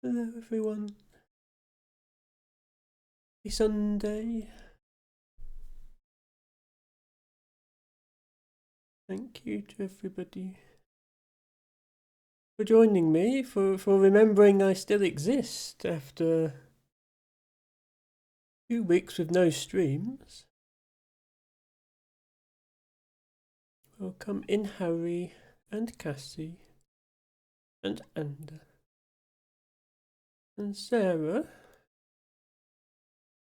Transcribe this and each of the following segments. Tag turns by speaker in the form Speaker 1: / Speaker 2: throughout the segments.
Speaker 1: Hello everyone. Happy Sunday. Thank you to everybody for joining me, for remembering I still exist after 2 weeks with no streams. Welcome in Harry and Cassie and Anda and Sarah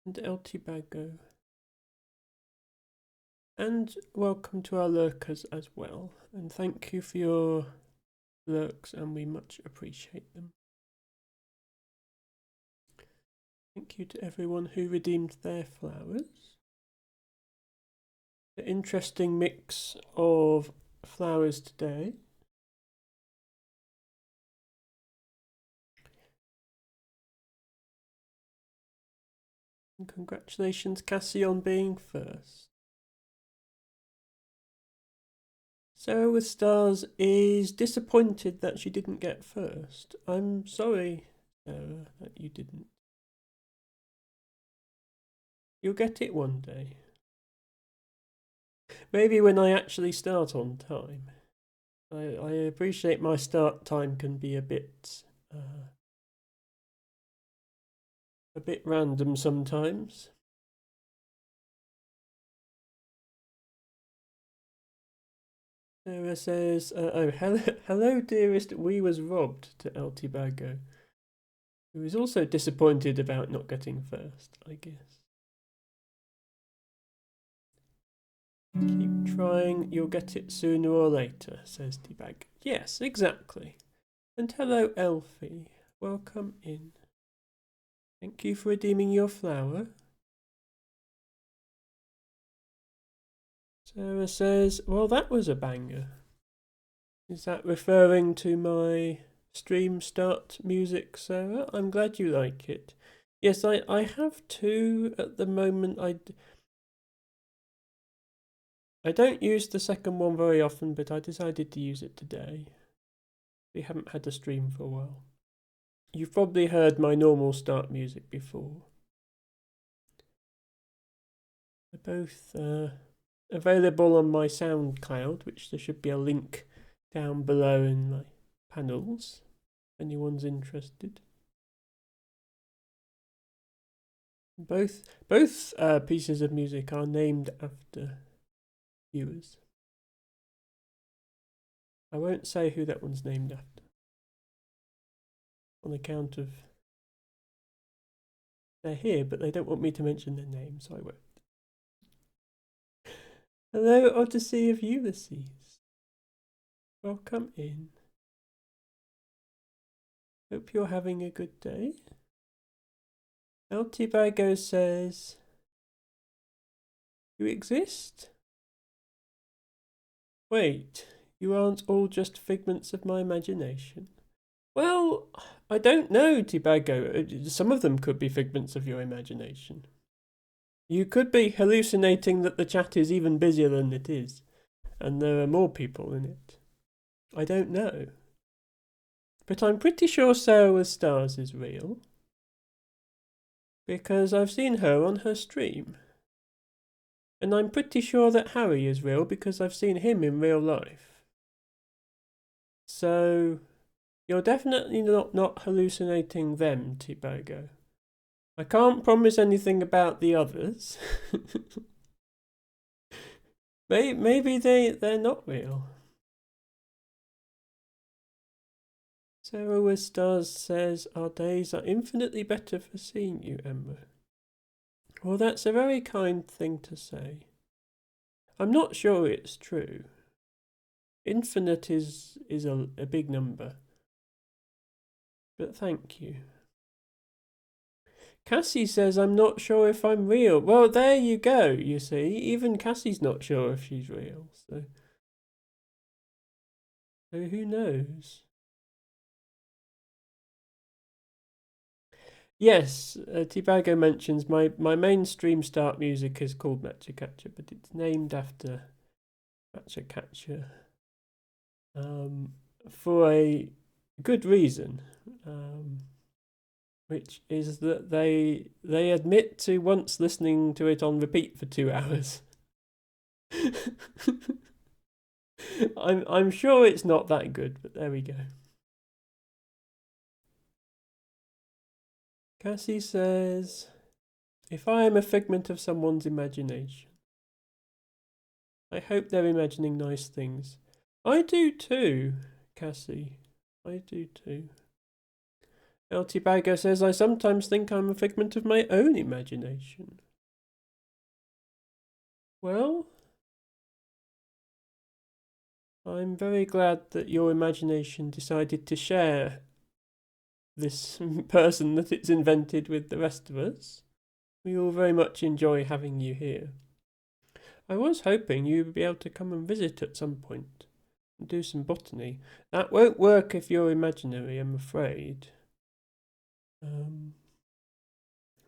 Speaker 1: and Eltibago. And welcome to our lurkers as well. And thank you for your lurks, and we much appreciate them. Thank you to everyone who redeemed their flowers. An interesting mix of flowers today. And congratulations, Cassie, on being first. Sarah with Stars is disappointed that she didn't get first. I'm sorry, Sarah, that you didn't. You'll get it one day. Maybe when I actually start on time. I appreciate my start time can be a bit random sometimes. Sarah says, oh, hello, dearest, we was robbed to Eltibago, who is also disappointed about not getting first, I guess. Keep trying, you'll get it sooner or later, says T-Bag. Yes, exactly. And hello, Elfie. Welcome in. Thank you for redeeming your flower. Sarah says, well, that was a banger. Is that referring to my stream start music, Sarah? I'm glad you like it. Yes, I have two at the moment. I don't use the second one very often, but I decided to use it today. We haven't had a stream for a while. You've probably heard my normal start music before. They're both available on my SoundCloud, which there should be a link down below in my panels, if anyone's interested. Both pieces of music are named after viewers. I won't say who that one's named after, on account of they're here, but they don't want me to mention their name, so I won't. Hello, Odyssey of Ulysses. Welcome in. Hope you're having a good day. Altibago says, you exist? Wait, you aren't all just figments of my imagination. Well, I don't know, Tibago. Some of them could be figments of your imagination. You could be hallucinating that the chat is even busier than it is, and there are more people in it. I don't know. But I'm pretty sure Sarah with Stars is real, because I've seen her on her stream. And I'm pretty sure that Harry is real, because I've seen him in real life. So, you're definitely not hallucinating them, Tibago. I can't promise anything about the others. Maybe they're not real. Sarah with Stars says, our days are infinitely better for seeing you, Emma. Well, that's a very kind thing to say. I'm not sure it's true. Infinite is a big number. But thank you. Cassie says I'm not sure if I'm real. Well, there you go, you see. Even Cassie's not sure if she's real. So who knows? Yes, Tibago mentions my main stream start music is called Matcha Catcher, but it's named after Matcha Catcher for a good reason. which is that they admit to once listening to it on repeat for 2 hours. I'm sure it's not that good, but there we go. Cassie says, if I am a figment of someone's imagination, I hope they're imagining nice things. I do too, Cassie. I do too. LT Bagger says, I sometimes think I'm a figment of my own imagination. Well, I'm very glad that your imagination decided to share this person that it's invented with the rest of us. We all very much enjoy having you here. I was hoping you'd be able to come and visit at some point and do some botany. That won't work if you're imaginary, I'm afraid.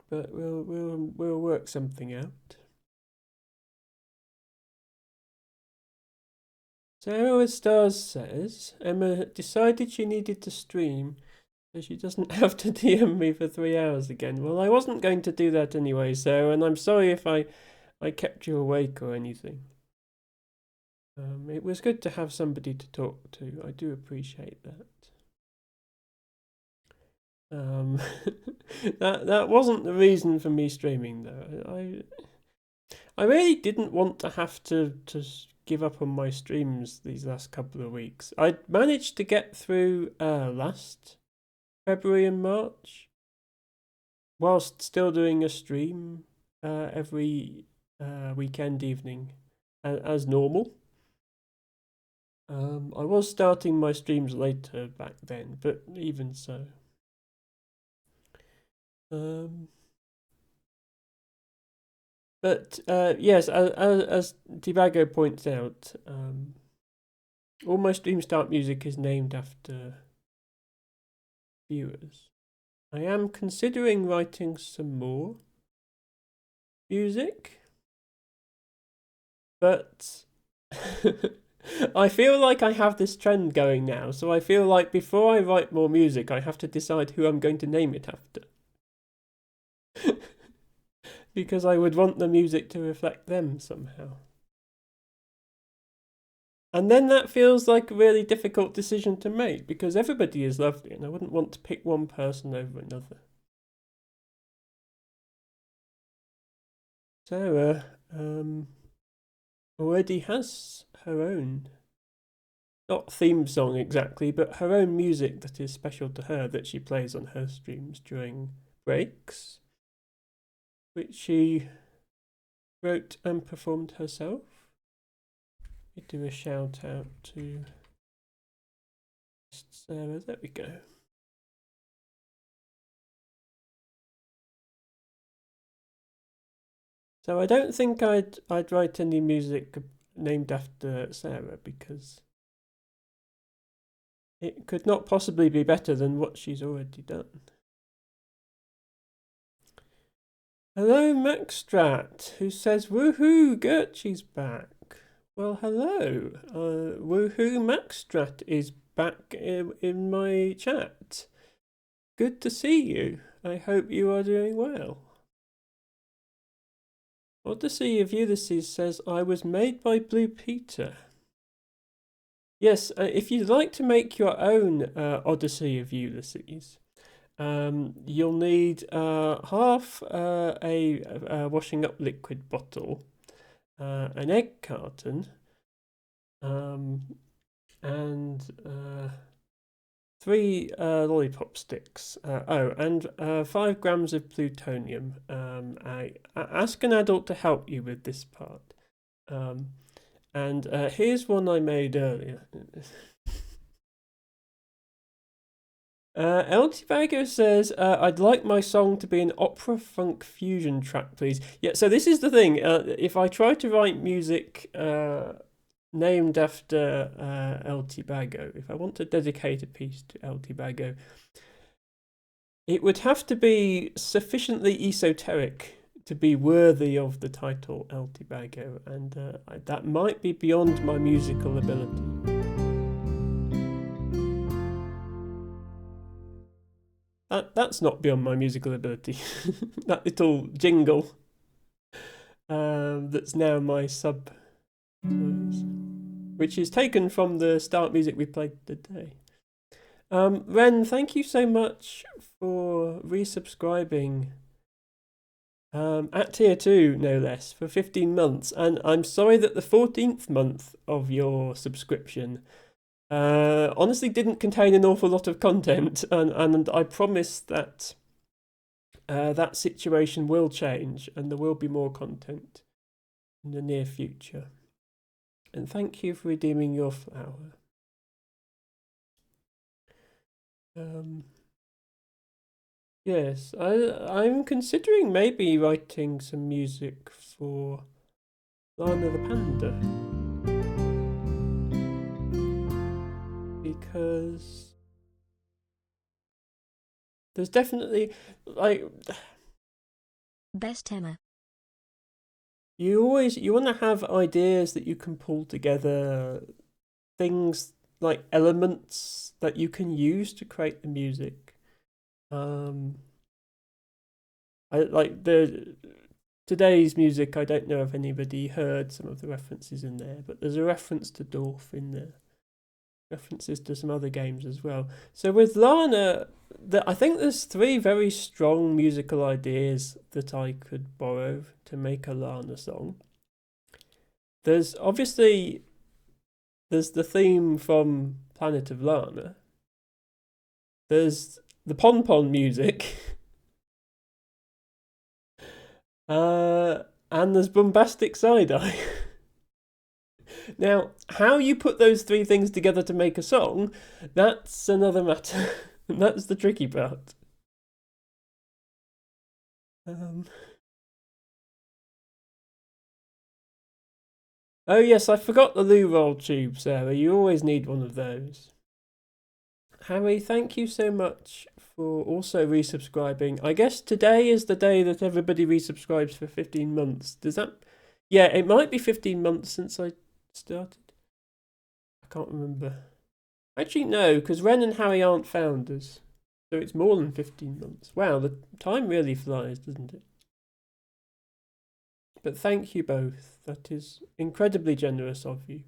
Speaker 1: But we'll work something out. Sarah with Stars says Emma decided she needed to stream so she doesn't have to DM me for 3 hours again. Well, I wasn't going to do that anyway, Sarah, and I'm sorry if I kept you awake or anything. It was good to have somebody to talk to. I do appreciate that. That wasn't the reason for me streaming though. I really didn't want to have to give up on my streams these last couple of weeks. I managed to get through last February and March whilst still doing a stream every weekend evening as normal. I was starting my streams later back then, but even so. But yes, as Divago points out, all my stream start music is named after viewers. I am considering writing some more music, but I feel like I have this trend going now, so I feel like before I write more music, I have to decide who I'm going to name it after. Because I would want the music to reflect them somehow. And then that feels like a really difficult decision to make, because everybody is lovely, and I wouldn't want to pick one person over another. Sarah already has her own, not theme song exactly, but her own music that is special to her that she plays on her streams during breaks, which she wrote and performed herself. We do a shout out to Sarah. There we go. So I don't think I'd write any music named after Sarah because it could not possibly be better than what she's already done. Hello, Maxstrat, who says, woohoo, Gertie's back. Well, hello. Woohoo, Maxstrat is back in my chat. Good to see you. I hope you are doing well. Odyssey of Ulysses says, I was made by Blue Peter. Yes, if you'd like to make your own Odyssey of Ulysses, you'll need half a washing up liquid bottle, an egg carton, and 3 lollipop sticks. And 5 grams of plutonium. Ask an adult to help you with this part. And here's one I made earlier. LT Bago says, I'd like my song to be an opera funk fusion track, please. Yeah, so this is the thing. If I try to write music named after LT Bago, if I want to dedicate a piece to LT Bago, it would have to be sufficiently esoteric to be worthy of the title LT Bago, and that might be beyond my musical ability. That's not beyond my musical ability. That little jingle that's now my sub noise, which is taken from the start music we played today. Ren, thank you so much for resubscribing. At tier 2, no less, for 15 months. And I'm sorry that the 14th month of your subscription honestly didn't contain an awful lot of content. And I promise that that situation will change and there will be more content in the near future. And thank you for redeeming your flower. Yes, I'm considering maybe writing some music for Lana the Panda. Because there's definitely, like,
Speaker 2: Best Emma.
Speaker 1: you want to have ideas that you can pull together, things like elements that you can use to create the music. I like today's music. I don't know if anybody heard some of the references in there, but there's a reference to Dorf in there, references to some other games as well. So with Lana, I think there's 3 very strong musical ideas that I could borrow to make a Lana song. There's obviously the theme from Planet of Lana. There's the Pon Pon music. And there's Bombastic Side-Eye. Now, how you put those 3 things together to make a song, that's another matter. That's the tricky part. Oh yes, I forgot the loo roll tube, Sarah. You always need one of those. Harry, thank you so much for also resubscribing. I guess today is the day that everybody resubscribes for 15 months. Does that... Yeah, it might be 15 months since I started. I can't remember. Actually, no, because Ren and Harry aren't founders. So it's more than 15 months. Wow, the time really flies, doesn't it? But thank you both. That is incredibly generous of you.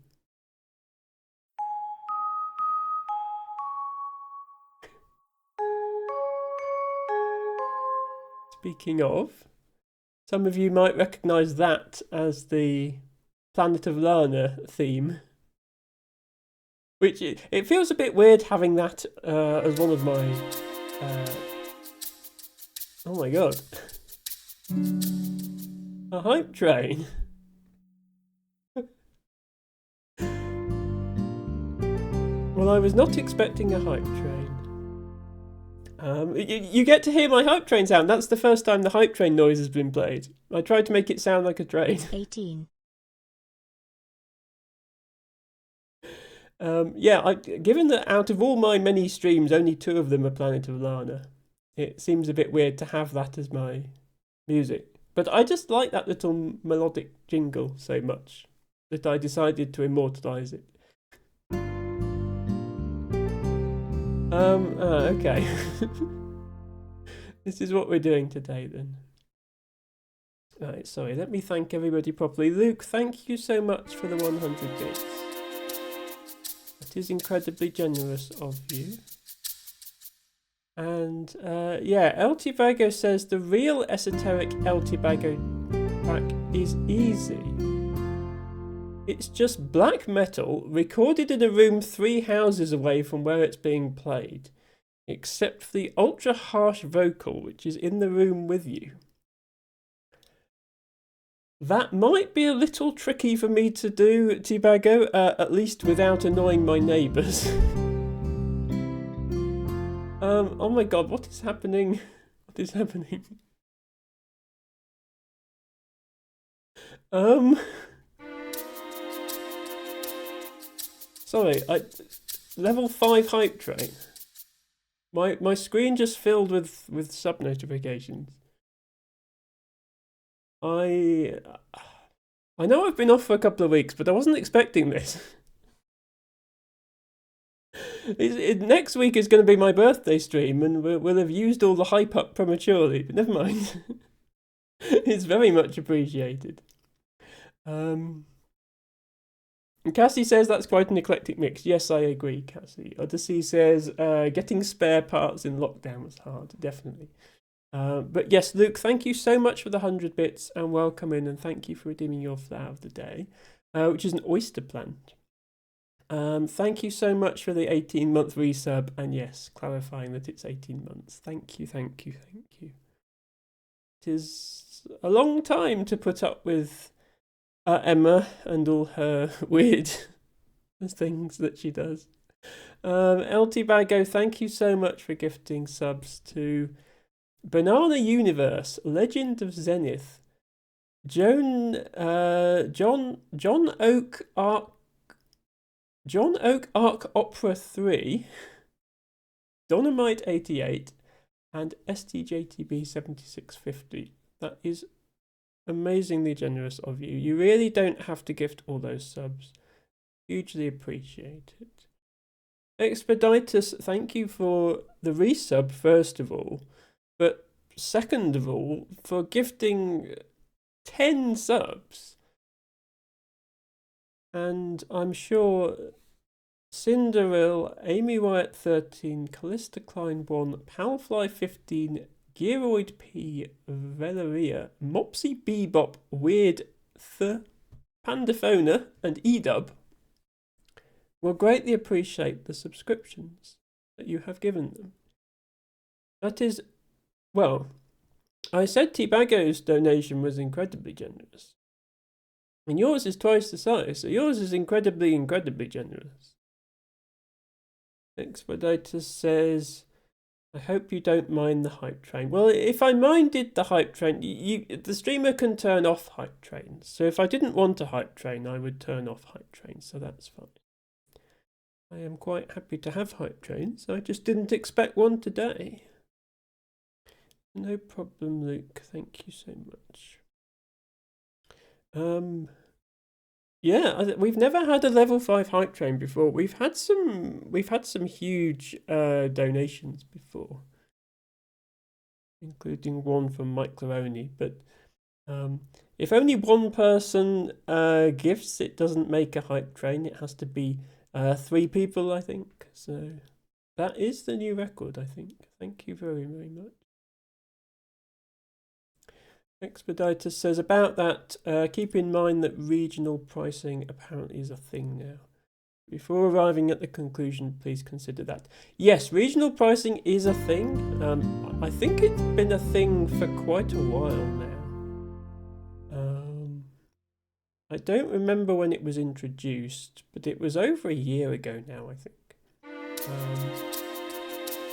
Speaker 1: Speaking of, some of you might recognise that as the Planet of Lana theme. Which, it feels a bit weird having that as one of my... oh my god. A hype train. Well, I was not expecting a hype train. You get to hear my hype train sound. That's the first time the hype train noise has been played. I tried to make it sound like a train.
Speaker 2: 18.
Speaker 1: Yeah, given that out of all my many streams, only 2 of them are Planet of Lana, it seems a bit weird to have that as my music. But I just like that little melodic jingle so much that I decided to immortalise it. Okay. This is what we're doing today then. Right, sorry, let me thank everybody properly. Luke, thank you so much for the 100 bits. That is incredibly generous of you. And yeah, El Tibago says the real esoteric El Tibago track is easy. It's just black metal recorded in a room 3 houses away from where it's being played, except for the ultra harsh vocal which is in the room with you. That might be a little tricky for me to do, Tibago, at least without annoying my neighbours. Oh my god, what is happening? What is happening? Sorry, level 5 hype train. My screen just filled with sub notifications. I know I've been off for a couple of weeks, but I wasn't expecting this. Next week is going to be my birthday stream, and we'll have used all the hype up prematurely. But never mind. It's very much appreciated. Cassie says that's quite an eclectic mix. Yes, I agree, Cassie. Odyssey says getting spare parts in lockdown was hard, definitely. But yes, Luke, thank you so much for the 100 bits and welcome in, and thank you for redeeming your flower of the day, which is an oyster plant. Thank you so much for the 18-month resub, and yes, clarifying that it's 18 months. Thank you, thank you, thank you. It is a long time to put up with Emma and all her weird things that she does. LT Bago, thank you so much for gifting subs to Banana Universe, Legend of Zenith, John Oak Arc Opera 3, Dynamite 88, and STJTB 7650. That is amazingly generous of you. You really don't have to gift all those subs. Hugely appreciate it. Expeditus, thank you for the resub, first of all. But second of all, for gifting 10 subs. And I'm sure Cinderella, Amy Wyatt 13, Callista Klein 1, Palfly 15, Gearoid P, Valeria, Mopsy Bebop, Weird Th, Pandaphona, and Edub will greatly appreciate the subscriptions that you have given them. That is, well, I said T-Bago's donation was incredibly generous. And yours is twice the size, so yours is incredibly, incredibly generous. Expeditus says, I hope you don't mind the hype train. Well, if I minded the hype train, the streamer can turn off hype trains. So if I didn't want a hype train, I would turn off hype trains, so that's fine. I am quite happy to have hype trains. I just didn't expect one today. No problem, Luke. Thank you so much. Yeah, we've never had a level 5 hype train before. We've had some huge donations before, including one from Mike Claroni. But if only one person gifts, it doesn't make a hype train. It has to be 3 people, I think. So that is the new record, I think. Thank you very, very much. Expeditus says about that, keep in mind that regional pricing apparently is a thing now. Before arriving at the conclusion, please consider that. Yes, regional pricing is a thing. I think it's been a thing for quite a while now. I don't remember when it was introduced, but it was over a year ago now, I think.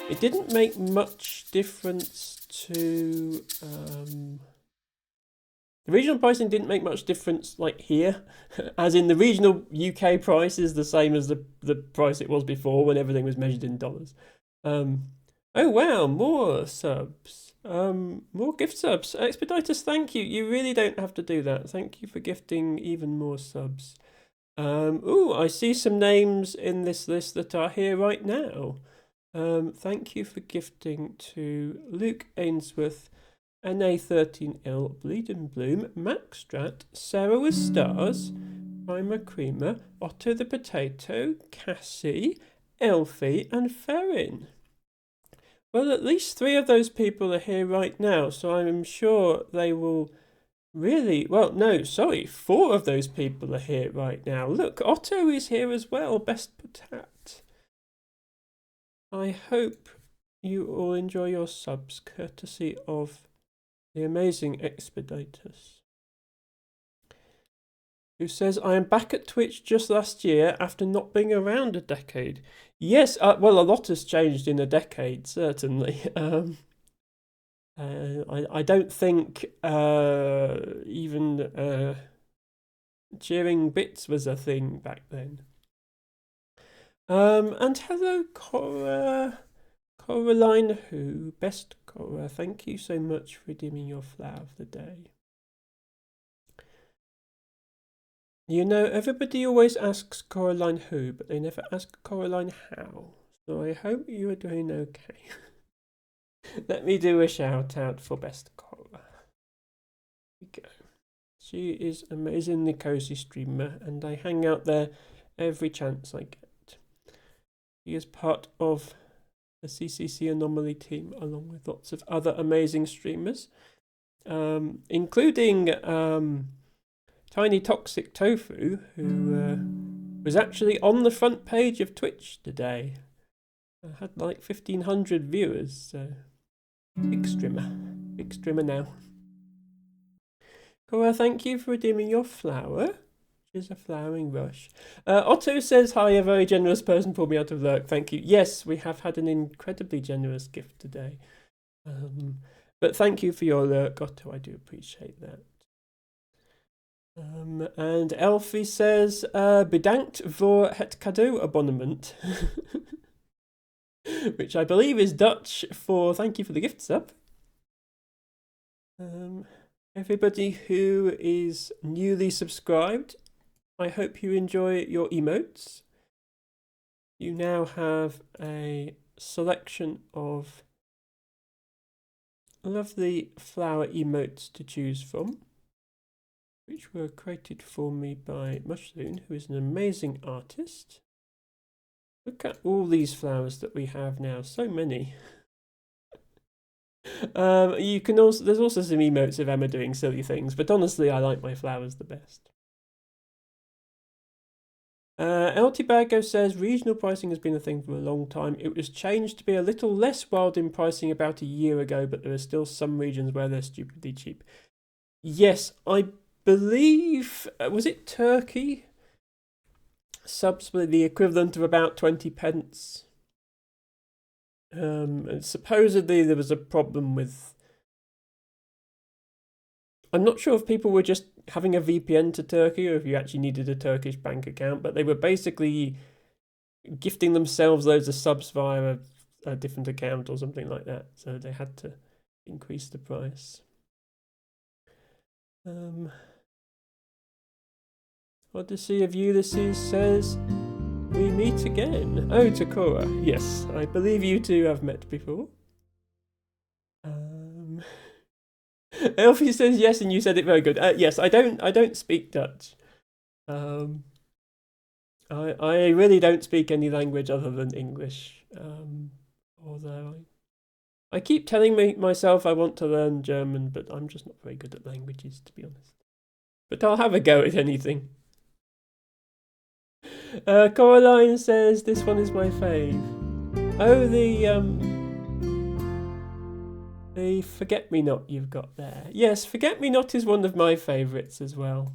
Speaker 1: It didn't make much difference to... the regional pricing didn't make much difference, like here, as in the regional UK price is the same as the price it was before when everything was measured in dollars. Oh wow, more subs. More gift subs. Expeditus, thank you. You really don't have to do that. Thank you for gifting even more subs. Ooh, I see some names in this list that are here right now. Thank you for gifting to Luke Ainsworth, NA13L, Bleed and Bloom, Max Strat, Sarah with Stars, Primer Creamer, Otto the Potato, Cassie, Elfie, and Ferrin. Well, at least 3 of those people are here right now, so I'm sure they will really... Well, no, sorry, 4 of those people are here right now. Look, Otto is here as well, Best Patat. I hope you all enjoy your subs, courtesy of the amazing Expeditus, who says, I am back at Twitch just last year after not being around a decade. Yes, well, a lot has changed in a decade, certainly. I don't think even cheering bits was a thing back then. And hello, Coraline Who, Best Cora, thank you so much for redeeming your flower of the day. You know, everybody always asks Coraline Who, but they never ask Coraline How. So I hope you are doing okay. Let me do a shout out for Best Cora. Here we go. She is amazingly cozy streamer, and I hang out there every chance I get. She is part of the CCC Anomaly team, along with lots of other amazing streamers, including Tiny Toxic Tofu, who was actually on the front page of Twitch today. I had like 1,500 viewers, so big streamer now. Cora, thank you for redeeming your flower, which is a flowering rush. Otto says, hi, a very generous person pulled me out of lurk. Thank you. Yes, we have had an incredibly generous gift today. But thank you for your lurk, Otto. I do appreciate that. And Elfie says, bedankt voor het cadeau abonnement. Which I believe is Dutch for thank you for the gift sub. Everybody who is newly subscribed, I hope you enjoy your emotes. You now have a selection of lovely flower emotes to choose from, which were created for me by Mushloon, who is an amazing artist. Look at all these flowers that we have now, so many. You can also, there's also some emotes of Emma doing silly things, but honestly, I like my flowers the best. LT Bago says regional pricing has been a thing for a long time. It was changed to be a little less wild in pricing about a year ago, but there are still some regions where they're stupidly cheap. Yes, I believe, was it Turkey? Subs were the equivalent of about 20 pence. And supposedly there was a problem with... I'm not sure if people were just having a VPN to Turkey or if you actually needed a Turkish bank account, but they were basically gifting themselves loads of subs via a different account or something like that. So they had to increase the price. Odyssey of Ulysses says, we meet again. Oh, Takora. Yes, I believe you two have met before. Elfie says yes, and you said it very good. Yes, I don't speak Dutch. I really don't speak any language other than English. Although I keep telling myself I want to learn German, but I'm just not very good at languages, to be honest. But I'll have a go at anything. Coraline says this one is my fave. Oh, the Forget-Me-Not you've got there. Yes, Forget-Me-Not is one of my favourites as well.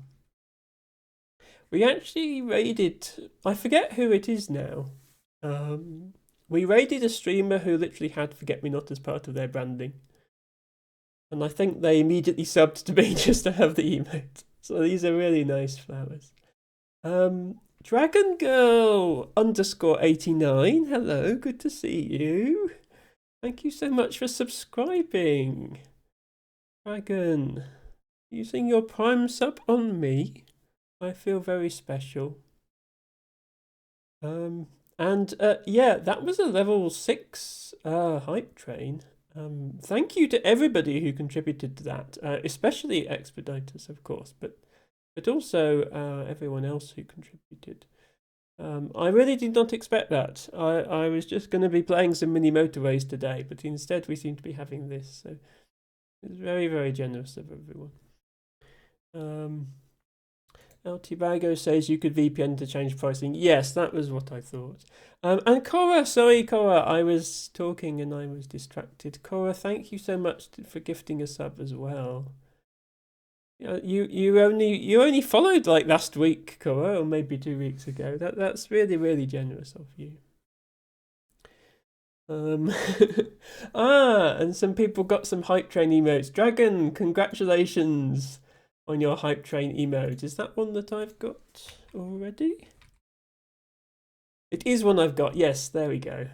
Speaker 1: We actually raided... I forget who it is now. We raided a streamer who literally had Forget-Me-Not as part of their branding. And I think they immediately subbed to me just to have the emote. So these are really nice flowers. Dragon Girl _89. Hello, good to see you. Thank you so much for subscribing. Dragon, using your Prime sub on me, I feel very special. Yeah, that was a level 6 hype train. Thank you to everybody who contributed to that, especially Expeditors, of course, but also everyone else who contributed. I really did not expect that. I was just going to be playing some mini motorways today, but instead we seem to be having this. So it's very, very generous of everyone. LT Bago says you could VPN to change pricing. Yes, that was what I thought. And Cora, sorry Cora, I was talking and I was distracted. Cora, thank you so much for gifting a sub as well. You only followed like last week, Cora, or maybe 2 weeks ago. That's really, really generous of you. And some people got some hype train emotes. Dragon, congratulations on your hype train emote. Is that one that I've got already? It is one I've got. Yes, there we go.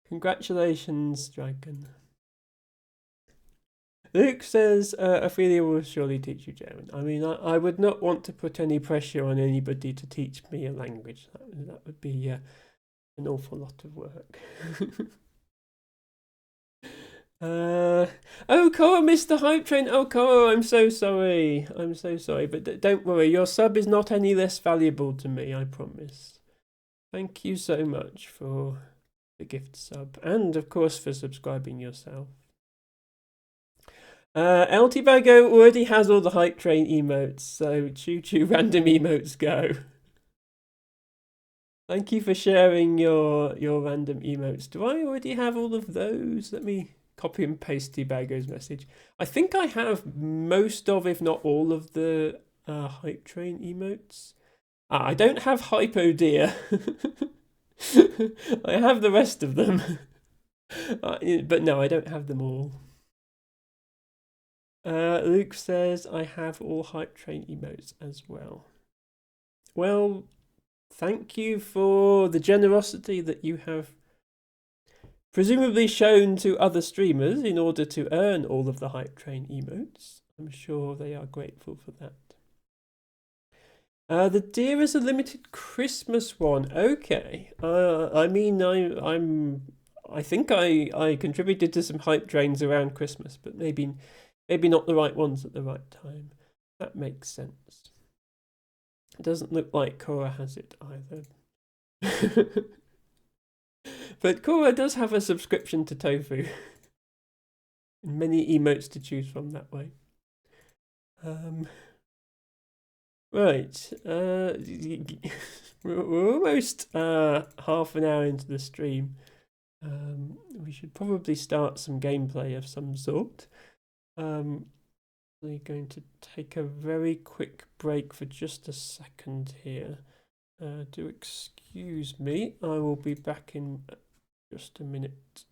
Speaker 1: Congratulations, Dragon. Luke says, Ophelia will surely teach you German. I mean, I would not want to put any pressure on anybody to teach me a language. That would be an awful lot of work. Oh, Cora missed the hype train. Oh, Cora, I'm so sorry. I'm so sorry. But don't worry, your sub is not any less valuable to me, I promise. Thank you so much for the gift sub. And, of course, for subscribing yourself. LTBago already has all the hype train emotes, so choo-choo random emotes go. Thank you for sharing your random emotes. Do I already have all of those? Let me copy and paste T-Bago's message. I think I have most of, if not all of the hype train emotes. I don't have Hypo Dear. I have the rest of them. But no, I don't have them all. Luke says I have all hype train emotes as well. Well, thank you for the generosity that you have presumably shown to other streamers in order to earn all of the hype train emotes. I'm sure they are grateful for that. The deer is a limited Christmas one. Okay. I mean, I think I contributed to some hype trains around Christmas, but maybe not the right ones at the right time. That makes sense. It doesn't look like Cora has it either. But Cora does have a subscription to Tofu. Many emotes to choose from that way. Right. We're almost half an hour into the stream. We should probably start some gameplay of some sort. We're going to take a very quick break for just a second here. Do excuse me. I will be back in just a minute.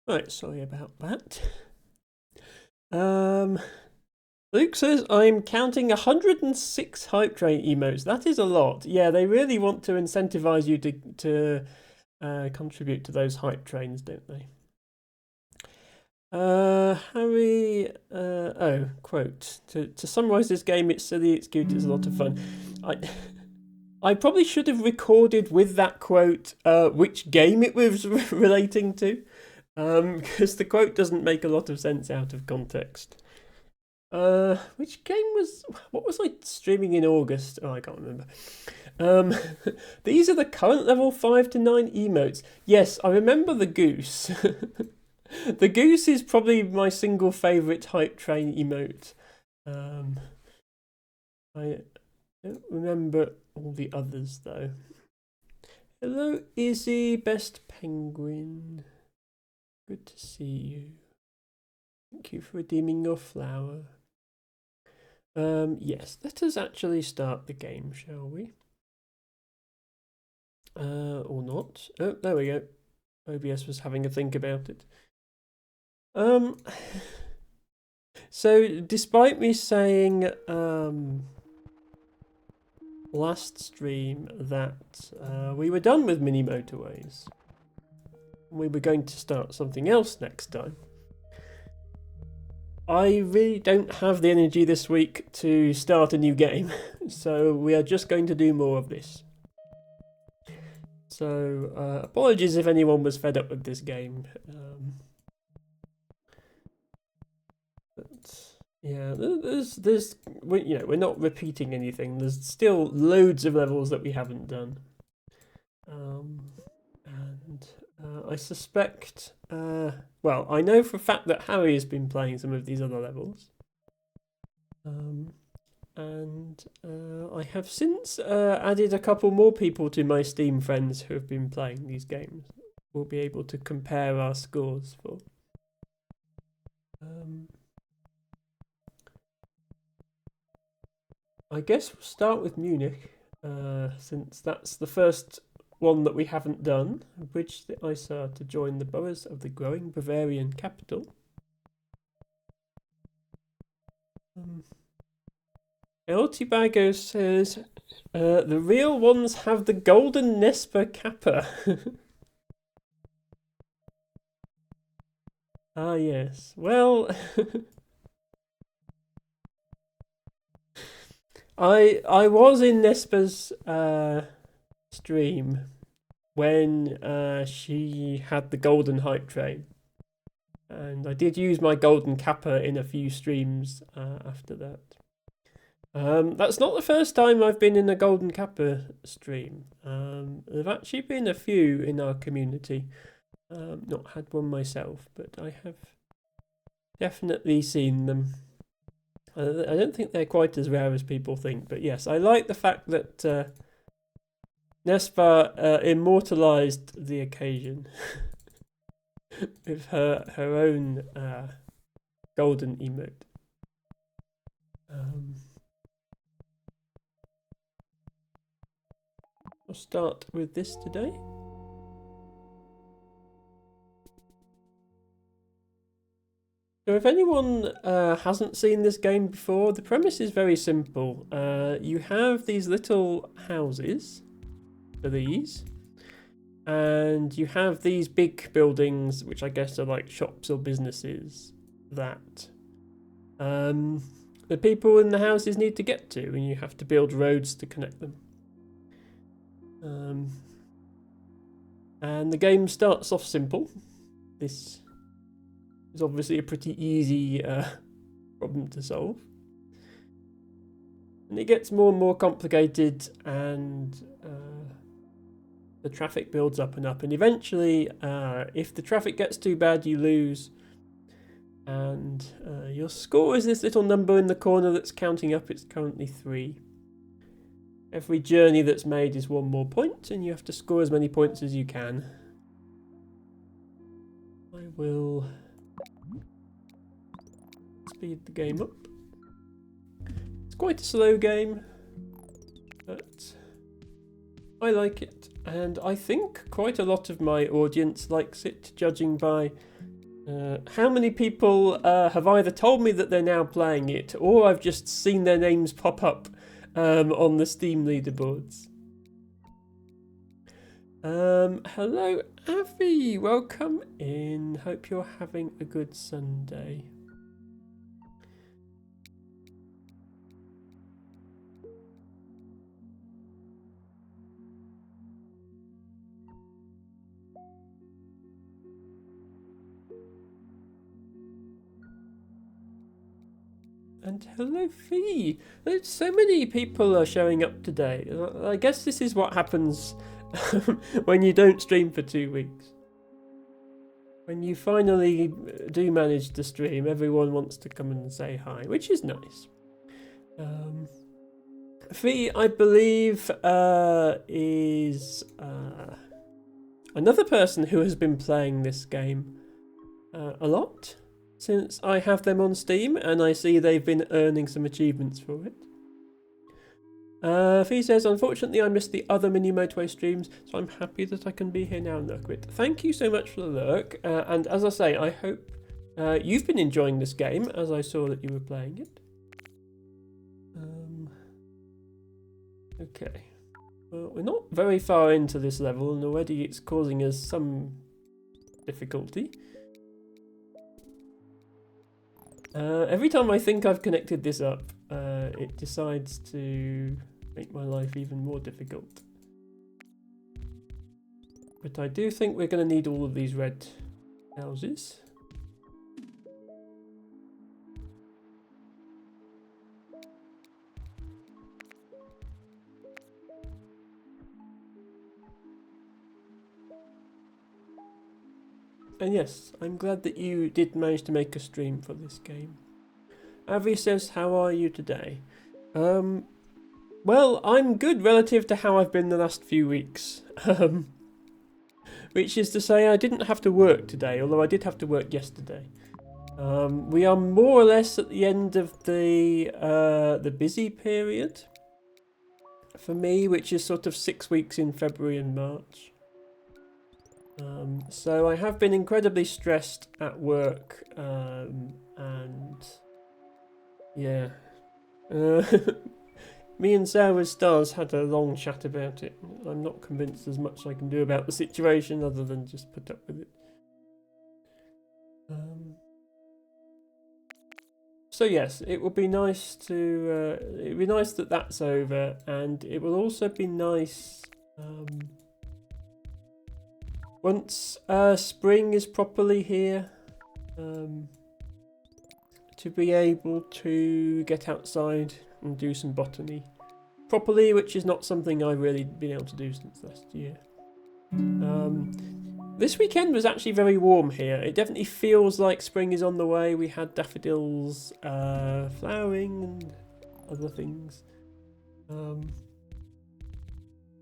Speaker 1: Right, sorry about that. Luke says, I'm counting 106 hype train emotes. That is a lot. Yeah, they really want to incentivize you to contribute to those hype trains, don't they? Harry, quote, to summarize this game, it's silly, it's cute, it's a lot of fun. I probably should have recorded with that quote which game it was relating to, because the quote doesn't make a lot of sense out of context. Which game what was I streaming in August? Oh, I can't remember. These are the current level 5 to 9 emotes. Yes, I remember the goose. The goose is probably my single favourite hype train emote. I don't remember all the others though. Hello, Izzy, best penguin. Good to see you. Thank you for redeeming your flower. Yes, let us actually start the game, shall we? Or not. Oh, there we go. OBS was having a think about it. So despite me saying last stream that we were done with mini motorways, we were going to start something else next time, I really don't have the energy this week to start a new game, so we are just going to do more of this. So apologies if anyone was fed up with this game. But yeah, we're not repeating anything. There's still loads of levels that we haven't done. And I suspect, well, I know for a fact that Harry has been playing some of these other levels. And I have since added a couple more people to my Steam friends who have been playing these games. We'll be able to compare our scores for. I guess we'll start with Munich, since that's the first one that we haven't done. Bridge the Isar to join the boroughs of the growing Bavarian capital. El Tibago says, the real ones have the golden Nespa Kappa. Ah, yes. Well, I was in Nespa's stream when she had the golden hype train. And I did use my golden Kappa in a few streams after that. That's not the first time I've been in a golden Kappa stream. There have actually been a few in our community. Not had one myself, but I have definitely seen them. I don't think they're quite as rare as people think, but yes, I like the fact that Nespa immortalised the occasion with her own golden emote. I'll start with this today. So if anyone hasn't seen this game before, the premise is very simple. You have these little houses, for these, and you have these big buildings, which I guess are like shops or businesses, that the people in the houses need to get to, and you have to build roads to connect them. And the game starts off simple. This is obviously a pretty easy problem to solve. And it gets more and more complicated, and the traffic builds up and up. And eventually, if the traffic gets too bad, you lose. And your score is this little number in the corner that's counting up. It's currently 3. Every journey that's made is 1 more point, and you have to score as many points as you can. I will speed the game up. It's quite a slow game, but I like it, and I think quite a lot of my audience likes it, judging by how many people have either told me that they're now playing it, or I've just seen their names pop up on the Steam leaderboards. Hello, Avi. Welcome in. Hope you're having a good Sunday. And hello, Fee. So many people are showing up today. I guess this is what happens when you don't stream for 2 weeks. When you finally do manage to stream, everyone wants to come and say hi, which is nice. Fee, I believe, is another person who has been playing this game a lot since I have them on Steam, and I see they've been earning some achievements for it. Fee says, unfortunately I missed the other mini motorway streams, so I'm happy that I can be here now, Lurkwit. Thank you so much for the lurk, and as I say, I hope you've been enjoying this game, as I saw that you were playing it. Okay, well, we're not very far into this level, and already it's causing us some difficulty. Every time I think I've connected this up, it decides to make my life even more difficult. But I do think we're going to need all of these red houses. And yes, I'm glad that you did manage to make a stream for this game. Avi says, how are you today? Well, I'm good relative to how I've been the last few weeks. Which is to say I didn't have to work today, although I did have to work yesterday. We are more or less at the end of the busy period for me, which is sort of 6 weeks in February and March. So I have been incredibly stressed at work, and yeah. Me and Sarah Stars had a long chat about it. I'm not convinced there's much I can do about the situation other than just put up with it. So yes, it would be nice to. It'd be nice that that's over, and it will also be nice once spring is properly here, to be able to get outside and do some botany properly, which is not something I've really been able to do since last year. This weekend was actually very warm here. It definitely feels like spring is on the way. We had daffodils flowering and other things.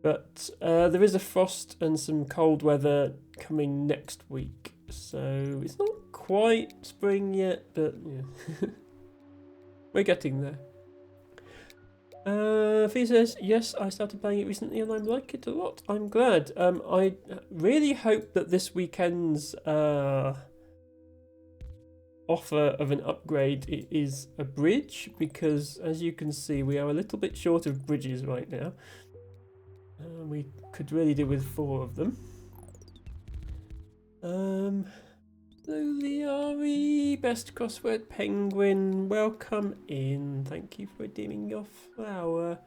Speaker 1: But there is a frost and some cold weather coming next week. So it's not quite spring yet, but yeah. We're getting there. Fee says, yes, I started playing it recently and I like it a lot. I'm glad. I really hope that this weekend's offer of an upgrade is a bridge, because as you can see, we are a little bit short of bridges right now. We could really do with 4 of them. Slowly Ari, best crossword penguin, welcome in. Thank you for redeeming your flower.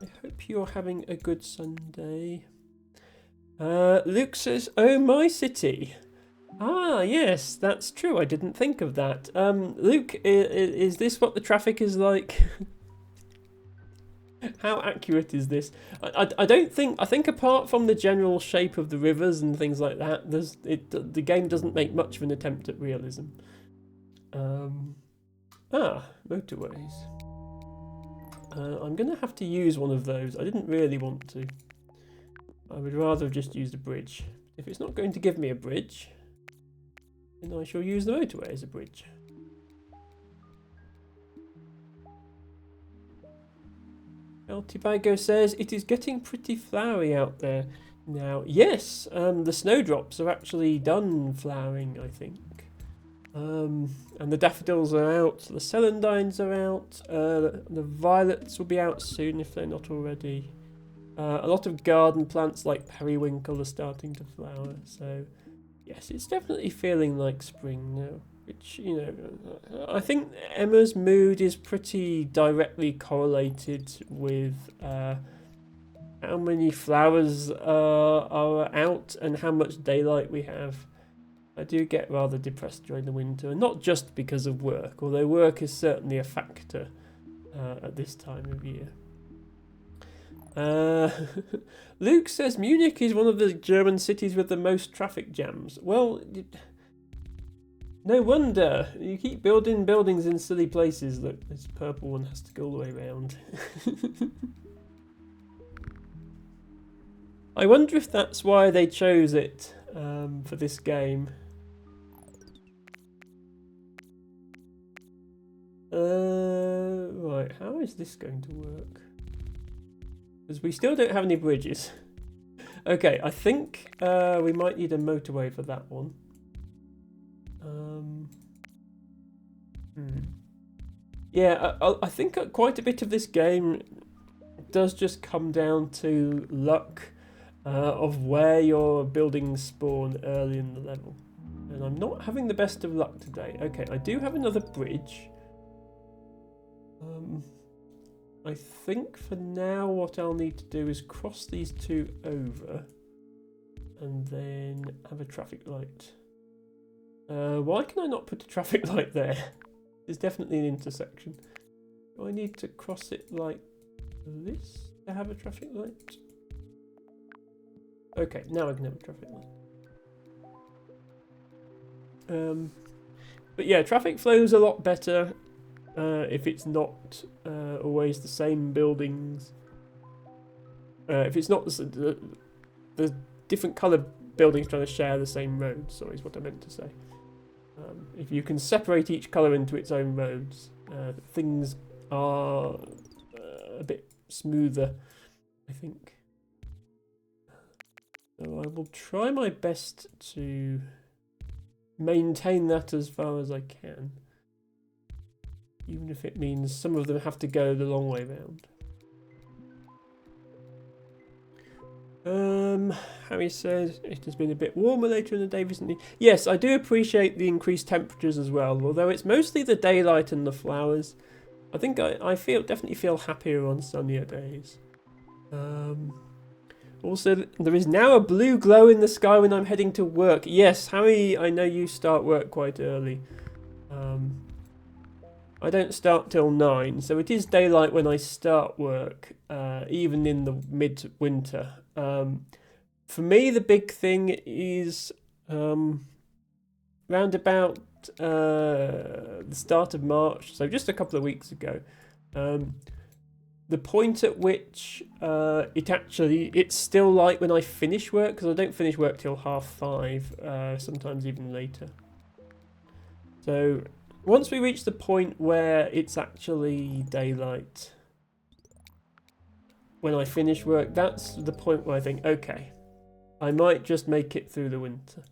Speaker 1: I hope you're having a good Sunday. Luke says, oh, my city. Ah, yes, that's true. I didn't think of that. Luke, is this what the traffic is like? How accurate is this? I don't think. I think apart from the general shape of the rivers and things like that, the game doesn't make much of an attempt at realism. Motorways. I'm gonna have to use one of those. I didn't really want to. I would rather have just used a bridge. If it's not going to give me a bridge, then I shall use the motorway as a bridge. El Tibago says, it is getting pretty flowery out there now. Yes, the snowdrops are actually done flowering, I think. And the daffodils are out, the celandines are out, the violets will be out soon if they're not already. A lot of garden plants like periwinkle are starting to flower, so yes, it's definitely feeling like spring now. Which, you know, I think Emma's mood is pretty directly correlated with how many flowers are out and how much daylight we have. I do get rather depressed during the winter, and not just because of work, although work is certainly a factor at this time of year. Luke says Munich is one of the German cities with the most traffic jams. Well, no wonder. You keep building buildings in silly places. Look, this purple one has to go all the way around. I wonder if that's why they chose it for this game. Right, how is this going to work? Because we still don't have any bridges. Okay, I think we might need a motorway for that one. Yeah, I think quite a bit of this game does just come down to luck of where your buildings spawn early in the level. And I'm not having the best of luck today. Okay, I do have another bridge. I think for now what I'll need to do is cross these 2 over. and then have a traffic light. Why can I not put a traffic light there? It's definitely an intersection. Do I need to cross it like this to have a traffic light? Okay, now I can have a traffic light. But yeah, traffic flows a lot better if it's not always the same buildings. If it's not the different colour buildings trying to share the same roads, sorry, is what I meant to say. If you can separate each colour into its own roads, things are a bit smoother, I think. So I will try my best to maintain that as far as I can, even if it means some of them have to go the long way round. Harry says it has been a bit warmer later in the day recently. Yes, I do appreciate the increased temperatures as well, although it's mostly the daylight and the flowers. I think I definitely feel happier on sunnier days. Also, there is now a blue glow in the sky when I'm heading to work. Yes, Harry, I know you start work quite early. I don't start till 9, so it is daylight when I start work, even in the mid-winter. For me, the big thing is round about the start of March, so just a couple of weeks ago. The point at which it's still light when I finish work, because I don't finish work till 5:30, sometimes even later. So once we reach the point where it's actually daylight when I finish work, that's the point where I think, okay, I might just make it through the winter.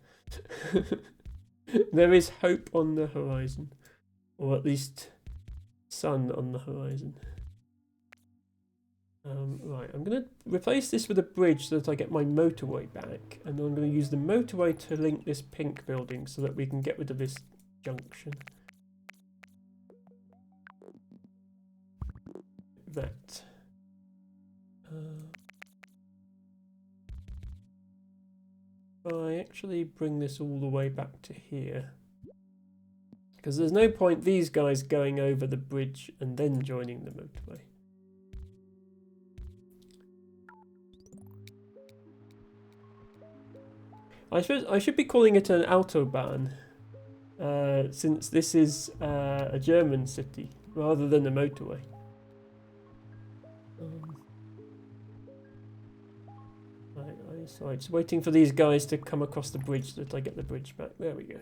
Speaker 1: There is hope on the horizon, or at least sun on the horizon. Right, I'm going to replace this with a bridge so that I get my motorway back, and then I'm going to use the motorway to link this pink building so that we can get rid of this junction. That. I actually bring this all the way back to here, because there's no point these guys going over the bridge and then joining the motorway. I should be calling it an Autobahn, since this is a German city rather than a motorway. Sorry, just waiting for these guys to come across the bridge so that I get the bridge back. There we go.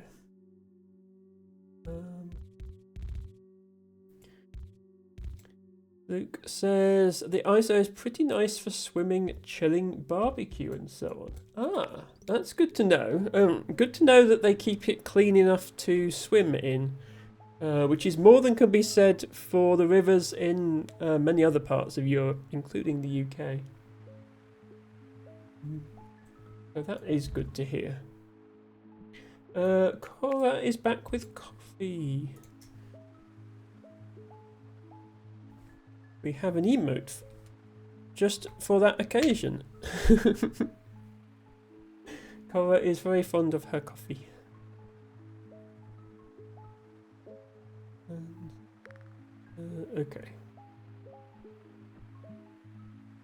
Speaker 1: Luke says the ISO is pretty nice for swimming, chilling, barbecue, and so on. Ah, that's good to know. Good to know that they keep it clean enough to swim in, which is more than can be said for the rivers in many other parts of Europe, including the UK. So that is good to hear. Cora is back with coffee. We have an emote just for that occasion. Cora is very fond of her coffee. Okay.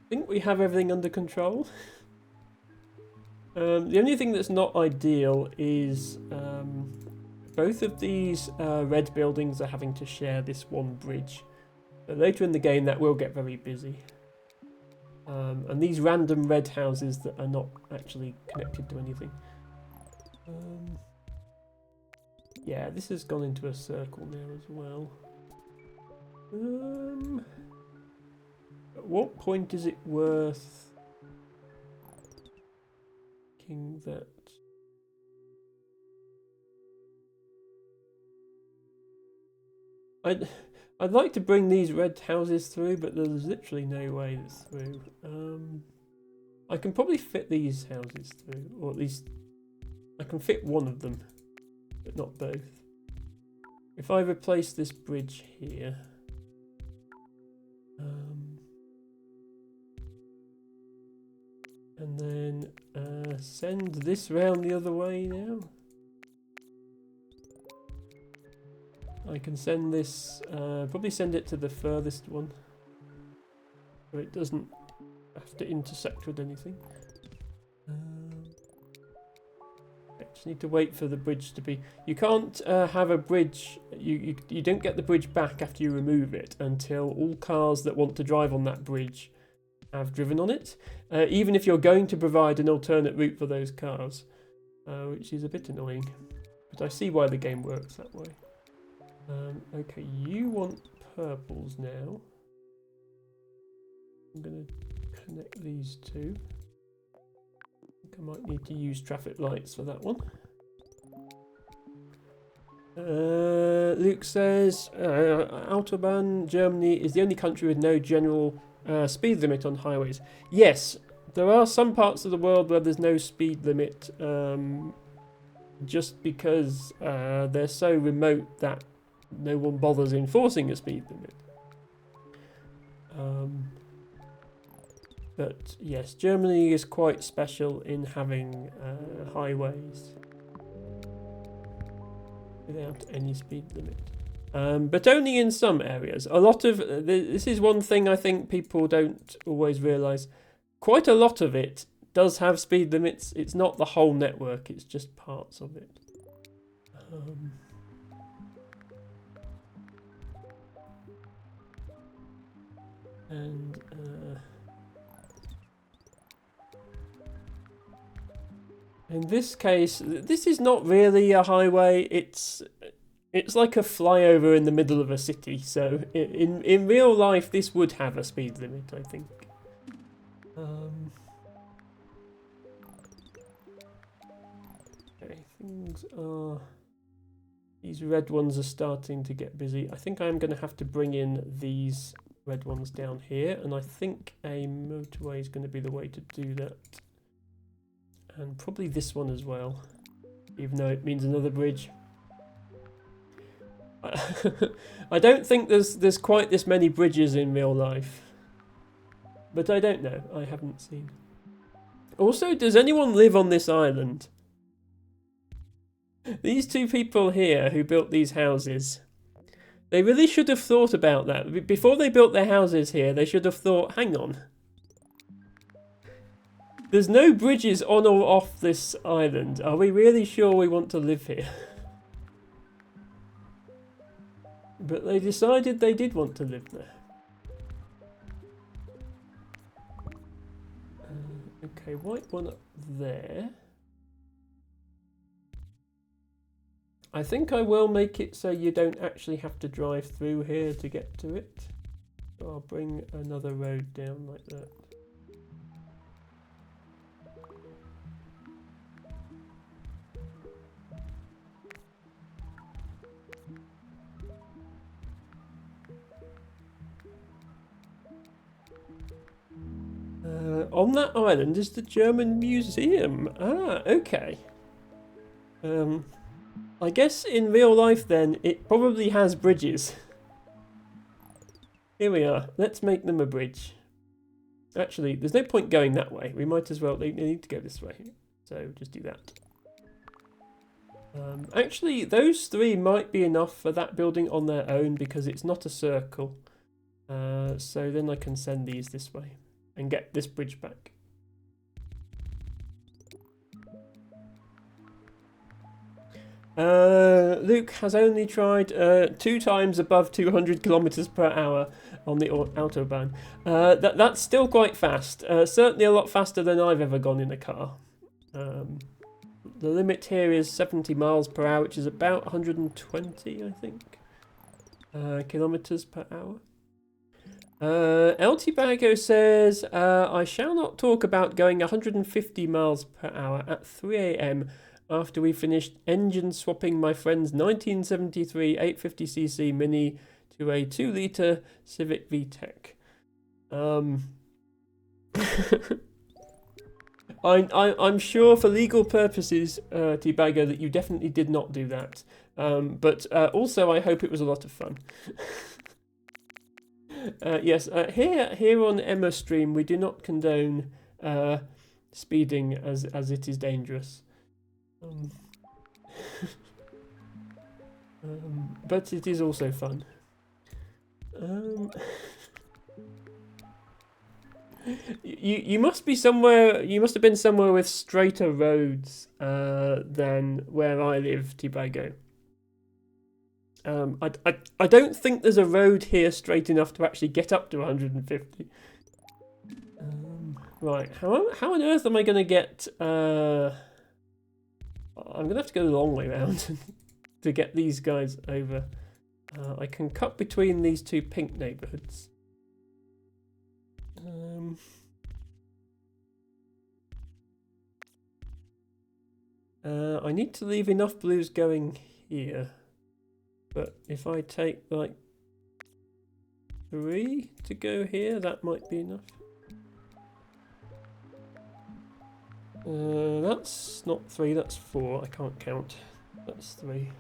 Speaker 1: I think we have everything under control. The only thing that's not ideal is both of these red buildings are having to share this one bridge. But later in the game that will get very busy. And these random red houses that are not actually connected to anything. Yeah, this has gone into a circle now as well. At what point is it worth that? I'd like to bring these red houses through, but there's literally no way it's through. I can probably fit these houses through, or at least I can fit one of them, but not both. If I replace this bridge here, and then send this round the other way now. I can send this, probably send it to the furthest one, so it doesn't have to intersect with anything. I just need to wait for the bridge to be... You can't have a bridge, you don't get the bridge back after you remove it until all cars that want to drive on that bridge have driven on it, even if you're going to provide an alternate route for those cars, which is a bit annoying, but I see why the game works that way. Okay, you want purples now. I'm going to connect these two. I think I might need to use traffic lights for that one. Luke says, Autobahn, Germany is the only country with no general speed limit on highways. Yes, there are some parts of the world where there's no speed limit, just because they're so remote that no one bothers enforcing a speed limit. But yes, Germany is quite special in having highways without any speed limit. But only in some areas. A lot of this is one thing I think people don't always realise. Quite a lot of it does have speed limits. It's not the whole network, it's just parts of it. And in this case, this is not really a highway. It's like a flyover in the middle of a city. So in real life, this would have a speed limit, I think. Okay, things are... These red ones are starting to get busy. I think I'm going to have to bring in these red ones down here, and I think a motorway is going to be the way to do that. And probably this one as well, even though it means another bridge. I don't think there's quite this many bridges in real life, but I don't know. I haven't seen. Also, does anyone live on this island? These two people here who built these houses, they really should have thought about that. Before they built their houses here, they should have thought, hang on. There's no bridges on or off this island. Are we really sure we want to live here? But they decided they did want to live there. Okay, white one up there. I think I will make it so you don't actually have to drive through here to get to it. So I'll bring another road down like that. On that island is the German Museum. Ah, okay. I guess in real life then, it probably has bridges. Here we are. Let's make them a bridge. Actually, there's no point going that way. We might as well, they need to go this way. So just do that. Actually, those three might be enough for that building on their own because it's not a circle. So then I can send these this way and get this bridge back. Luke has only tried 2 times above 200 kilometers per hour on the Autobahn. That's still quite fast. Certainly a lot faster than I've ever gone in a car. The limit here is 70 miles per hour, which is about 120, I think, kilometers per hour. LT Bago says, I shall not talk about going 150 miles per hour at 3 AM after we finished engine swapping my friend's 1973 850cc Mini to a 2-litre Civic VTEC. I'm sure for legal purposes, T-Bagger, that you definitely did not do that. But also I hope it was a lot of fun. Yes, here on Emma Stream we do not condone speeding as it is dangerous. But it is also fun. You must be somewhere. You must have been somewhere with straighter roads than where I live, Tibago. I don't think there's a road here straight enough to actually get up to 150. Right, how on earth am I going to get... I'm going to have to go the long way around to get these guys over. I can cut between these two pink neighbourhoods. I need to leave enough blues going here. But if I take like 3 to go here, that might be enough. That's not 3, that's 4. I can't count. That's 3.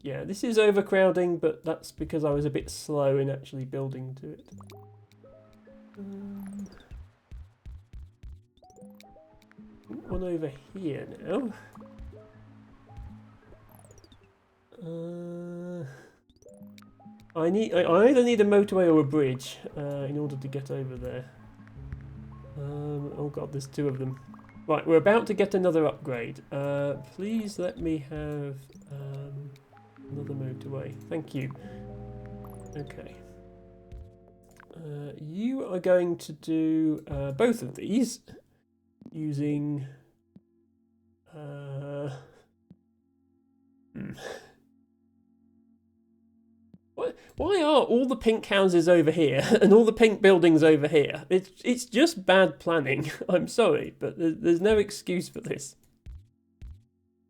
Speaker 1: Yeah, this is overcrowding, but that's because I was a bit slow in actually building to it. One over here now. I either need a motorway or a bridge in order to get over there. Oh god, there's 2 of them. Right, we're about to get another upgrade. Please let me have another motorway. Thank you. Okay. You are going to do both of these using... Why are all the pink houses over here and all the pink buildings over here? It's just bad planning. I'm sorry, but there's no excuse for this.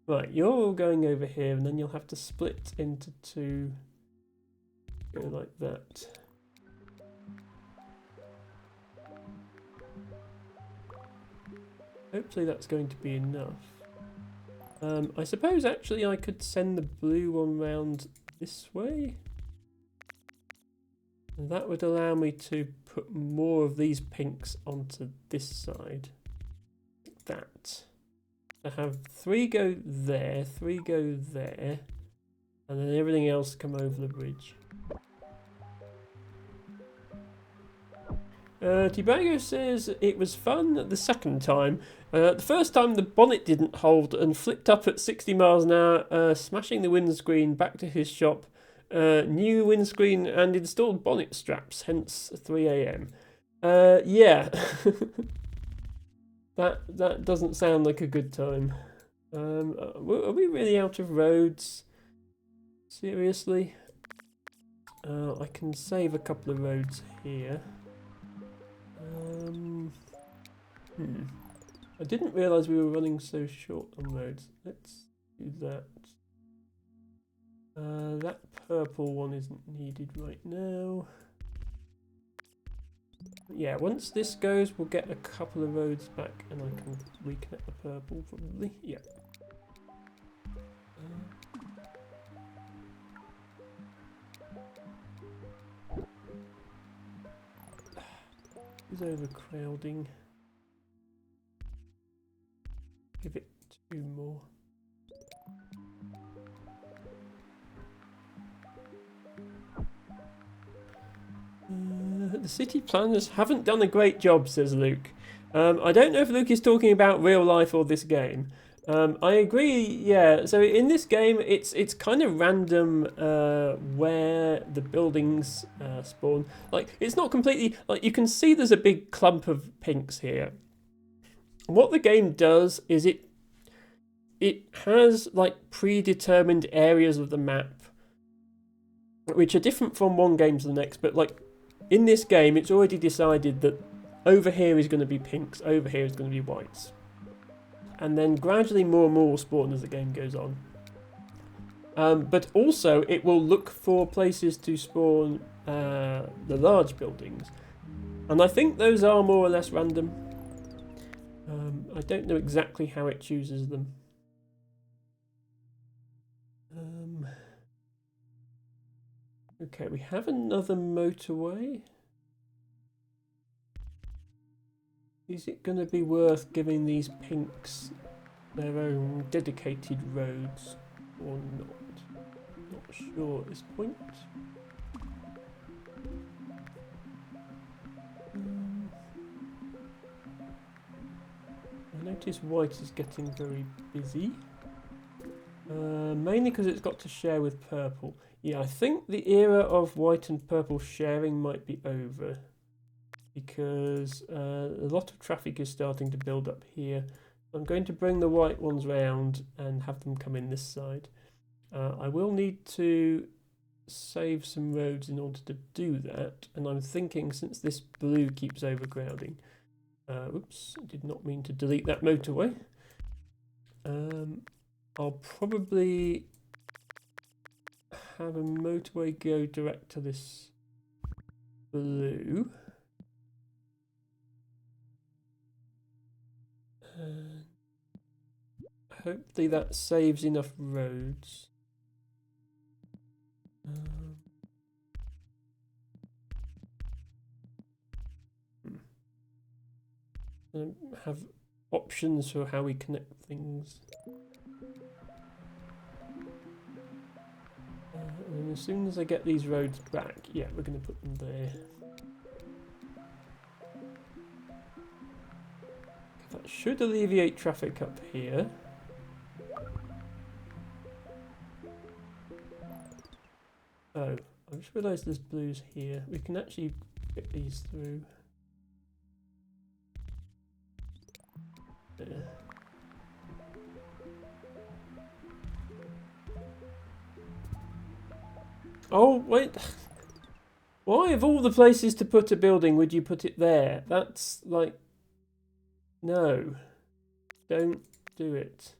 Speaker 1: Right, you're all going over here, and then you'll have to split into 2. Go like that. Hopefully that's going to be enough. I suppose actually I could send the blue one round this way. And that would allow me to put more of these pinks onto this side. Like that. I have 3 go there, 3 go there, and then everything else come over the bridge. Tibago says it was fun the second time. The first time the bonnet didn't hold and flipped up at 60 miles an hour, smashing the windscreen back to his shop. New windscreen and installed bonnet straps, hence 3 AM. Yeah. that doesn't sound like a good time. Are we really out of roads? Seriously? I can save a couple of roads here. I didn't realise we were running so short on roads. Let's do that. That purple one isn't needed right now. Yeah, once this goes, we'll get a couple of roads back and I can reconnect the purple probably. Yeah. Is overcrowding. Give it 2 more. The city planners haven't done a great job, says Luke. I don't know if Luke is talking about real life or this game. I agree, yeah. So in this game, it's kind of random where the buildings spawn. Like, it's not completely... Like, you can see there's a big clump of pinks here. What the game does is it has, like, predetermined areas of the map, which are different from one game to the next, but, like, in this game, it's already decided that over here is going to be pinks, over here is going to be whites. And then gradually more and more will spawn as the game goes on. But also, it will look for places to spawn the large buildings. And I think those are more or less random. I don't know exactly how it chooses them. Okay, we have another motorway. Is it going to be worth giving these pinks their own dedicated roads or not? Not sure at this point. I notice white is getting very busy. Mainly because it's got to share with purple. Yeah, I think the era of white and purple sharing might be over. Because a lot of traffic is starting to build up here. I'm going to bring the white ones round and have them come in this side. I will need to save some roads in order to do that, and I'm thinking since this blue keeps overcrowding, oops, did not mean to delete that motorway. I'll probably have a motorway go direct to this blue. Hopefully that saves enough roads. Have options for how we connect things. And as soon as I get these roads back, yeah, we're going to put them there. That should alleviate traffic up here. Oh, I just realised there's blues here. We can actually get these through. There. Oh, wait. Why, of all the places to put a building, would you put it there? That's like... No. Don't do it.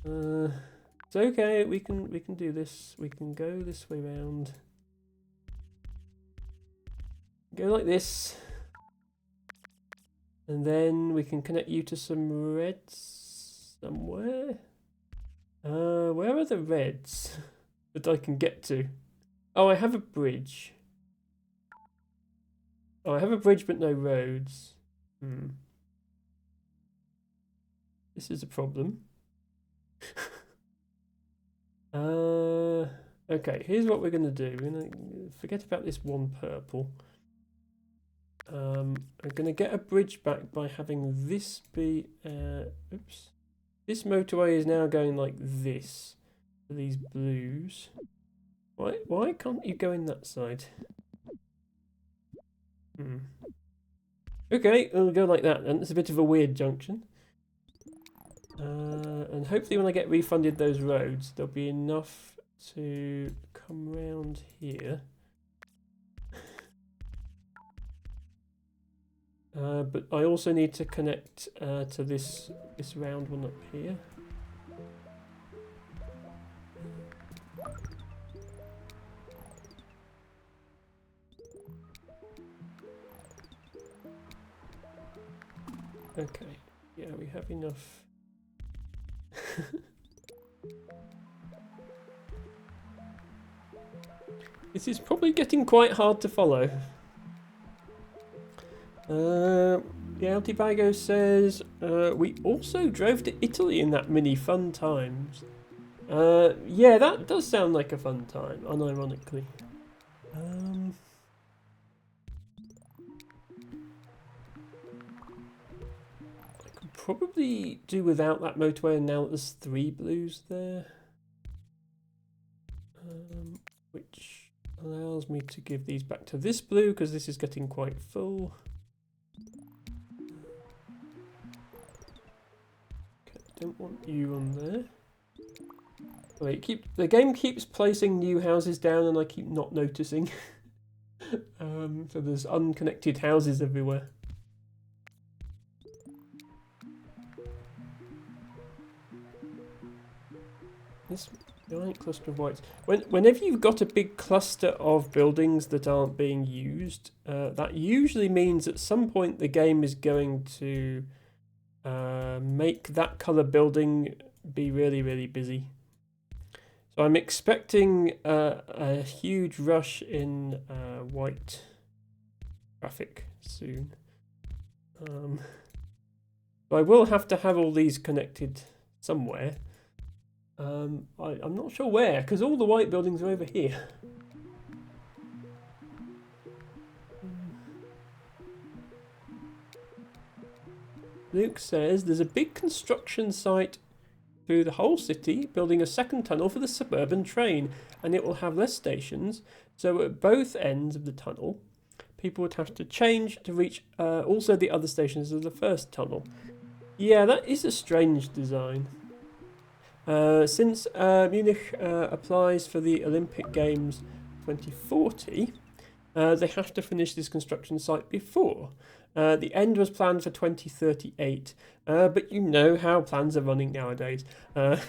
Speaker 1: It's okay, we can do this. We can go this way round. Go like this. And then we can connect you to some reds somewhere. Where are the reds that I can get to? Oh, I have a bridge. Oh, I have a bridge but no roads. This is a problem. Okay, here's what we're going to do. We're going to forget about this one purple. I'm going to get a bridge back by having this be... oops. This motorway is now going like this for these blues. Why can't you go in that side? Okay, we'll go like that then. It's a bit of a weird junction. And hopefully when I get refunded those roads, there'll be enough to come round here. But I also need to connect to this round one up here. Okay, yeah, we have enough. This is probably getting quite hard to follow. Yeah, Altibago says, we also drove to Italy in that mini Fun Times. Yeah, that does sound like a fun time, unironically. I could probably do without that motorway, and now there's 3 blues there. Which allows me to give these back to this blue, because this is getting quite full. Don't want you on there. Wait, the game keeps placing new houses down and I keep not noticing. So there's unconnected houses everywhere. This giant cluster of whites. Whenever you've got a big cluster of buildings that aren't being used, that usually means at some point the game is going to make that colour building be really, really busy. So I'm expecting a huge rush in white traffic soon. So I will have to have all these connected somewhere. I'm not sure where, because all the white buildings are over here. Luke says there's a big construction site through the whole city, building a second tunnel for the suburban train, and it will have less stations. So at both ends of the tunnel, people would have to change to reach also the other stations of the first tunnel. Yeah, that is a strange design. Since Munich applies for the Olympic Games 2040, they have to finish this construction site before. The end was planned for 2038, but you know how plans are running nowadays. I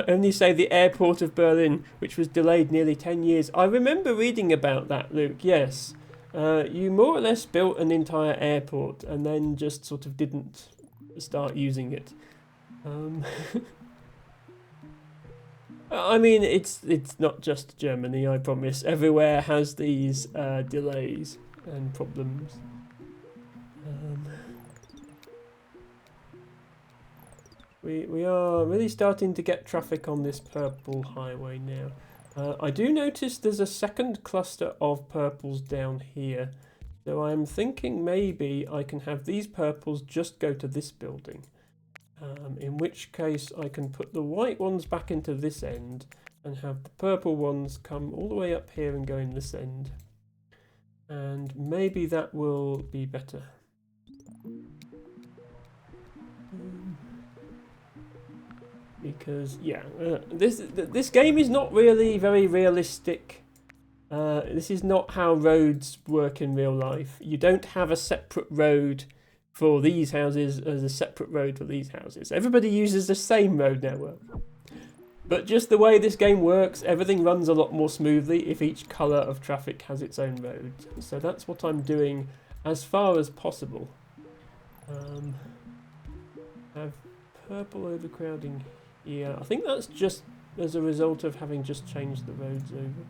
Speaker 1: only say the airport of Berlin, which was delayed nearly 10 years. I remember reading about that, Luke, yes. You more or less built an entire airport and then just sort of didn't start using it. I mean, it's not just Germany, I promise. Everywhere has these delays and problems. We are really starting to get traffic on this purple highway now. I do notice there's a second cluster of purples down here. So I'm thinking maybe I can have these purples just go to this building. In which case I can put the white ones back into this end and have the purple ones come all the way up here and go in this end. And maybe that will be better. Because, yeah, this game is not really very realistic. This is not how roads work in real life. You don't have a separate road for these houses as a separate road for these houses. Everybody uses the same road network. But just the way this game works, everything runs a lot more smoothly if each colour of traffic has its own road. So that's what I'm doing as far as possible. Have purple overcrowding here. I think that's just as a result of having just changed the roads over.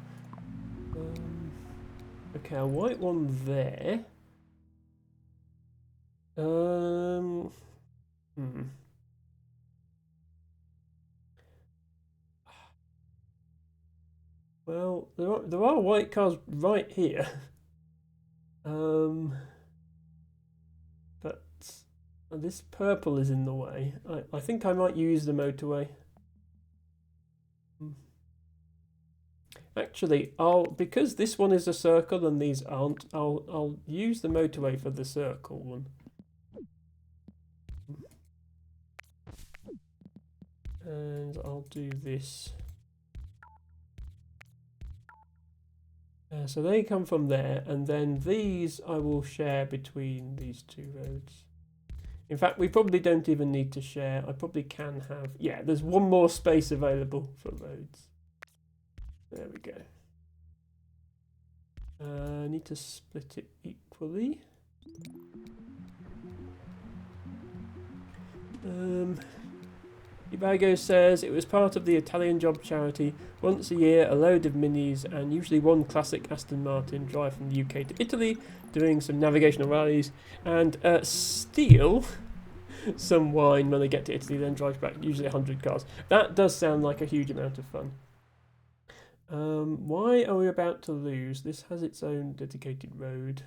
Speaker 1: Okay, a white one there. Well, there are white cars right here. But this purple is in the way. I think I might use the motorway. Actually, because this one is a circle and these aren't, I'll use the motorway for the circle one. And I'll do this. So they come from there, and then these I will share between these two roads. In fact, we probably don't even need to share. I probably can have... Yeah, there's one more space available for roads. There we go. I need to split it equally. Ibago says it was part of the Italian job charity. Once a year, a load of minis and usually one classic Aston Martin drive from the UK to Italy, doing some navigational rallies, and steal some wine when they get to Italy, then drive back, usually 100 cars. That does sound like a huge amount of fun. Why are we about to lose? This has its own dedicated road.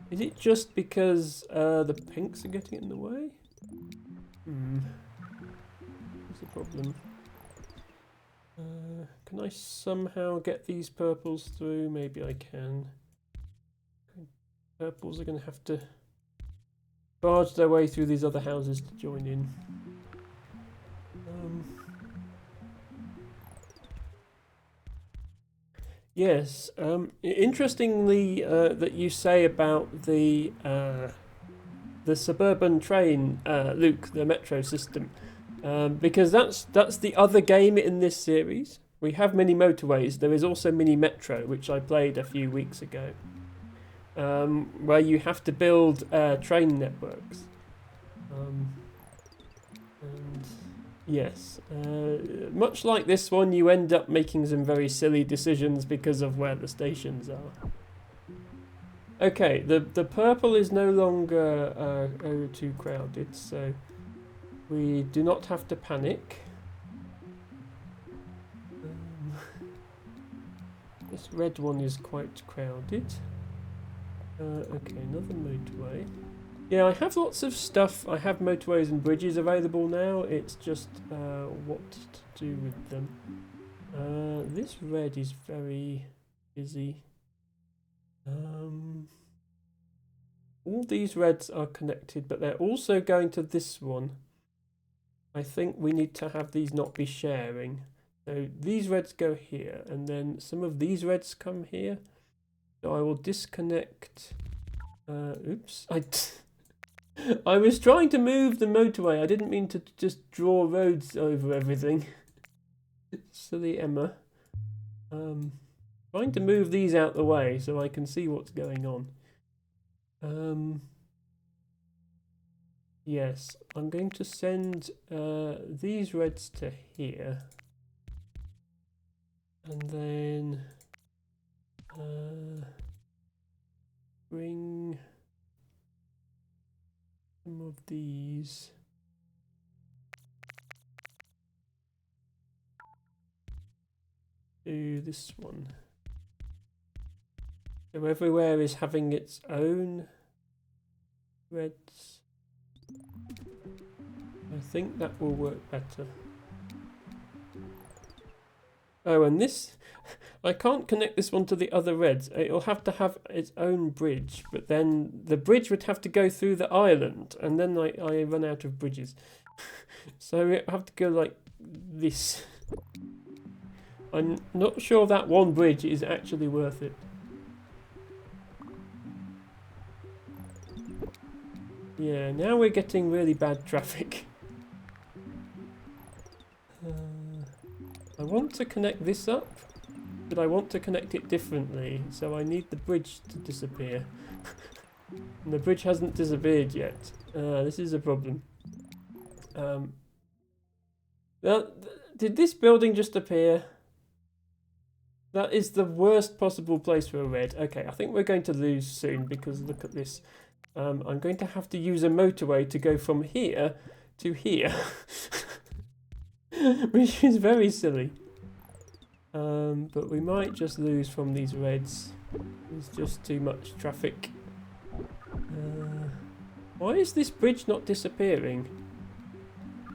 Speaker 1: Is it just because the pinks are getting in the way? What's the problem? Can I somehow get these purples through? Maybe I can. Purples are going to have to barge their way through these other houses to join in. Yes, interestingly that you say about the suburban train, Luke, the metro system, because that's the other game in this series. We have mini motorways. There is also mini metro, which I played a few weeks ago, where you have to build train networks. And yes, much like this one, you end up making some very silly decisions because of where the stations are. Okay, the purple is no longer too crowded, so we do not have to panic. This red one is quite crowded. Okay, another motorway. Yeah, I have lots of stuff. I have motorways and bridges available now. It's just what to do with them. This red is very busy. All these reds are connected, but they're also going to this one. I think we need to have these not be sharing. So these reds go here, and then some of these reds come here. So I will disconnect. Oops, I was trying to move the motorway. I didn't mean to just draw roads over everything. Silly Emma. Trying to move these out the way so I can see what's going on. Yes, I'm going to send these reds to here. And then bring some of these to this one. So everywhere is having its own reds. I think that will work better. Oh, and this, I can't connect this one to the other reds. It'll have to have its own bridge, but then the bridge would have to go through the island, and then I run out of bridges. So it have to go like this. I'm not sure that one bridge is actually worth it. Yeah, now we're getting really bad traffic. I want to connect this up, but I want to connect it differently, so I need the bridge to disappear. And the bridge hasn't disappeared yet. This is a problem. Did this building just appear? That is the worst possible place for a red. Okay, I think we're going to lose soon because look at this. I'm going to have to use a motorway to go from here to here. Which is very silly. But we might just lose from these reds. There's just too much traffic. Why is this bridge not disappearing?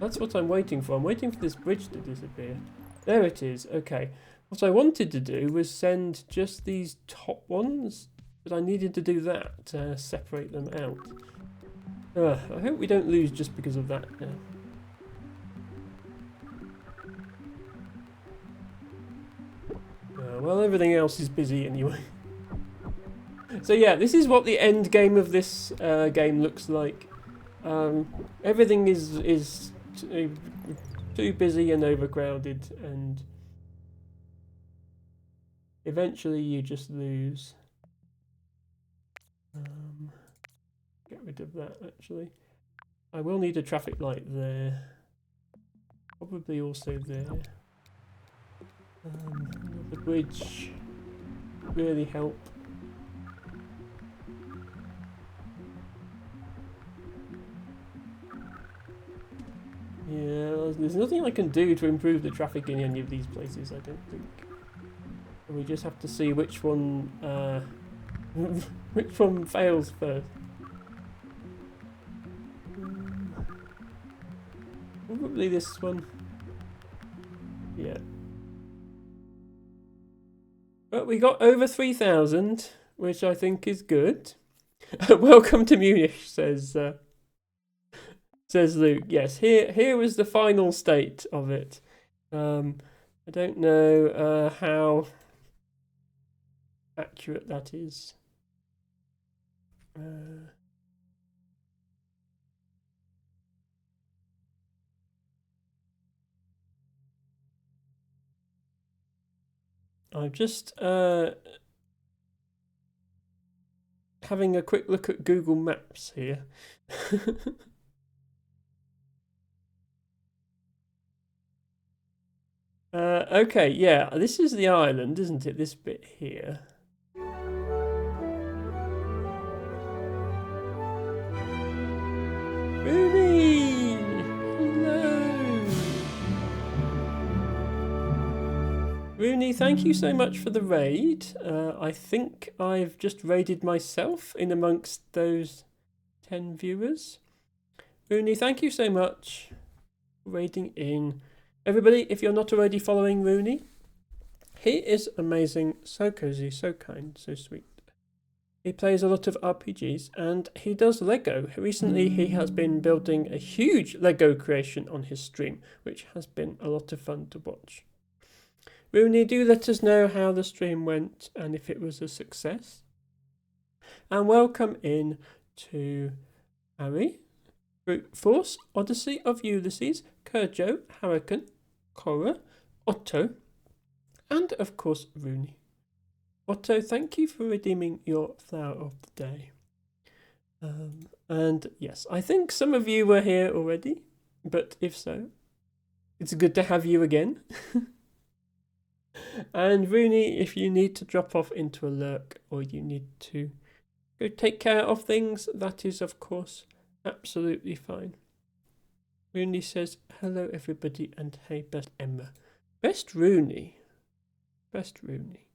Speaker 1: That's what I'm waiting for. I'm waiting for this bridge to disappear. There it is. Okay. What I wanted to do was send just these top ones, but I needed to do that to separate them out. I hope we don't lose just because of that now. Well, everything else is busy anyway. So yeah, this is what the end game of this game looks like. Everything is too busy and overcrowded, and eventually you just lose. Get rid of that actually. I will need a traffic light there. Probably also there. The bridge really help. Yeah, there's nothing I can do to improve the traffic in any of these places, I don't think. And we just have to see which one which one fails first. Probably this one. Yeah. But we got over 3,000, which I think is good. Welcome to Munich, says Luke. Yes, here was the final state of it. I don't know how accurate that is. I'm just having a quick look at Google Maps here. Okay, yeah, this is the island, isn't it? This bit here. Rooney! Hello! Rooney, thank you so much for the raid. I think I've just raided myself in amongst those 10 viewers. Rooney, thank you so much for raiding in. Everybody, if you're not already following Rooney, he is amazing, so cozy, so kind, so sweet. He plays a lot of RPGs and he does Lego. Recently he has been building a huge Lego creation on his stream, which has been a lot of fun to watch. Rooney, do let us know how the stream went and if it was a success. And welcome in to Harry, Brute Force, Odyssey of Ulysses, Kurjo, Hurricane, Cora, Otto, and of course Rooney. Otto, thank you for redeeming your flower of the day. And yes, I think some of you were here already, but if so, it's good to have you again. And Rooney, if you need to drop off into a lurk or you need to go take care of things, that is of course absolutely fine. Rooney says, hello everybody and hey best Emma. Best Rooney. Best Rooney.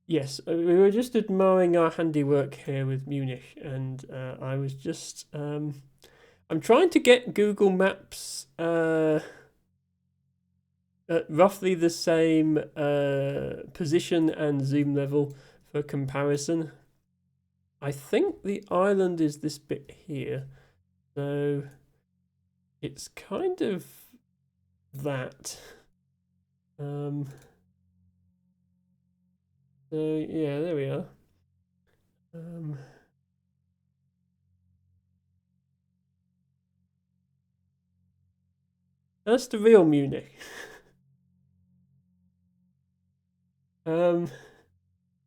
Speaker 1: Yes, we were just admiring our handiwork here with Munich, and I was just I'm trying to get Google Maps at roughly the same position and zoom level for comparison. I think the island is this bit here, so it's kind of that. So yeah, there we are. That's the real Munich. So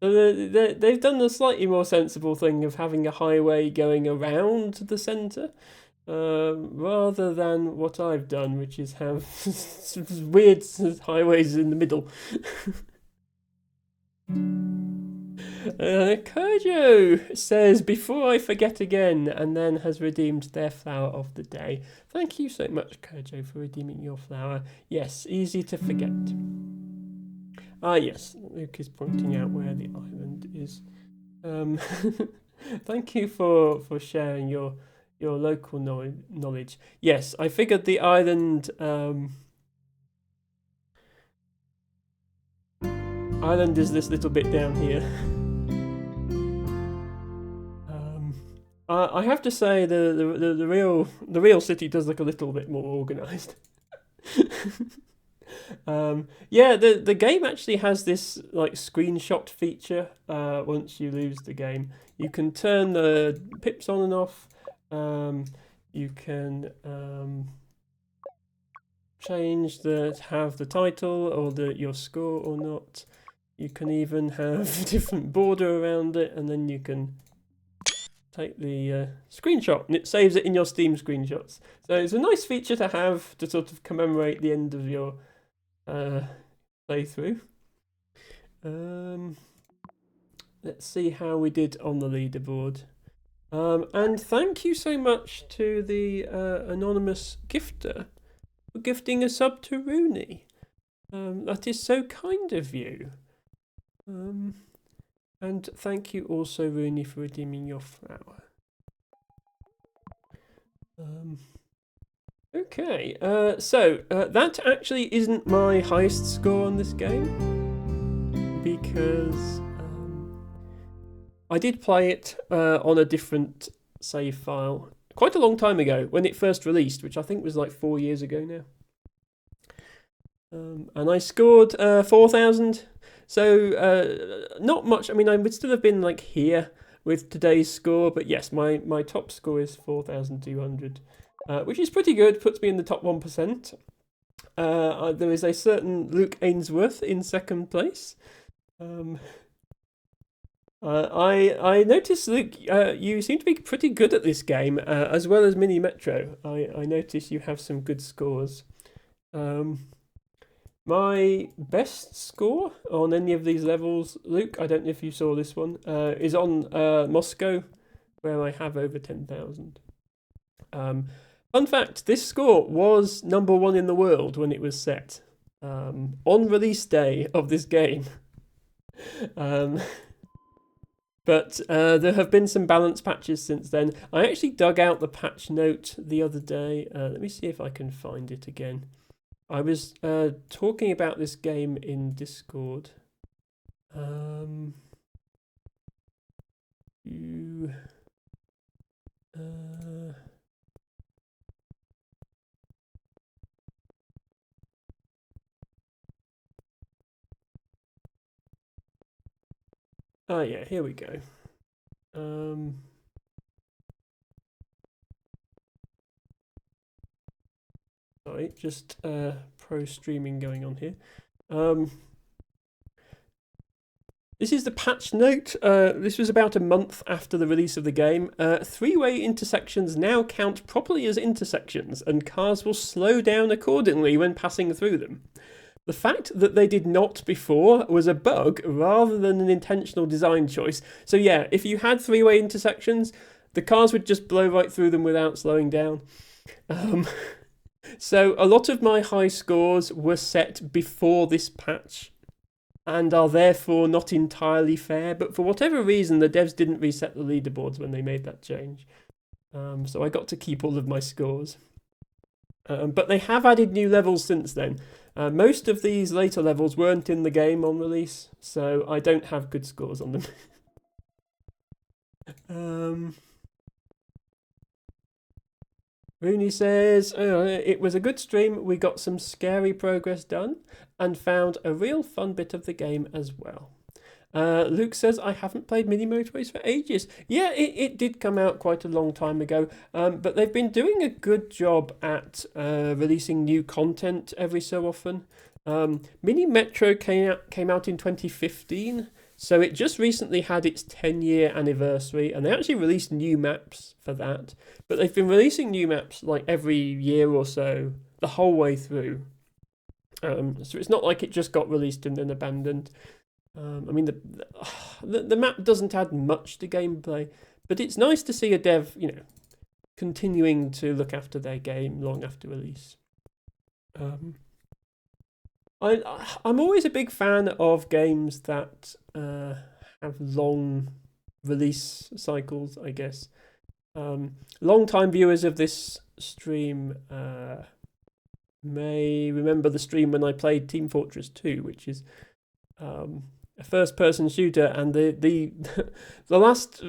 Speaker 1: they've done the slightly more sensible thing of having a highway going around the centre, rather than what I've done, which is have weird highways in the middle. Kojo says, before I forget again, and then has redeemed their flower of the day. Thank you so much, Kojo, for redeeming your flower. Yes, easy to forget. Ah, yes, Luke is pointing out where the island is. Thank you for sharing your local knowledge. Yes, I figured the island island is this little bit down here. I have to say the real city does look a little bit more organised. Yeah, the game actually has this like screenshot feature. Once you lose the game, you can turn the pips on and off. You can change have the title or your score or not. You can even have a different border around it, and then you can take the screenshot and it saves it in your Steam screenshots. So it's a nice feature to have to sort of commemorate the end of your playthrough. Let's see how we did on the leaderboard. And thank you so much to the anonymous gifter for gifting a sub to Rooney. That is so kind of you. And thank you also, Rooney, for redeeming your flower. Okay, so that actually isn't my highest score on this game, because I did play it on a different save file quite a long time ago when it first released, which I think was like 4 years ago now. And I scored 4,000. So not much. I mean, I would still have been like here with today's score, but yes, my top score is 4,200, which is pretty good. Puts me in the top 1%. There is a certain Luke Ainsworth in second place. I noticed, Luke, you seem to be pretty good at this game, as well as Mini Metro. I noticed you have some good scores. My best score on any of these levels, Luke, I don't know if you saw this one, is on Moscow, where I have over 10,000. Fun fact, this score was #1 in the world when it was set. On release day of this game. But there have been some balance patches since then. I actually dug out the patch note the other day. Let me see if I can find it again. I was talking about this game in Discord. Oh yeah, here we go. Sorry, just pro streaming going on here. This is the patch note. This was about a month after the release of the game. Three-way intersections now count properly as intersections, and cars will slow down accordingly when passing through them. The fact that they did not before was a bug rather than an intentional design choice. So yeah, if you had three-way intersections, the cars would just blow right through them without slowing down. So a lot of my high scores were set before this patch and are therefore not entirely fair. But for whatever reason, the devs didn't reset the leaderboards when they made that change. So I got to keep all of my scores. But they have added new levels since then. Most of these later levels weren't in the game on release, so I don't have good scores on them. Rooney says, it was a good stream. We got some scary progress done and found a real fun bit of the game as well. Luke says, I haven't played Mini Motorways for ages. Yeah, it did come out quite a long time ago, but they've been doing a good job at releasing new content every so often. Mini Metro came out in 2015, so it just recently had its 10-year anniversary, and they actually released new maps for that. But they've been releasing new maps like every year or so, the whole way through. So it's not like it just got released and then abandoned. I mean, the map doesn't add much to gameplay, but it's nice to see a dev, continuing to look after their game long after release. I'm always a big fan of games that have long release cycles, I guess. Long-time viewers of this stream may remember the stream when I played Team Fortress 2, which is a first-person shooter, and the last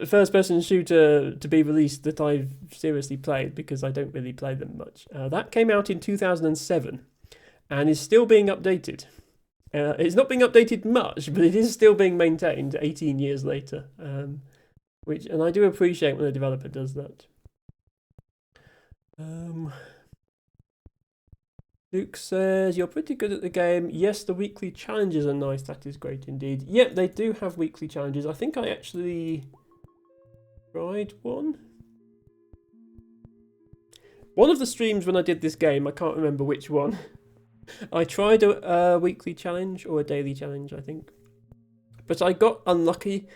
Speaker 1: first-person shooter to be released that I've seriously played, because I don't really play them much. That came out in 2007. And is still being updated. It's not being updated much, but it is still being maintained 18 years later. And I do appreciate when a developer does that. Luke says, you're pretty good at the game. Yes, the weekly challenges are nice. That is great indeed. Yep, they do have weekly challenges. I think I actually tried one. One of the streams when I did this game, I can't remember which one. I tried a weekly challenge or a daily challenge, I think. But I got unlucky.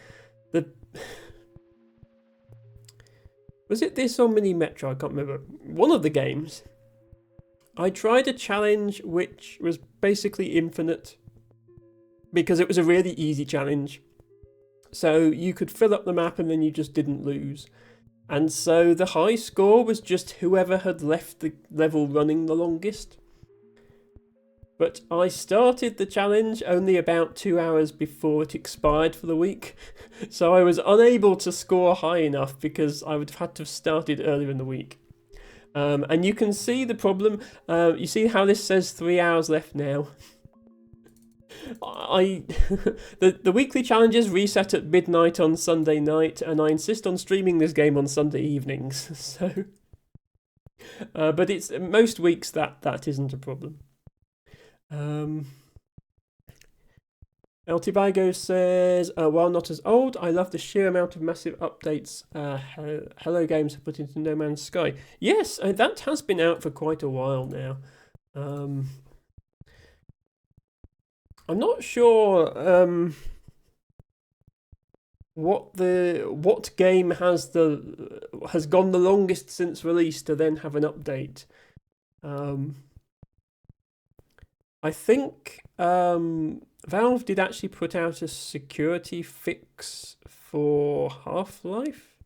Speaker 1: Was it this or Mini Metro? I can't remember. One of the games. I tried a challenge which was basically infinite, because it was a really easy challenge. So you could fill up the map and then you just didn't lose. And so the high score was just whoever had left the level running the longest. But I started the challenge only about 2 hours before it expired for the week. So I was unable to score high enough because I would have had to have started earlier in the week. And you can see the problem. You see how this says 3 hours left now? The weekly challenges reset at midnight on Sunday night, and I insist on streaming this game on Sunday evenings. So, but it's most weeks that isn't a problem. El Tibago says, while not as old, I love the sheer amount of massive updates Hello Games have put into No Man's Sky. Yes, that has been out for quite a while now. I'm not sure what game has gone the longest since release to then have an update. I think Valve did actually put out a security fix for Half-Life,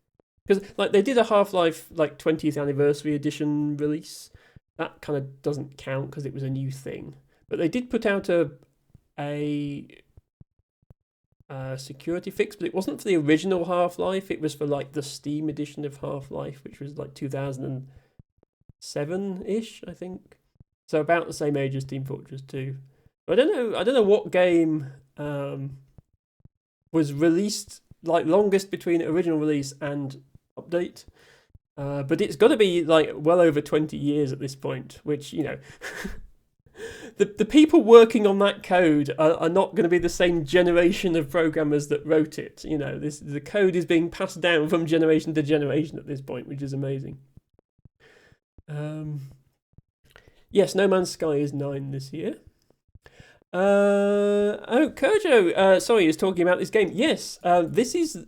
Speaker 1: because like they did a Half-Life like 20th anniversary edition release. That kind of doesn't count because it was a new thing, but they did put out a security fix, but it wasn't for the original Half-Life. It was for like the Steam edition of Half-Life, which was like 2007-ish, I think. So about the same age as Team Fortress 2. I don't know what game was released like longest between original release and update. But it's got to be like well over 20 years at this point, which, you know, the people working on that code are not going to be the same generation of programmers that wrote it. You know, the code is being passed down from generation to generation at this point, which is amazing. Yes, No Man's Sky is 9 this year. Kojo, sorry, is talking about this game. Yes, this is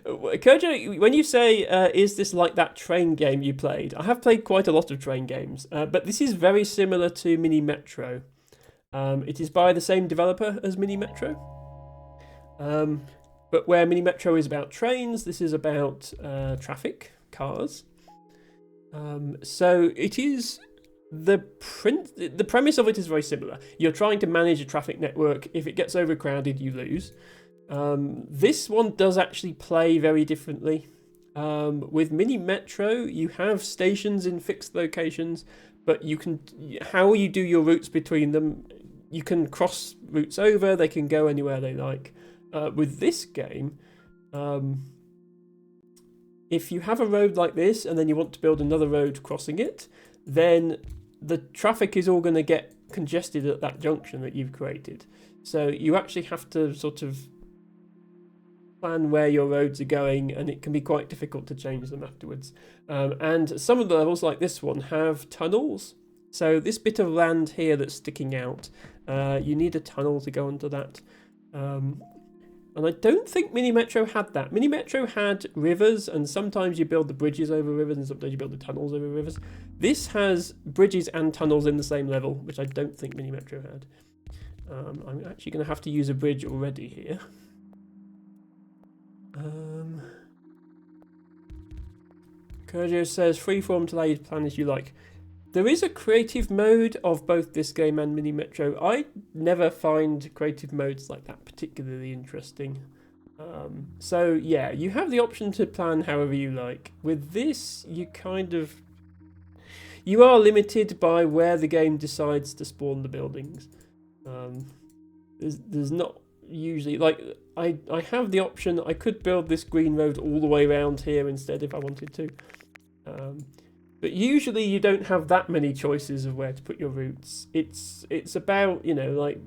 Speaker 1: Kojo. When you say, "Is this like that train game you played?" I have played quite a lot of train games, but this is very similar to Mini Metro. It is by the same developer as Mini Metro, but where Mini Metro is about trains, this is about traffic, cars. So it is. The premise of it is very similar. You're trying to manage a traffic network. If it gets overcrowded, you lose. This one does actually play very differently. With Mini Metro, you have stations in fixed locations, but how you do your routes between them, you can cross routes over. They can go anywhere they like. With this game, if you have a road like this and then you want to build another road crossing it, then the traffic is all going to get congested at that junction that you've created. So you actually have to sort of plan where your roads are going, and it can be quite difficult to change them afterwards. And some of the levels, like this one, have tunnels. So this bit of land here that's sticking out, you need a tunnel to go under that. And I don't think Mini Metro had that. Mini Metro had rivers, and sometimes you build the bridges over rivers, and sometimes you build the tunnels over rivers. This has bridges and tunnels in the same level, which I don't think Mini Metro had. I'm actually going to have to use a bridge already here. Kojo says, freeform to allow you to plan as you like. There is a creative mode of both this game and Mini Metro. I never find creative modes like that particularly interesting. So yeah, you have the option to plan however you like. With this, you are limited by where the game decides to spawn the buildings. There's not usually, like, I have the option, I could build this green road all the way around here instead if I wanted to. But usually you don't have that many choices of where to put your routes. It's about, you know, like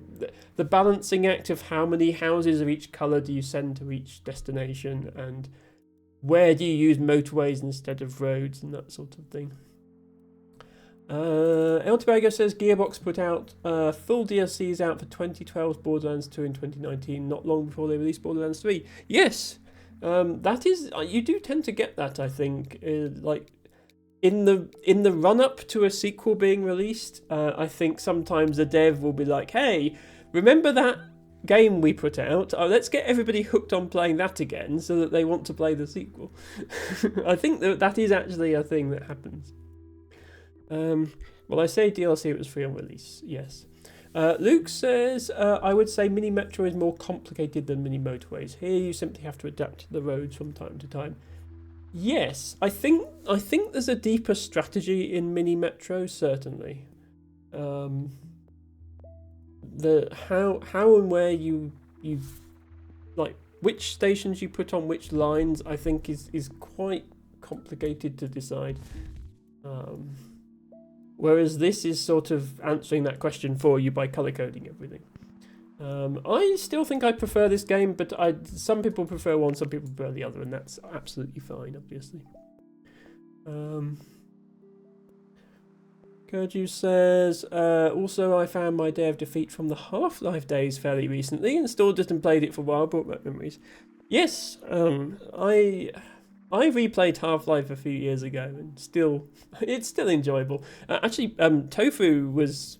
Speaker 1: the balancing act of how many houses of each colour do you send to each destination, and where do you use motorways instead of roads and that sort of thing. El Tobago says Gearbox put out full DLCs out for 2012's Borderlands 2 in 2019, not long before they released Borderlands 3. Yes, that is, you do tend to get that, I think, like in the run-up to a sequel being released. I think sometimes the dev will be like, hey, remember that game we put out? Let's get everybody hooked on playing that again so that they want to play the sequel. I think that is actually a thing that happens. Well, I say DLC, it was free on release, yes. Luke says, I would say Mini Metro is more complicated than Mini Motorways. Here you simply have to adapt to the roads from time to time. Yes, I think there's a deeper strategy in Mini Metro, certainly. The how and where you like which stations you put on which lines, I think is quite complicated to decide. Whereas this is sort of answering that question for you by color coding everything. I still think I prefer this game, but some people prefer one, some people prefer the other, and that's absolutely fine, obviously. Kurju says, also I found my Day of Defeat from the Half-Life days fairly recently, installed it and played it for a while, brought back memories. Yes, I replayed Half-Life a few years ago, and it's still enjoyable. Actually, Tofu was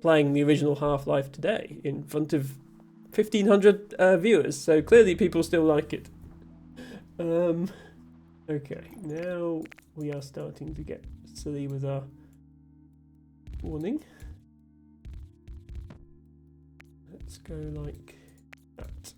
Speaker 1: playing the original Half-Life today in front of 1,500 viewers, so clearly people still like it. Okay, now we are starting to get silly with our warning. Let's go like that.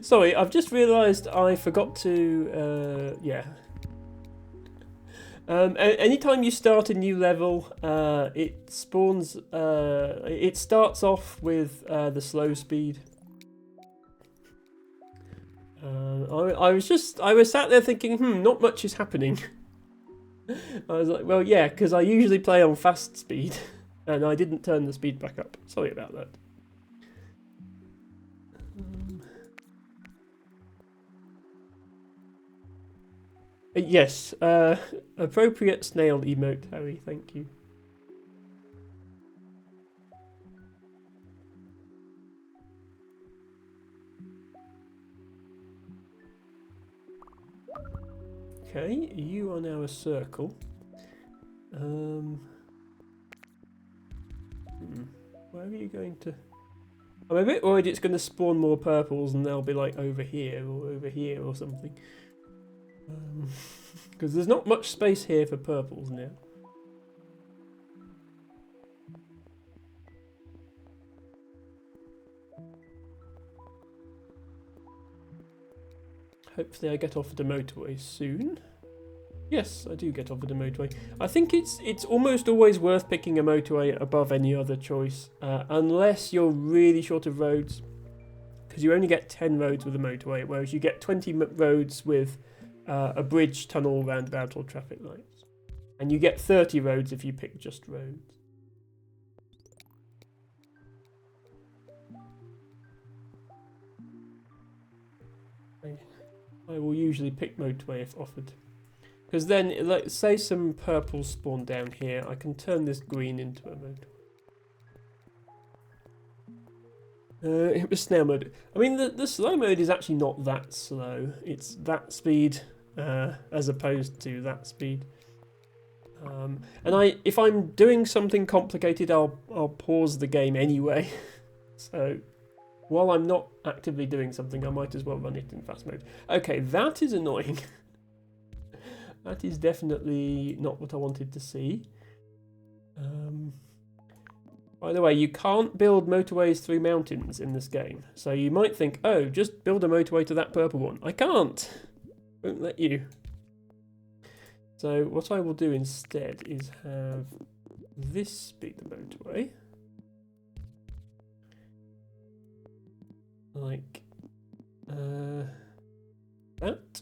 Speaker 1: Sorry, I've just realised I forgot to, yeah. Anytime you start a new level, it spawns, it starts off with the slow speed. I was sat there thinking, not much is happening. I was like, well, yeah, because I usually play on fast speed, and I didn't turn the speed back up. Sorry about that. Yes, appropriate snail emote, Harry, thank you. Okay, you are now a circle. Where are you going to... I'm a bit worried it's going to spawn more purples and they'll be like over here or something. Because there's not much space here for purples now. Hopefully I get offered a motorway soon. Yes, I do get offered a motorway. I think it's almost always worth picking a motorway above any other choice, unless you're really short of roads, because you only get 10 roads with a motorway, whereas you get 20 roads with a bridge, tunnel, roundabout, or traffic lights. And you get 30 roads if you pick just roads. I will usually pick motorway if offered. Because then, like, say some purple spawn down here, I can turn this green into a motorway. It was snail mode. I mean, the slow mode is actually not that slow. It's that speed as opposed to that speed. And if I'm doing something complicated, I'll pause the game anyway. So while I'm not actively doing something, I might as well run it in fast mode. Okay, that is annoying. That is definitely not what I wanted to see. By the way, you can't build motorways through mountains in this game. So you might think, oh, just build a motorway to that purple one. I can't. Won't let you. So what I will do instead is have this be the motorway. Like that.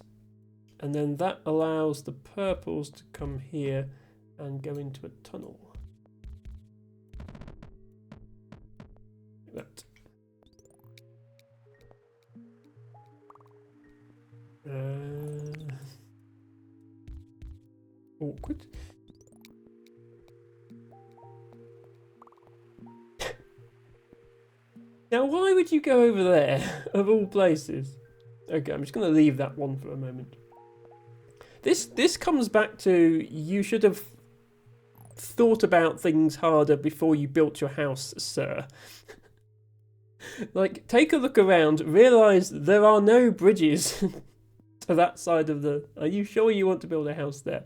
Speaker 1: And then that allows the purples to come here and go into a tunnel. Like that. Awkward. Now, why would you go over there, of all places? Okay, I'm just going to leave that one for a moment. This comes back to you should have thought about things harder before you built your house, sir. Like, take a look around, realise there are no bridges to that side of the... Are you sure you want to build a house there?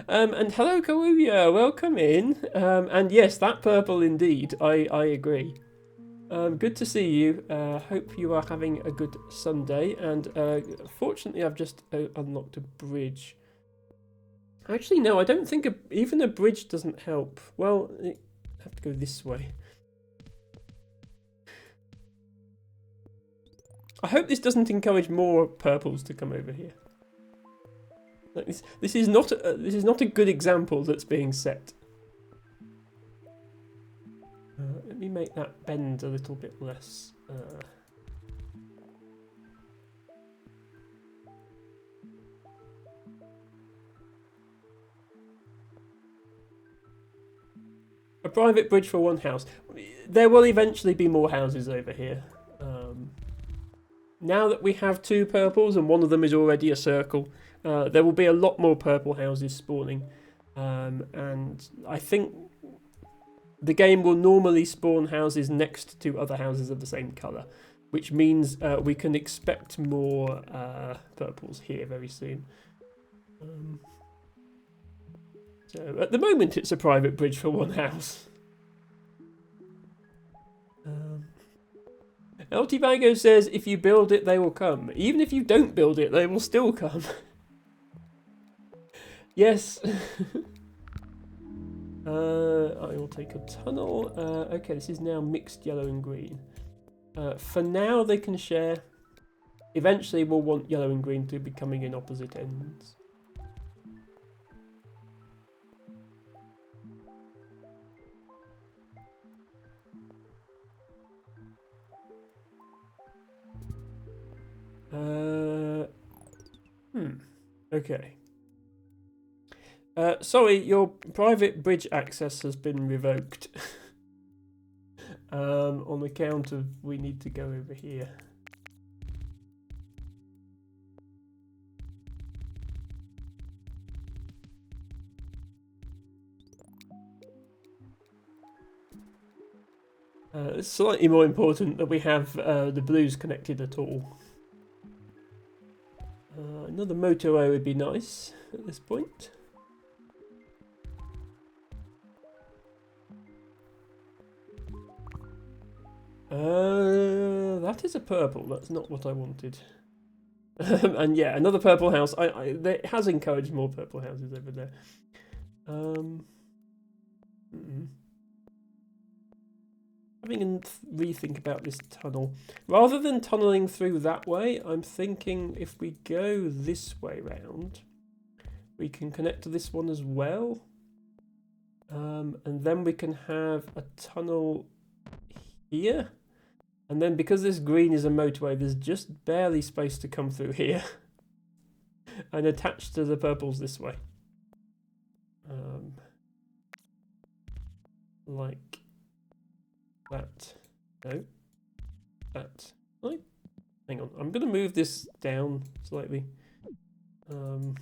Speaker 1: And hello, Karuya, welcome in. And yes, that purple indeed, I agree. Good to see you. Hope you are having a good Sunday. And fortunately, I've just unlocked a bridge. Actually, no, I don't think even a bridge doesn't help. Well, I have to go this way. I hope this doesn't encourage more purples to come over here. Like this is not a good example that's being set. Let me make that bend a little bit less. A private bridge for one house. There will eventually be more houses over here. Now that we have two purples and one of them is already a circle, there will be a lot more purple houses spawning. And I think the game will normally spawn houses next to other houses of the same colour, which means we can expect more purples here very soon. So at the moment it's a private bridge for one house. LT Vago says if you build it they will come. Even if you don't build it they will still come. Yes. I will take a tunnel. Okay, this is now mixed yellow and green. For now they can share. Eventually we'll want yellow and green to be coming in opposite ends. Okay. Sorry, your private bridge access has been revoked. On account of we need to go over here. It's slightly more important that we have the blues connected at all. Another motorway would be nice at this point. That is a purple. That's not what I wanted. And yeah, another purple house. It has encouraged more purple houses over there. Having a rethink about this tunnel. Rather than tunneling through that way, I'm thinking if we go this way round, we can connect to this one as well. And then we can have a tunnel here. And then because this green is a motorway, there's just barely space to come through here. And attach to the purples this way. Like that. No. That. Right. Hang on. I'm going to move this down slightly. Oh.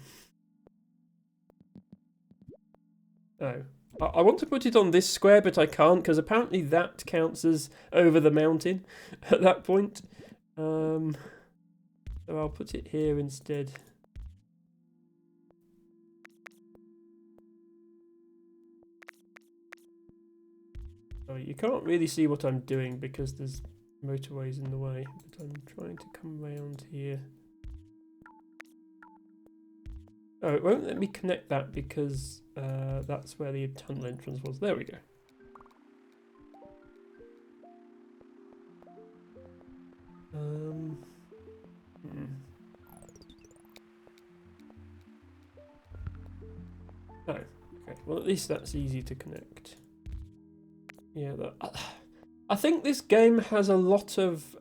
Speaker 1: I want to put it on this square, but I can't because apparently that counts as over the mountain at that point. So I'll put it here instead. Oh, you can't really see what I'm doing because there's motorways in the way, but I'm trying to come around here. Oh, it won't let me connect that because that's where the tunnel entrance was. There we go. Oh, okay. Well, at least that's easy to connect. Yeah, I think this game has a lot of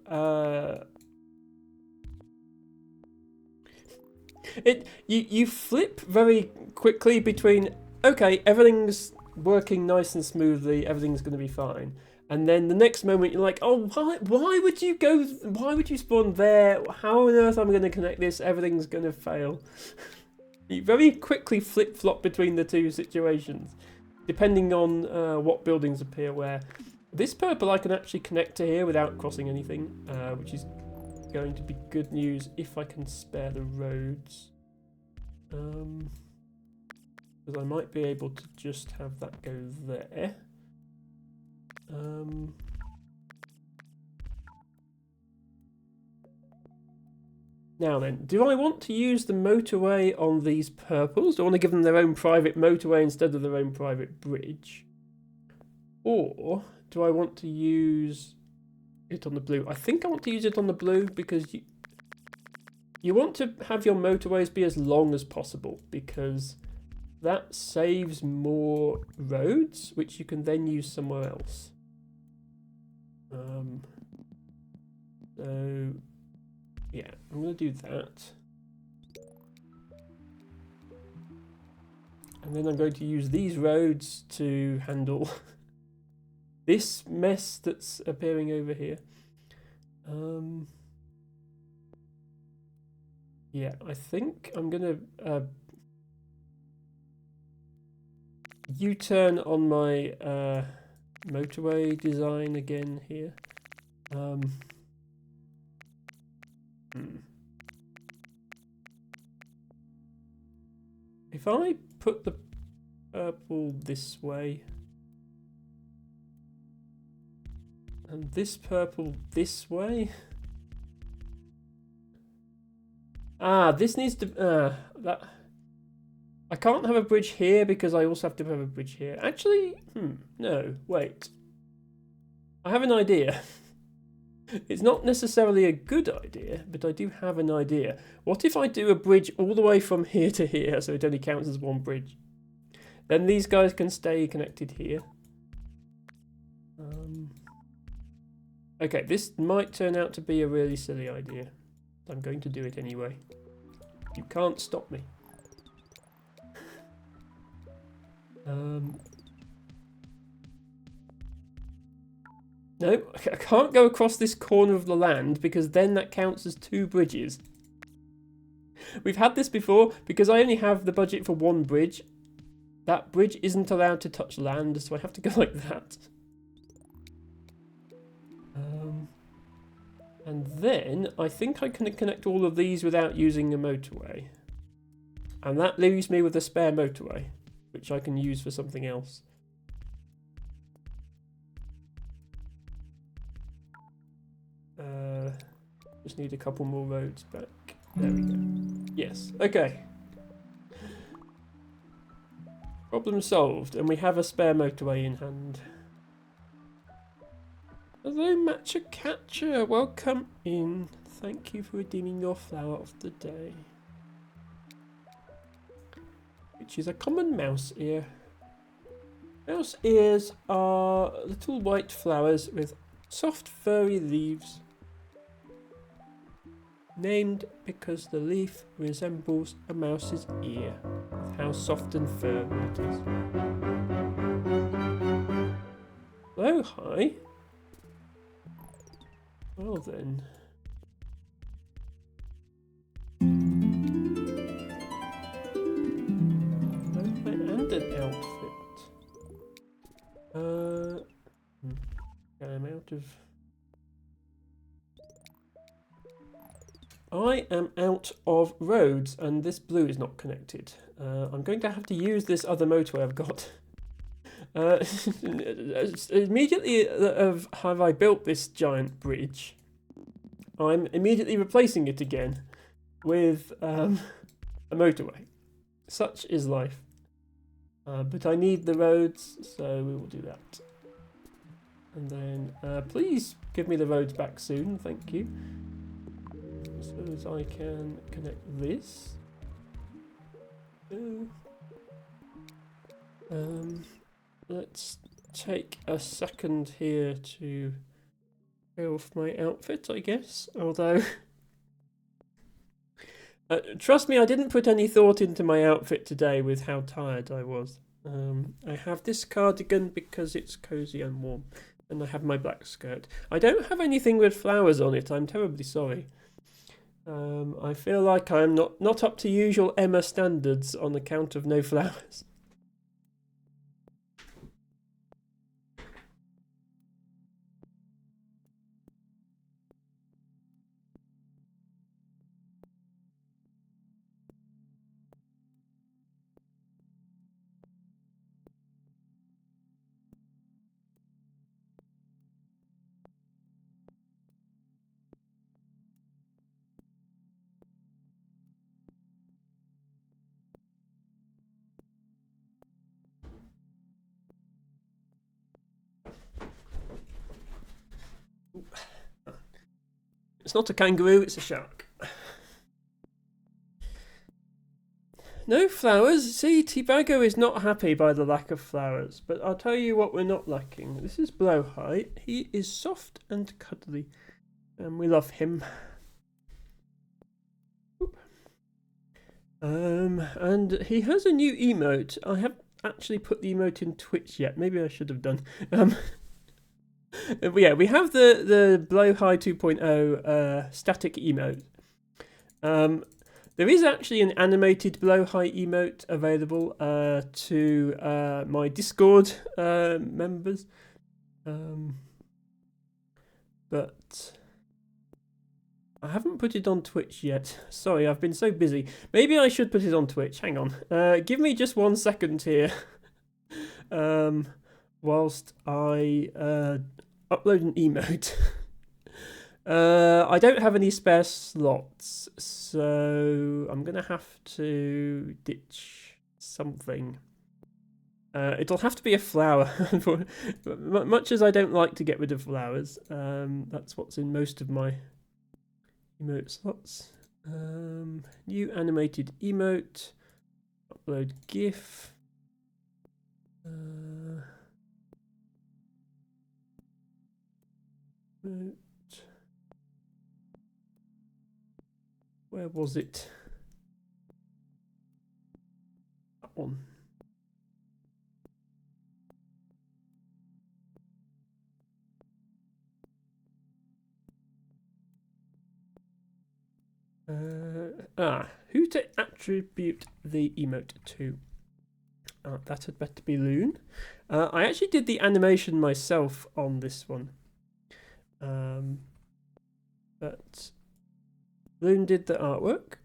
Speaker 1: you flip very quickly between okay, everything's working nice and smoothly, everything's going to be fine, and then the next moment you're like, oh, why would you spawn there? How on earth am I going to connect this? Everything's going to fail. You very quickly flip-flop between the two situations, depending on what buildings appear where. This purple I can actually connect to here without crossing anything, which is going to be good news if I can spare the roads. Because I might be able to just have that go there. Now then, do I want to use the motorway on these purples? Do I want to give them their own private motorway instead of their own private bridge? Or do I want to use it on the blue? I think I want to use it on the blue because you want to have your motorways be as long as possible, because that saves more roads, which you can then use somewhere else. So yeah, I'm going to do that. And then I'm going to use these roads to handle this mess that's appearing over here. Yeah, I think I'm going to U-turn on my motorway design again here. If I put the purple this way and this purple this way, this needs to that I can't have a bridge here because I also have to have a bridge here. Actually, no, wait. I have an idea. It's not necessarily a good idea, but I do have an idea. What if I do a bridge all the way from here to here, so it only counts as one bridge? Then these guys can stay connected here. Okay, this might turn out to be a really silly idea. I'm going to do it anyway. You can't stop me. No, I can't go across this corner of the land because then that counts as 2 bridges. We've had this before. Because I only have the budget for 1 bridge, that bridge isn't allowed to touch land, so I have to go like that. And then I think I can connect all of these without using a motorway. And that leaves me with a spare motorway, which I can use for something else. Just need a couple more roads back. There we go. Yes, okay. Problem solved, and we have a spare motorway in hand. Hello, Matcha Catcher. Welcome in. Thank you for redeeming your flower of the day, which is a common mouse ear. Mouse ears are little white flowers with soft furry leaves, named because the leaf resembles a mouse's ear, with how soft and furry it is. Hello, hi. Well then. And an outfit. I'm out of... I am out of roads, and this blue is not connected. I'm going to have to use this other motorway I've got. Immediately have I built this giant bridge, I'm immediately replacing it again with a motorway. Such is life. But I need the roads, so we will do that. And then please give me the roads back soon, thank you. So as I can connect this. Let's take a second here to go off my outfit, I guess. Although, trust me, I didn't put any thought into my outfit today with how tired I was. I have this cardigan because it's cozy and warm, and I have my black skirt. I don't have anything with flowers on it, I'm terribly sorry. I feel like I'm not up to usual Emma standards on account of no flowers. It's not a kangaroo, it's a shark. No flowers. See, Tibago is not happy by the lack of flowers, but I'll tell you what we're not lacking. This is Blowhigh. He is soft and cuddly, and we love him. And he has a new emote. I haven't actually put the emote in Twitch yet. Maybe I should have done. Yeah, we have the Blowhigh 2.0 static emote. There is actually an animated Blowhigh emote available to my Discord members, but I haven't put it on Twitch yet. Sorry, I've been so busy. Maybe I should put it on Twitch. Hang on. Give me just 1 second here. Whilst I upload an emote. I don't have any spare slots, so I'm going to have to ditch something. It'll have to be a flower. Much as I don't like to get rid of flowers, that's what's in most of my emote slots. New animated emote. Upload GIF. Where was it? That one. Who to attribute the emote to? That had better be Loon. I actually did the animation myself on this one. But Loon did the artwork.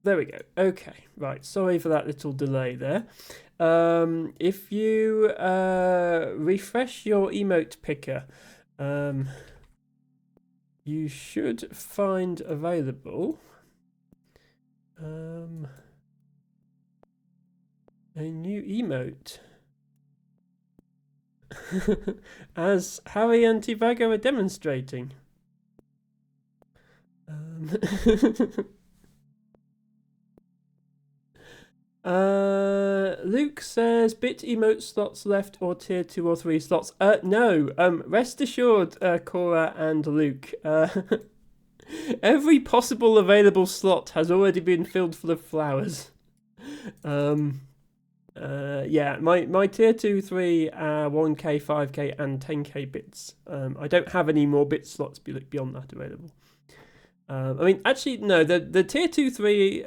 Speaker 1: There we go. Okay, right. Sorry for that little delay there. If you refresh your emote picker, you should find available a new emote. As Harry and Tibago are demonstrating. Luke says bit emote slots left or tier 2 or 3 slots. No. Rest assured, Cora and Luke. Every possible available slot has already been filled full of flowers. Yeah, my tier 2, 3 are 1k, 5k, and 10k bits. I don't have any more bit slots beyond that available. I mean, actually, no, the tier 2, 3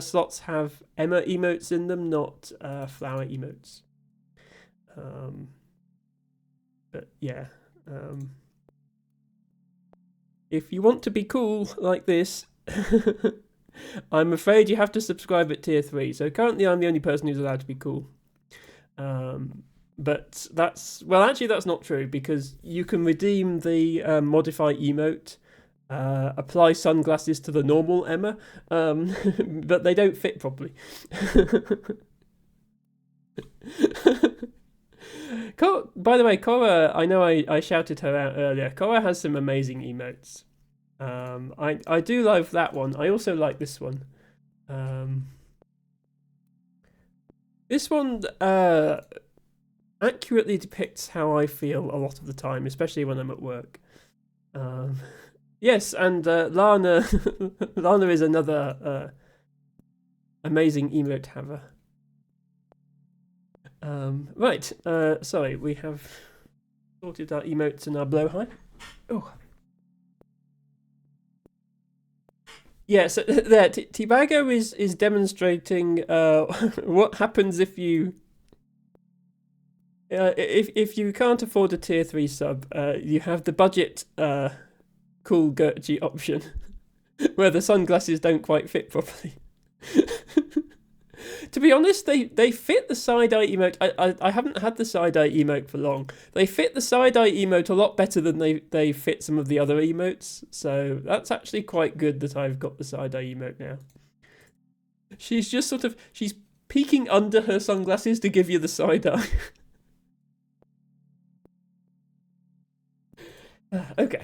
Speaker 1: slots have Emma emotes in them, not flower emotes. But yeah, if you want to be cool like this, I'm afraid you have to subscribe at tier 3. So currently I'm the only person who's allowed to be cool. But that's not true, because you can redeem the modify emote, apply sunglasses to the normal Emma, but they don't fit properly. By the way, Cora, I know I shouted her out earlier. Cora has some amazing emotes. I do love that one. I also like this one. This one accurately depicts how I feel a lot of the time, especially when I'm at work. Yes, and Lana Lana is another amazing emote haver. Right, sorry, we have sorted our emotes and our Blowhigh. Oh. Yeah, so there, Tibago is demonstrating what happens if you can't afford a tier 3 sub. You have the budget cool Gertrude option, where the sunglasses don't quite fit properly. To be honest, they fit the side-eye emote. I haven't had the side-eye emote for long. They fit the side-eye emote a lot better than they fit some of the other emotes. So that's actually quite good that I've got the side-eye emote now. She's just she's peeking under her sunglasses to give you the side-eye. Okay.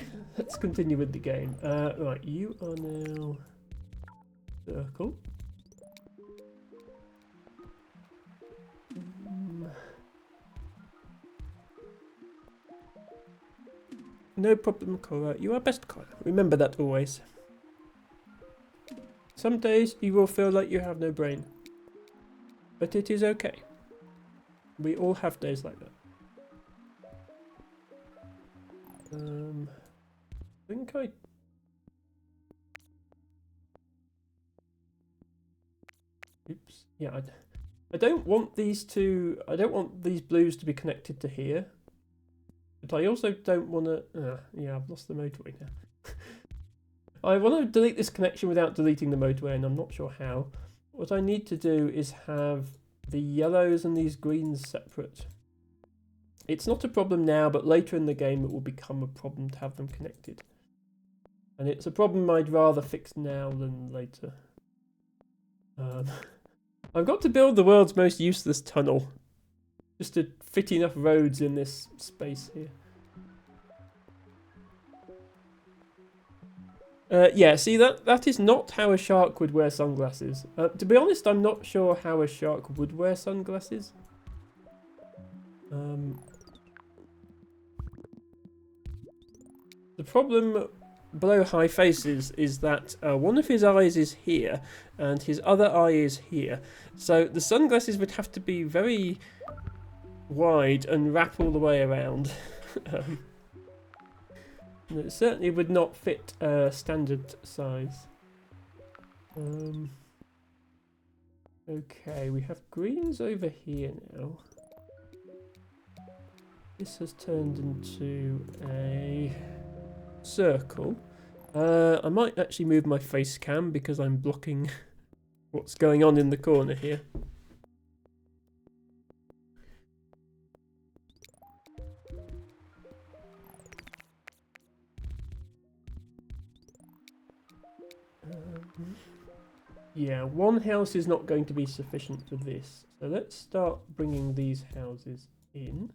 Speaker 1: let's continue with the game. Right, you are now circle. No problem, Cora. You are best, Cora. Remember that always. Some days you will feel like you have no brain. But it is okay. We all have days like that. I think oops. Yeah, I don't want these to... I don't want these blues to be connected to here. But I also don't want to... yeah, I've lost the motorway now. I want to delete this connection without deleting the motorway, and I'm not sure how. What I need to do is have the yellows and these greens separate. It's not a problem now, but later in the game it will become a problem to have them connected. And it's a problem I'd rather fix now than later. I've got to build the world's most useless tunnel. Just to fit enough roads in this space here. Yeah, see, that is not how a shark would wear sunglasses. To be honest, I'm not sure how a shark would wear sunglasses. The problem below high faces is that one of his eyes is here and his other eye is here. So the sunglasses would have to be very wide and wrap all the way around. It certainly would not fit standard size. Okay, we have greens over here now. This has turned into a circle. I might actually move my face cam because I'm blocking what's going on in the corner here. Yeah, one house is not going to be sufficient for this. So let's start bringing these houses in.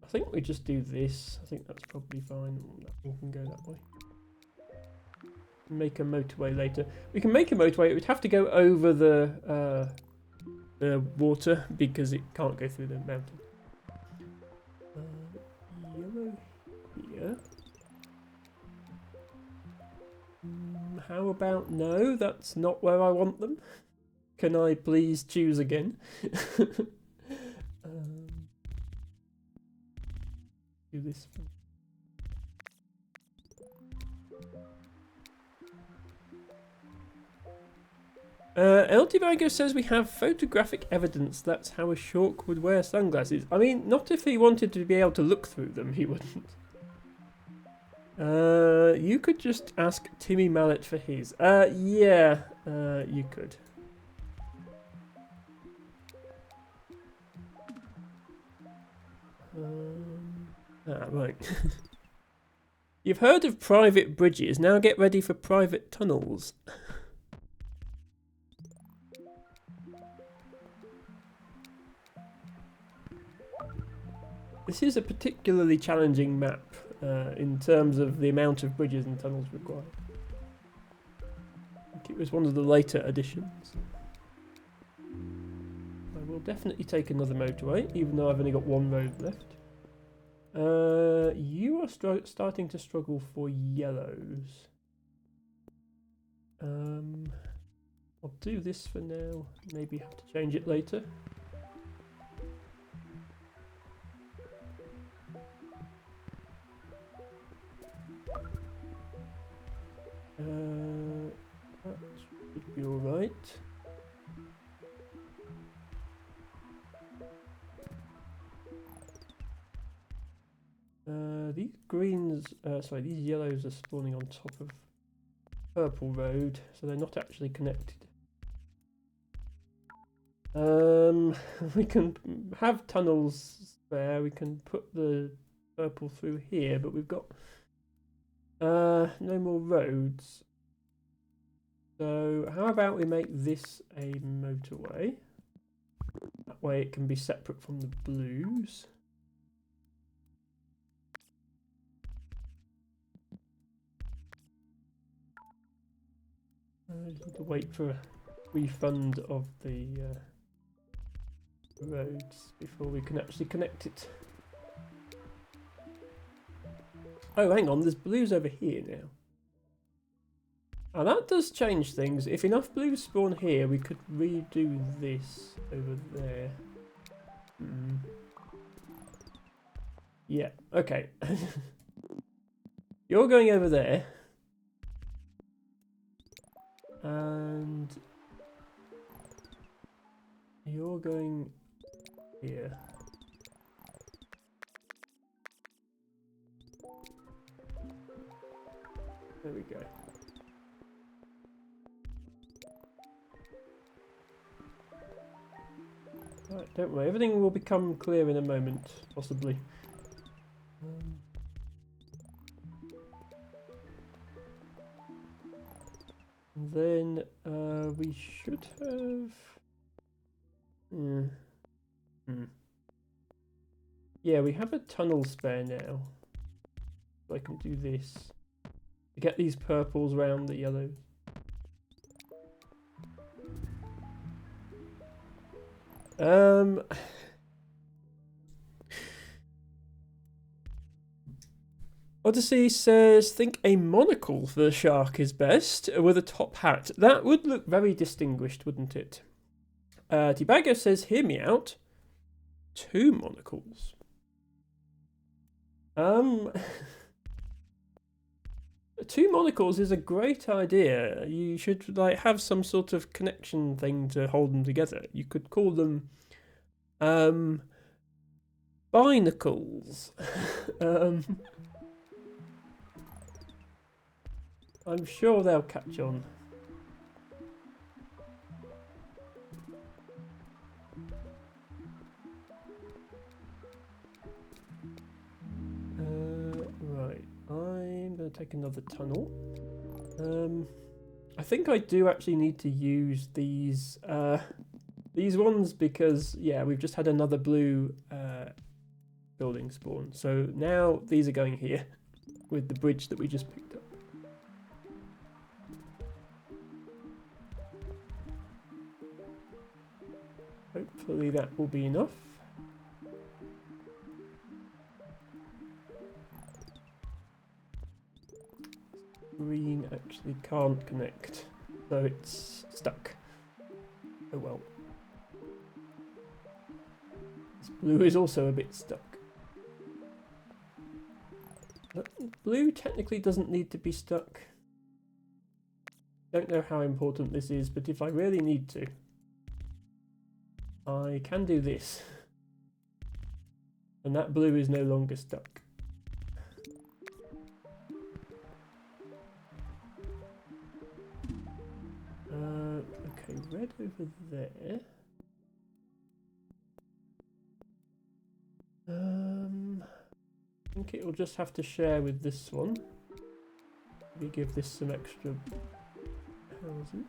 Speaker 1: I think we just do this. I think that's probably fine. We can go that way. Make a motorway later. We can make a motorway. It would have to go over the water because it can't go through the mountain. Yellow here. How about no? That's not where I want them. Can I please choose again? Do this. El Divago says we have photographic evidence that's how a shark would wear sunglasses. I mean, not if he wanted to be able to look through them, he wouldn't. You could just ask Timmy Mallet for his. Yeah, you could. Right. You've heard of private bridges, now get ready for private tunnels. This is a particularly challenging map in terms of the amount of bridges and tunnels required. I think it was one of the later additions. I will definitely take another motorway, even though I've only got one road left. You are starting to struggle for yellows. I'll do this for now. Maybe have to change it later. That should be alright. These greens, sorry, these yellows are spawning on top of Purple Road, so they're not actually connected. We can have tunnels there, we can put the purple through here, but we've got no more roads. So how about we make this a motorway? That way it can be separate from the blues. I need to wait for a refund of the roads before we can actually connect it. Oh, hang on, there's blues over here now. And that does change things. If enough blues spawn here, we could redo this over there. Yeah, okay. You're going over there. And you're going here. There we go. Right, don't worry, everything will become clear in a moment, possibly. Then we should have. Yeah, we have a tunnel spare now. So I can do this to get these purples round the yellows. Odyssey says, think a monocle for the shark is best, with a top hat. That would look very distinguished, wouldn't it? Tibago says, hear me out. 2 monocles. 2 monocles is a great idea. You should like have some sort of connection thing to hold them together. You could call them binacles. I'm sure they'll catch on. Right, I'm going to take another tunnel. I think I do actually need to use these ones because, yeah, we've just had another blue building spawn. So now these are going here with the bridge that we just picked up. Hopefully that will be enough. Green actually can't connect, so it's stuck. Oh well. This blue is also a bit stuck. But blue technically doesn't need to be stuck. Don't know how important this is, but if I really need to, I can do this. And that blue is no longer stuck. Okay, red over there. I think it will just have to share with this one. We give this some extra houses.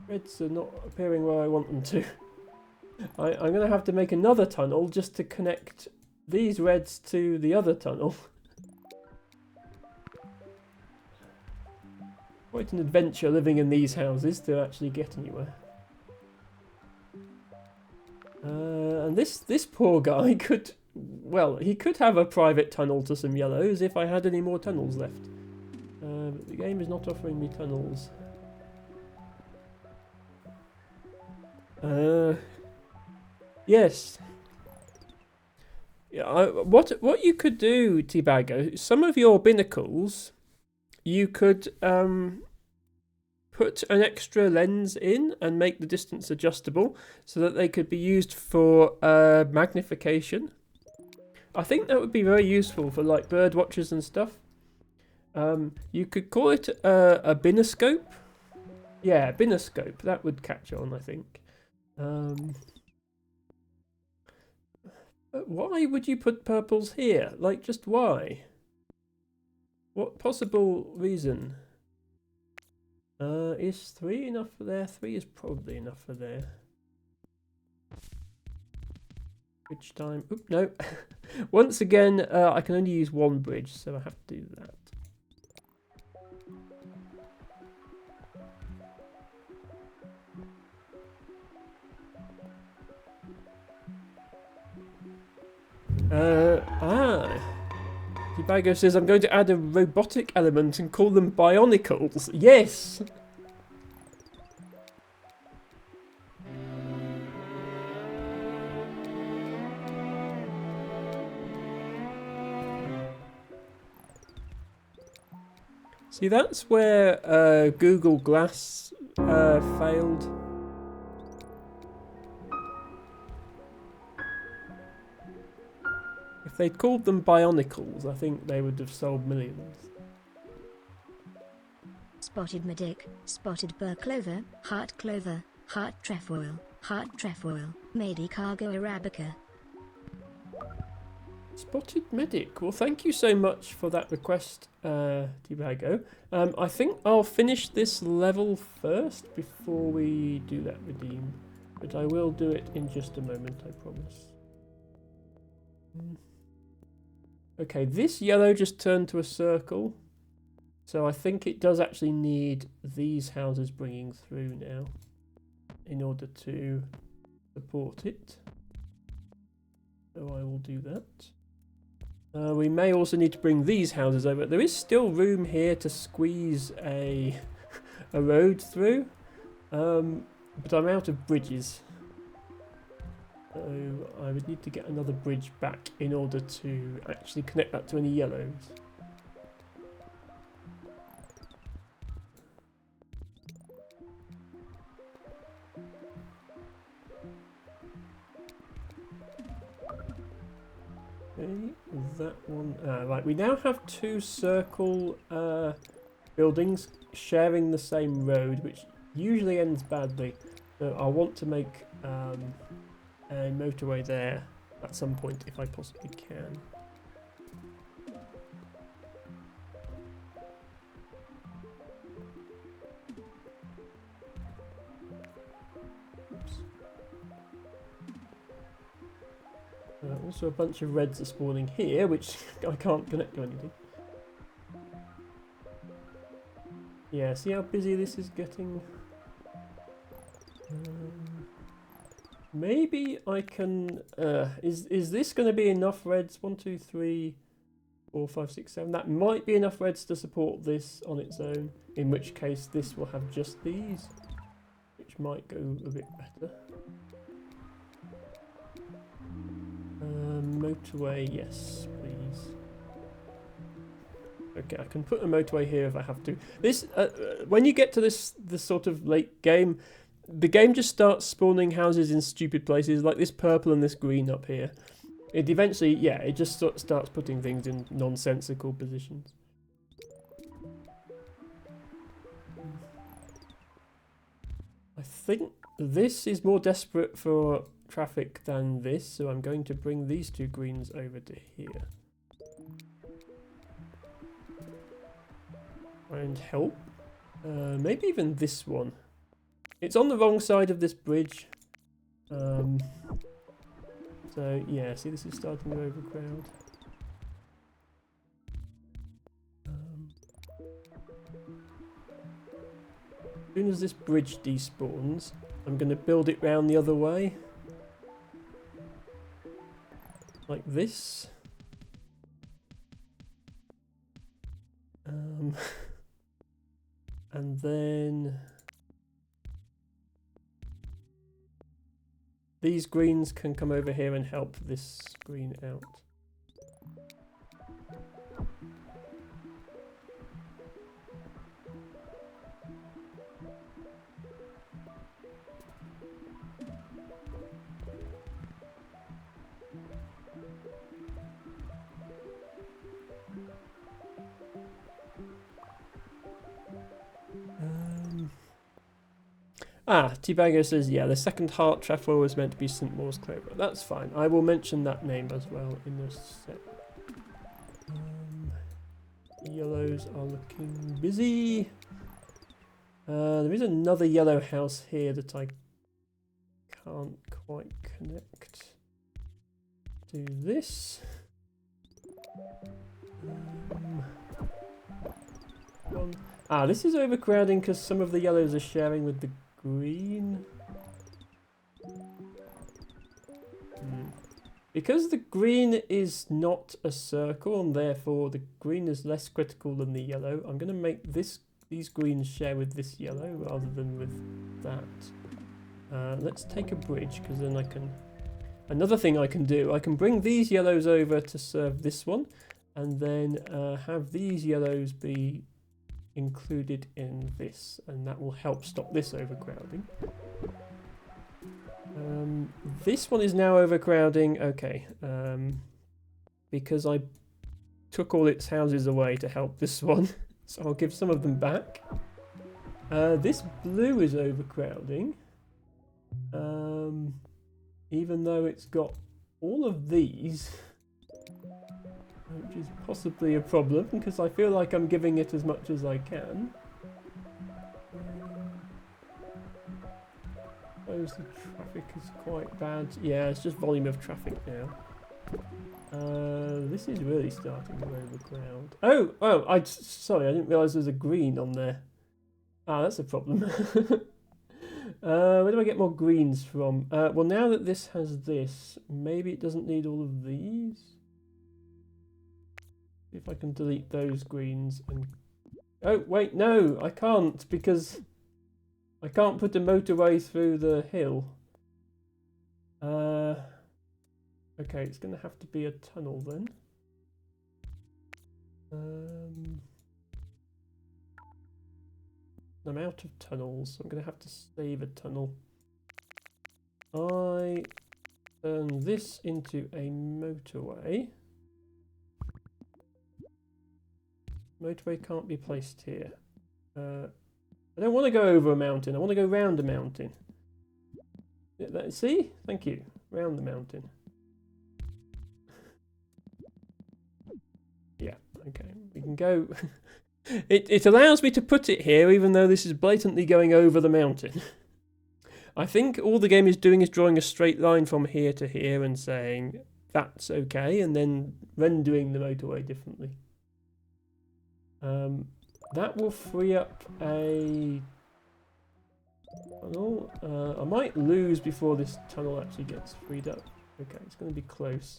Speaker 1: Reds are not appearing where I want them to. I'm going to have to make another tunnel just to connect these reds to the other tunnel. Quite an adventure living in these houses to actually get anywhere. And this poor guy could, well, he could have a private tunnel to some yellows if I had any more tunnels left. But the game is not offering me tunnels. Yes. Yeah. What you could do, Tibago, some of your binnacles, you could put an extra lens in and make the distance adjustable so that they could be used for magnification. I think that would be very useful for like bird watchers and stuff. You could call it a binoscope. Yeah, binoscope. That would catch on, I think. Why would you put purples here? Like, just why? What possible reason? Is 3 enough for there? 3 is probably enough for there. Bridge time. Oop, no. Once again, I can only use one bridge, so I have to do that. Tibago says, I'm going to add a robotic element and call them Bionicles. Yes! See, that's where Google Glass failed. If they'd called them Bionicles, I think they would have sold millions.
Speaker 2: Spotted medic, spotted burr clover, heart trefoil, made cargo arabica.
Speaker 1: Spotted medic. Well, thank you so much for that request, Tibago. I think I'll finish this level first before we do that redeem. But I will do it in just a moment, I promise. Okay, this yellow just turned to a circle. So I think it does actually need these houses bringing through now in order to support it. So I will do that. We may also need to bring these houses over. There is still room here to squeeze a road through, but I'm out of bridges. So I would need to get another bridge back in order to actually connect that to any yellows. Okay, that one. Right, we now have 2 circle buildings sharing the same road, which usually ends badly. So I want to make a motorway there at some point if I possibly can. Also a bunch of reds are spawning here, which I can't connect to anything. Yeah, see how busy this is getting? Maybe I can... is this going to be enough reds? 1, 2, 3, 4, 5, 6, 7. That might be enough reds to support this on its own. In which case this will have just these, which might go a bit better. Motorway, yes, please. Okay, I can put a motorway here if I have to. This, when you get to this sort of late game, the game just starts spawning houses in stupid places, like this purple and this green up here. It eventually, yeah, it just sort of starts putting things in nonsensical positions. I think this is more desperate for traffic than this, so I'm going to bring these 2 greens over to here. And help. Maybe even this one. It's on the wrong side of this bridge. So yeah, see, this is starting to overcrowd. As soon as this bridge despawns, I'm going to build it round the other way. Like this. And then these greens can come over here and help this green out. Ah, Tibago says, yeah, the second heart trefoil was meant to be St. Maur's Clover. That's fine. I will mention that name as well in a sec. Yellows are looking busy. There is another yellow house here that I can't quite connect to this. This is overcrowding because some of the yellows are sharing with the green. Because the green is not a circle and therefore the green is less critical than the yellow, I'm going to make these greens share with this yellow rather than with that. Let's take a bridge because then I can... Another thing I can do, I can bring these yellows over to serve this one and then have these yellows be included in this, and that will help stop this overcrowding. This one is now overcrowding, okay, because I took all its houses away to help this one, so I'll give some of them back. This blue is overcrowding, even though it's got all of these, which is possibly a problem, because I feel like I'm giving it as much as I can. The traffic is quite bad. Yeah, it's just volume of traffic now. This is really starting to overcrowd. Oh, sorry, I didn't realise there's a green on there. That's a problem. Where do I get more greens from? Well, now that this has this, maybe it doesn't need all of these. See if I can delete those greens and... Oh, wait, no, I can't, because I can't put a motorway through the hill. Okay, it's going to have to be a tunnel then. I'm out of tunnels, so I'm going to have to save a tunnel. I turn this into a motorway. Motorway can't be placed here. I don't want to go over a mountain, I want to go round a mountain. See? Thank you. Round the mountain. Yeah, okay. We can go... It allows me to put it here, even though this is blatantly going over the mountain. I think all the game is doing is drawing a straight line from here to here and saying, that's okay, and then rendering the motorway differently. That will free up a tunnel. I might lose before this tunnel actually gets freed up. Okay, it's going to be close.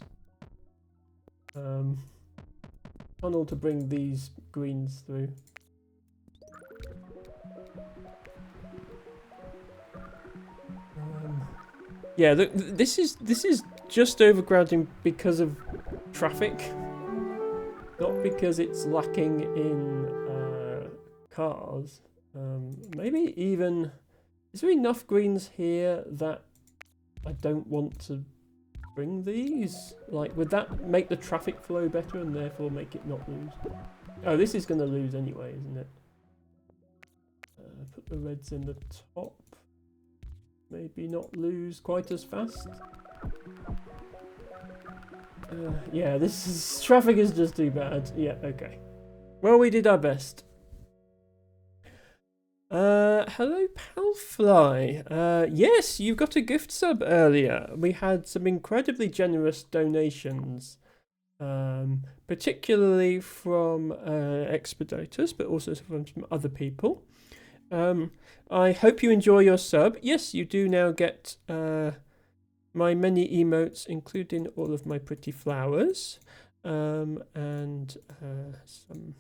Speaker 1: Tunnel to bring these greens through. Yeah, this is just overcrowding because of traffic, not because it's lacking in cars. Maybe even, is there enough greens here that I don't want to bring these? Like, would that make the traffic flow better and therefore make it not lose? Oh, this is going to lose anyway, isn't it? Put the reds in the top. Maybe not lose quite as fast. Yeah, traffic is just too bad. Yeah, okay. Well, we did our best. Hello, Palfly. Yes, you got a gift sub earlier. We had some incredibly generous donations, particularly from Expeditors, but also from some other people. I hope you enjoy your sub. Yes, you do now get my many emotes, including all of my pretty flowers, and some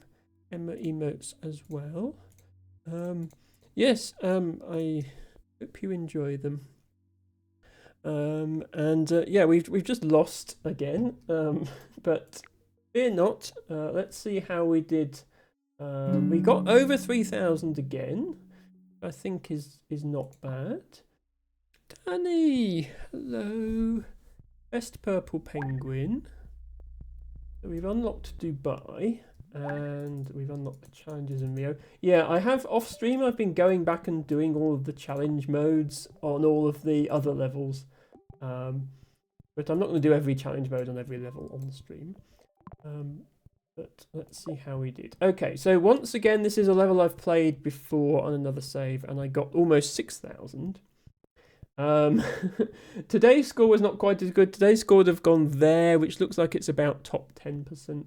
Speaker 1: Emma emotes as well. Yes, I hope you enjoy them. Yeah, we've just lost again, but fear not. Let's see how we did. We got over 3,000 again. I think is not bad. Danny, hello. Best purple penguin. So we've unlocked Dubai. And we've unlocked the challenges in Rio. Yeah, I have off stream. I've been going back and doing all of the challenge modes on all of the other levels. But I'm not going to do every challenge mode on every level on the stream. But let's see how we did. Okay, so once again, this is a level I've played before on another save, and I got almost 6,000. Today's score was not quite as good. Today's score would have gone there, which looks like it's about top 10%.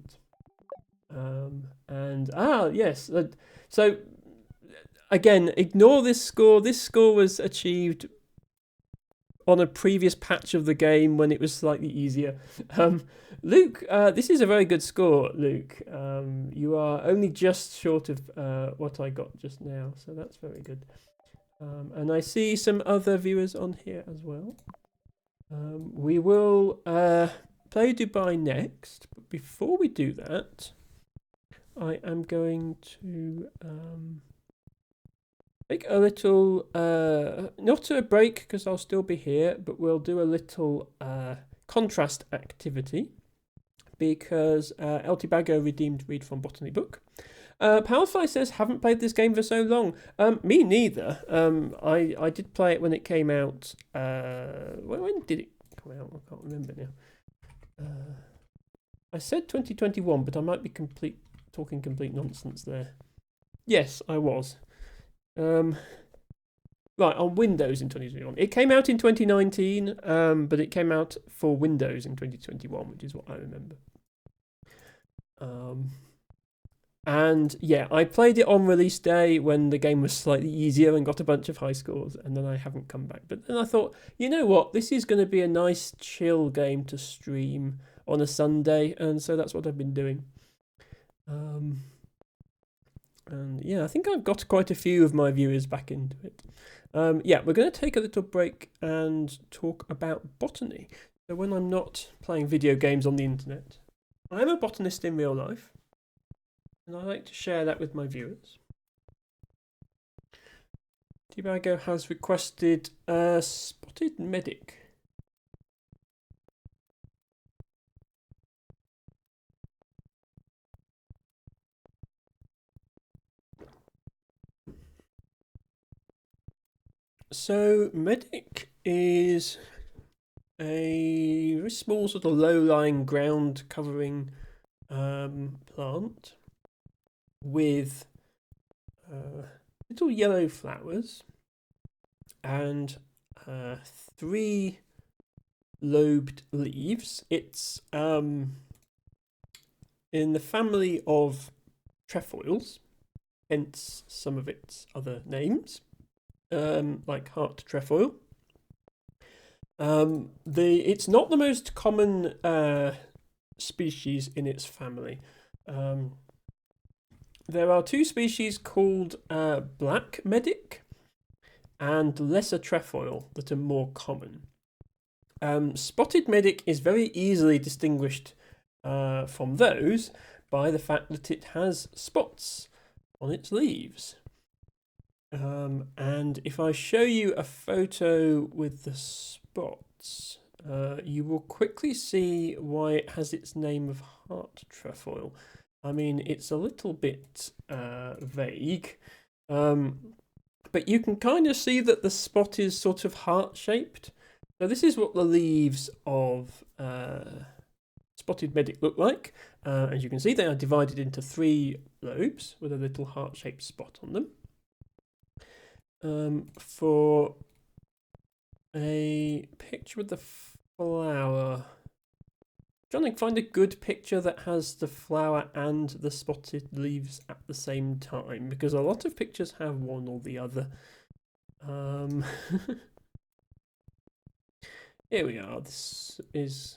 Speaker 1: Yes. So again, ignore this score. This score was achieved on a previous patch of the game when it was slightly easier. Luke, this is a very good score, Luke. You are only just short of what I got just now, so that's very good. And I see some other viewers on here as well. We will play Dubai next, but before we do that, I am going to take a little, not a break because I'll still be here, but we'll do a little contrast activity because El Tibago redeemed Read from Botany book. Palfy says, haven't played this game for so long. Me neither. I did play it when it came out. When did it come out? I can't remember now. I said 2021, but I might be talking complete nonsense there. Yes, I was. Right, on Windows in 2021. It came out in 2019, but it came out for Windows in 2021, which is what I remember. And yeah, I played it on release day when the game was slightly easier and got a bunch of high scores, and then I haven't come back. But then I thought, you know what, this is going to be a nice chill game to stream on a Sunday, and so that's what I've been doing. And yeah, I think I've got quite a few of my viewers back into it. Yeah, we're going to take a little break and talk about botany. So when I'm not playing video games on the internet, I'm a botanist in real life, and I like to share that with my viewers. Tibago has requested a Spotted Medic. So Medic is a very small sort of low-lying ground covering plant with little yellow flowers and 3 lobed leaves. It's in the family of trefoils, hence some of its other names, like heart trefoil. It's not the most common species in its family. There are 2 species called black medic and lesser trefoil that are more common. Spotted medic is very easily distinguished from those by the fact that it has spots on its leaves. And if I show you a photo with the spots, you will quickly see why it has its name of heart trefoil. I mean, it's a little bit vague, but you can kind of see that the spot is sort of heart-shaped. So this is what the leaves of Spotted Medic look like. As you can see, they are divided into 3 lobes with a little heart-shaped spot on them. For a picture of the flower, trying to find a good picture that has the flower and the spotted leaves at the same time, because a lot of pictures have one or the other. Here we are. This is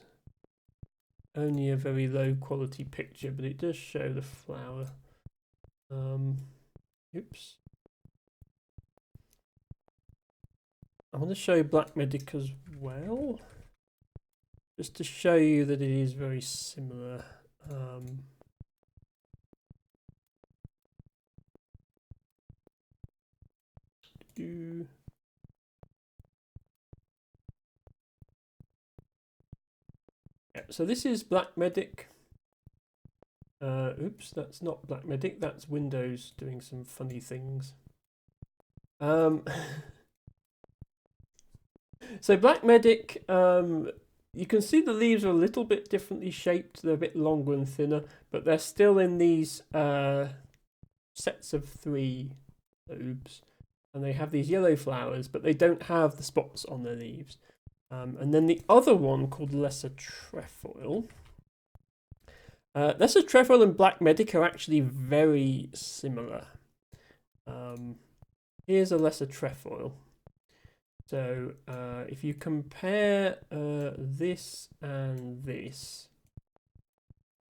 Speaker 1: only a very low quality picture, but it does show the flower. Oops. I want to show Black Medic as well, just to show you that it is very similar. Yeah, so this is Black Medic. Oops, that's not Black Medic. That's Windows doing some funny things. So Black Medic, you can see the leaves are a little bit differently shaped. They're a bit longer and thinner, but they're still in these sets of 3 lobes, and they have these yellow flowers, but they don't have the spots on their leaves. And then the other one called Lesser Trefoil. Lesser Trefoil and Black Medic are actually very similar. Here's a Lesser Trefoil. So if you compare this and this,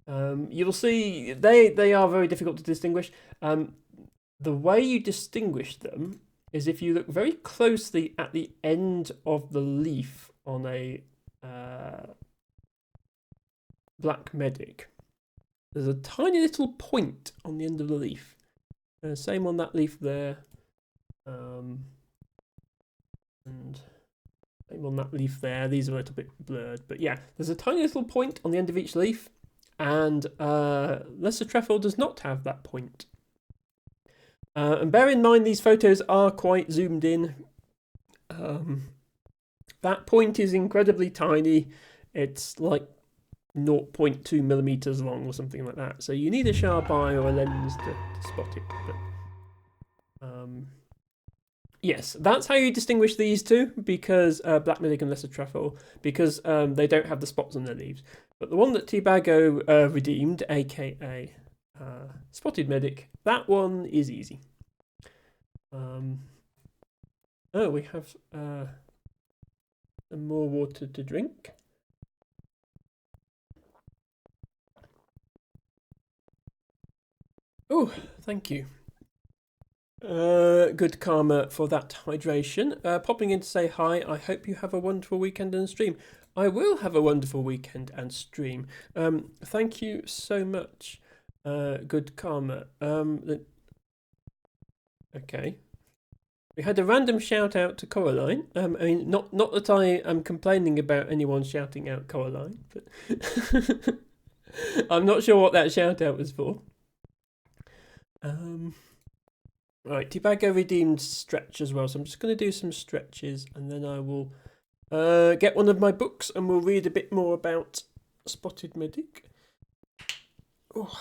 Speaker 1: you'll see they are very difficult to distinguish. The way you distinguish them is if you look very closely at the end of the leaf on a Black Medic. There's a tiny little point on the end of the leaf. Same on that leaf there. And same on that leaf there. These are a little bit blurred. But yeah, there's a tiny little point on the end of each leaf. And Lesser Trefoil does not have that point. And bear in mind, these photos are quite zoomed in. That point is incredibly tiny. It's like 0.2 millimeters long or something like that. So you need a sharp eye or a lens to spot it. But, yes, that's how you distinguish these two, because Black Medic and Lesser Trefoil, because they don't have the spots on their leaves. But the one that Tibago redeemed, aka Spotted Medic, that one is easy. Oh, we have some more water to drink. Oh, thank you. Good karma for that hydration. Popping in to say hi. I hope you have a wonderful weekend and stream. I will have a wonderful weekend and stream. Thank you so much. Good karma. Okay. We had a random shout out to Coraline. I mean, not that I am complaining about anyone shouting out Coraline, but I'm not sure what that shout out was for. Right, Tibago redeemed stretch as well, so I'm just going to do some stretches, and then I will get one of my books, and we'll read a bit more about Spotted Medic. Oh.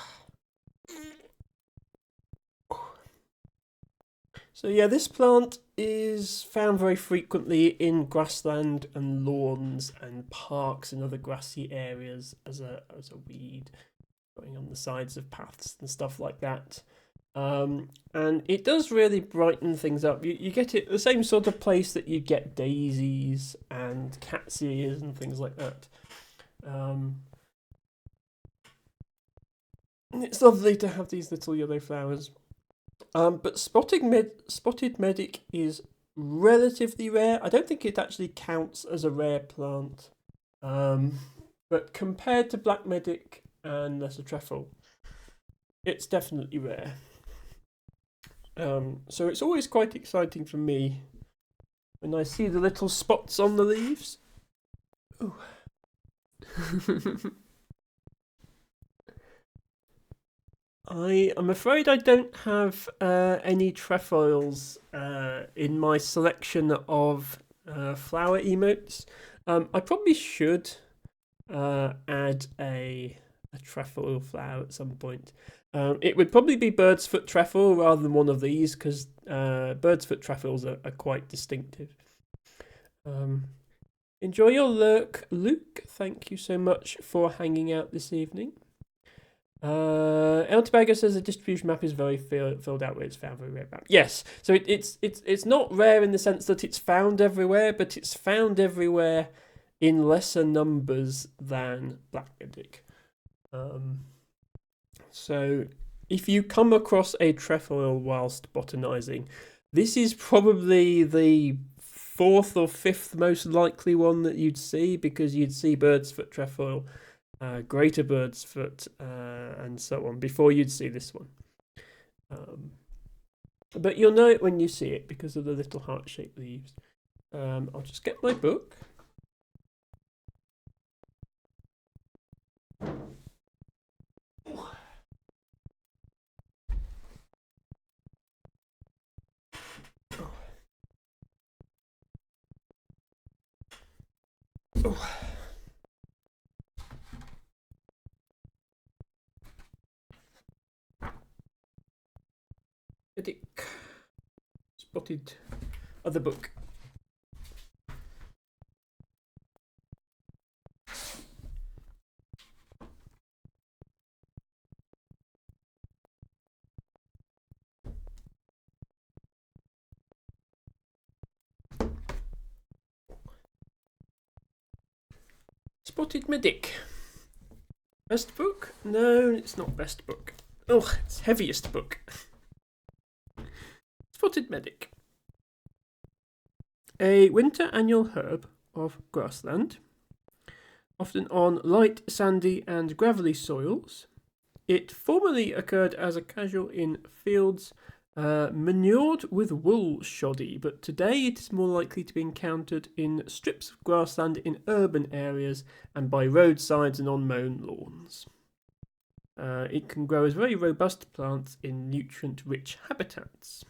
Speaker 1: So yeah, this plant is found very frequently in grassland and lawns and parks and other grassy areas as a weed, growing on the sides of paths and stuff like that. And it does really brighten things up. You get it the same sort of place that you get daisies and cat's ears and things like that. And it's lovely to have these little yellow flowers. But Spotted Medic is relatively rare. I don't think it actually counts as a rare plant. But compared to Black Medic and Lesser Trefoil, it's definitely rare. So it's always quite exciting for me when I see the little spots on the leaves. Ooh. I'm afraid I don't have any trefoils in my selection of flower emotes. I probably should add a trefoil flower at some point. It would probably be bird's foot trefoil rather than one of these, because bird's foot trefoils are quite distinctive. Enjoy your lurk, Luke. Thank you so much for hanging out this evening. El Tobago says the distribution map is very filled out where it's found very rare map. Yes, so it's not rare in the sense that it's found everywhere, but it's found everywhere in lesser numbers than Black Medic. So if you come across a trefoil whilst botanizing, this is probably the 4th or 5th most likely one that you'd see, because you'd see bird's foot trefoil, greater bird's foot, and so on before you'd see this one. But you'll know it when you see it because of the little heart-shaped leaves. I'll just get my book. Medic. Spotted other book. Spotted Medic. Best book? No, it's not best book. Oh, it's heaviest book. Spotted Medic. A winter annual herb of grassland, often on light, sandy and gravelly soils. It formerly occurred as a casual in fields manured with wool shoddy, but today it is more likely to be encountered in strips of grassland in urban areas and by roadsides and on mown lawns. It can grow as very robust plants in nutrient-rich habitats.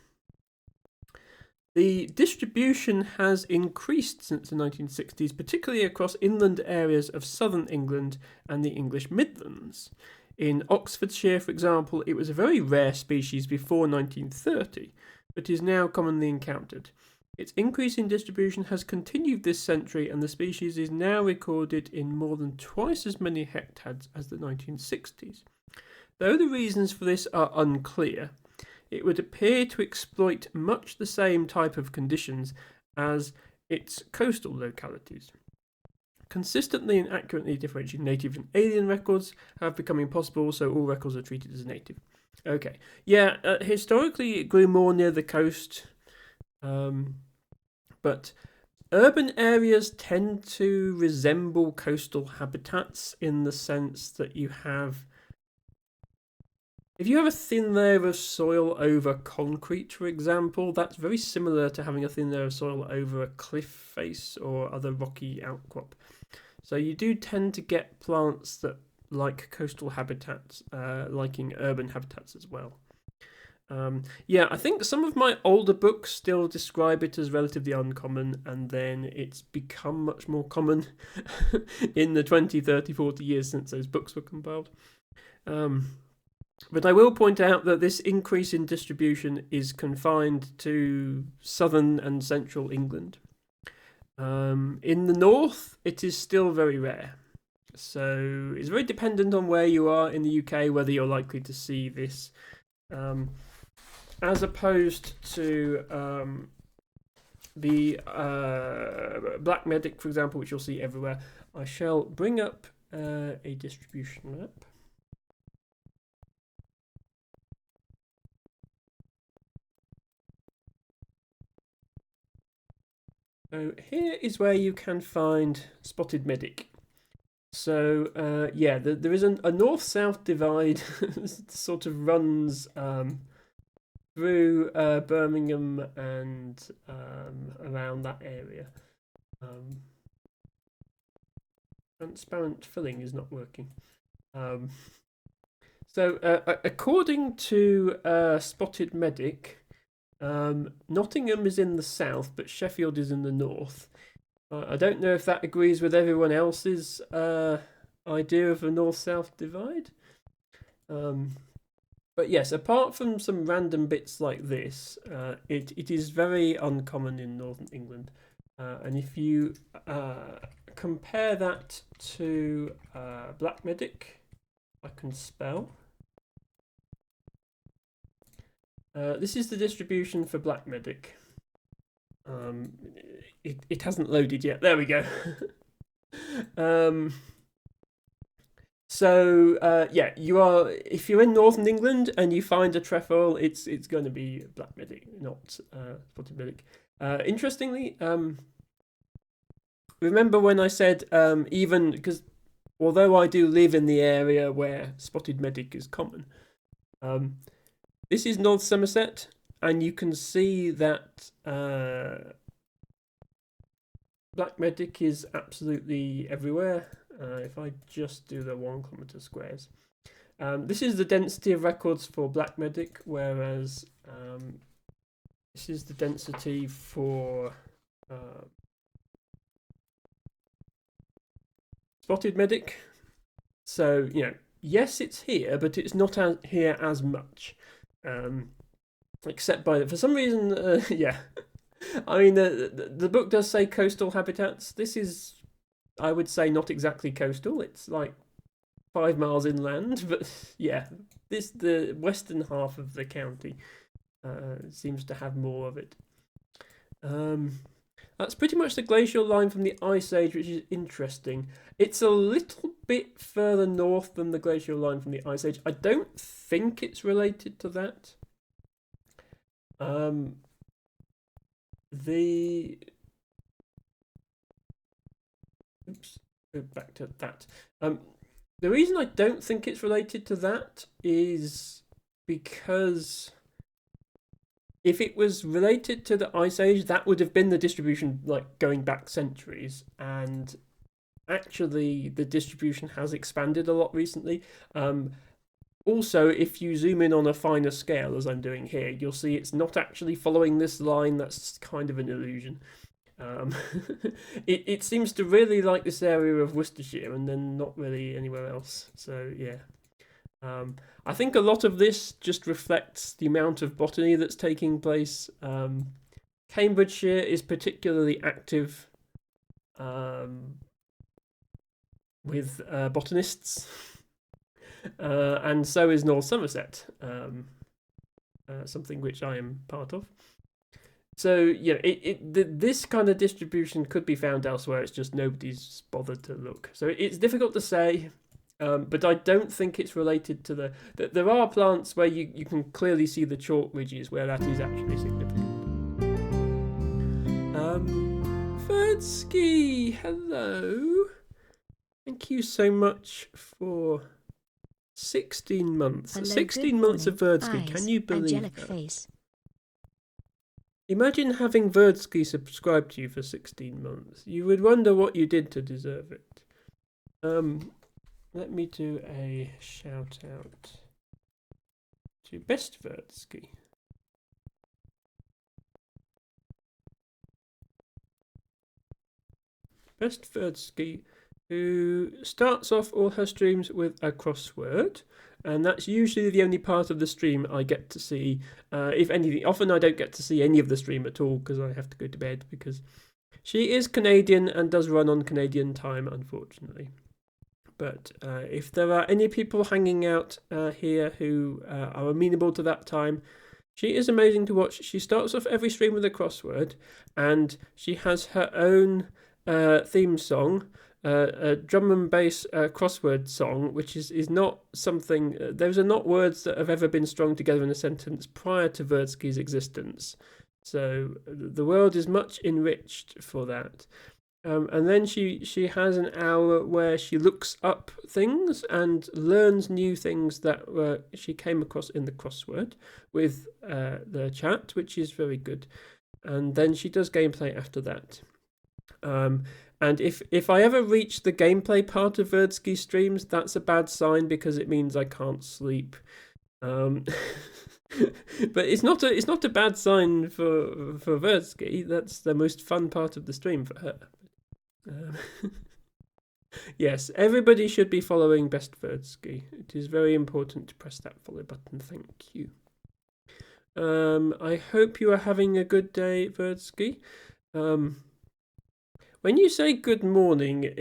Speaker 1: The distribution has increased since the 1960s, particularly across inland areas of southern England and the English Midlands. In Oxfordshire, for example, it was a very rare species before 1930, but is now commonly encountered. Its increase in distribution has continued this century, and the species is now recorded in more than twice as many hectares as the 1960s. Though the reasons for this are unclear, it would appear to exploit much the same type of conditions as its coastal localities. Consistently and accurately differentiating native and alien records have become impossible, so all records are treated as native. Okay, yeah, historically it grew more near the coast, but urban areas tend to resemble coastal habitats in the sense that you have... If you have a thin layer of soil over concrete, for example, that's very similar to having a thin layer of soil over a cliff face or other rocky outcrop. So you do tend to get plants that like coastal habitats, liking urban habitats as well. Yeah, I think some of my older books still describe it as relatively uncommon, and then it's become much more common in the 20, 30, 40 years since those books were compiled. But I will point out that this increase in distribution is confined to southern and central England. In the north, it is still very rare. So it's very dependent on where you are in the UK, whether you're likely to see this. As opposed to the Black Medic, for example, which you'll see everywhere. I shall bring up a distribution map. So here is where you can find Spotted Medic. So yeah, there is a north-south divide that sort of runs through Birmingham and around that area. Transparent filling is not working. So according to Spotted Medic, Nottingham is in the south, but Sheffield is in the north. I don't know if that agrees with everyone else's idea of a north-south divide. But yes, apart from some random bits like this, it is very uncommon in northern England. And if you compare that to Black Medic, I can spell. This is the distribution for Black Medic. It hasn't loaded yet. There we go. So yeah, you are, if you're in northern England and you find a trefoil, it's going to be Black Medic, not Spotted Medic. Interestingly, remember when I said even because although I do live in the area where Spotted Medic is common, this is North Somerset, and you can see that Black Medic is absolutely everywhere. If I just do the 1 kilometre squares. This is the density of records for Black Medic, whereas this is the density for Spotted Medic. So, you know, yes, it's here, but it's not here as much. except for some reason, yeah. I mean, the book does say coastal habitats. This is, I would say, not exactly coastal. It's like 5 miles inland, but yeah, the western half of the county seems to have more of it. That's pretty much the glacial line from the Ice Age, which is interesting. It's a little bit further north than the glacial line from the Ice Age. I don't think it's related to that. Oops, go back to that. The reason I don't think it's related to that is because if it was related to the Ice Age, that would have been the distribution like going back centuries, and actually the distribution has expanded a lot recently. Also, if you zoom in on a finer scale, as I'm doing here, you'll see it's not actually following this line. That's kind of an illusion. It seems to really like this area of Worcestershire and then not really anywhere else. So yeah. I think a lot of this just reflects the amount of botany that's taking place. Cambridgeshire is particularly active with botanists, and so is North Somerset, something which I am part of. So yeah, this kind of distribution could be found elsewhere. It's just nobody's bothered to look. So it's difficult to say. But I don't think it's related to there are plants where you can clearly see the chalk ridges where that is actually significant. Verdsky, hello. Thank you so much for 16 months.
Speaker 2: Hello,
Speaker 1: 16 months of Verdsky.
Speaker 2: Eyes,
Speaker 1: Can you believe
Speaker 2: angelic
Speaker 1: that?
Speaker 2: Face.
Speaker 1: Imagine having Verdsky subscribe to you for 16 months. You would wonder what you did to deserve it. Let me do a shout out to Best Verdsky. Best Verdsky, who starts off all her streams with a crossword, and that's usually the only part of the stream I get to see. If anything, often I don't get to see any of the stream at all because I have to go to bed, because she is Canadian and does run on Canadian time, unfortunately. But if there are any people hanging out here who are amenable to that time, she is amazing to watch. She starts off every stream with a crossword, and she has her own theme song, a drum and bass crossword song, which is not something... those are not words that have ever been strung together in a sentence prior to Verdsky's existence. So the world is much enriched for that. And then she has an hour where she looks up things and learns new things that she came across in the crossword with the chat, which is very good. And then she does gameplay after that. And if I ever reach the gameplay part of Verdsky streams, that's a bad sign because it means I can't sleep. But it's not a bad sign for Verdsky. That's the most fun part of the stream for her. Yes, everybody should be following Best Verdsky. It is very important to press that follow button. Thank you. I hope you are having a good day, Verdsky. When you say good morning,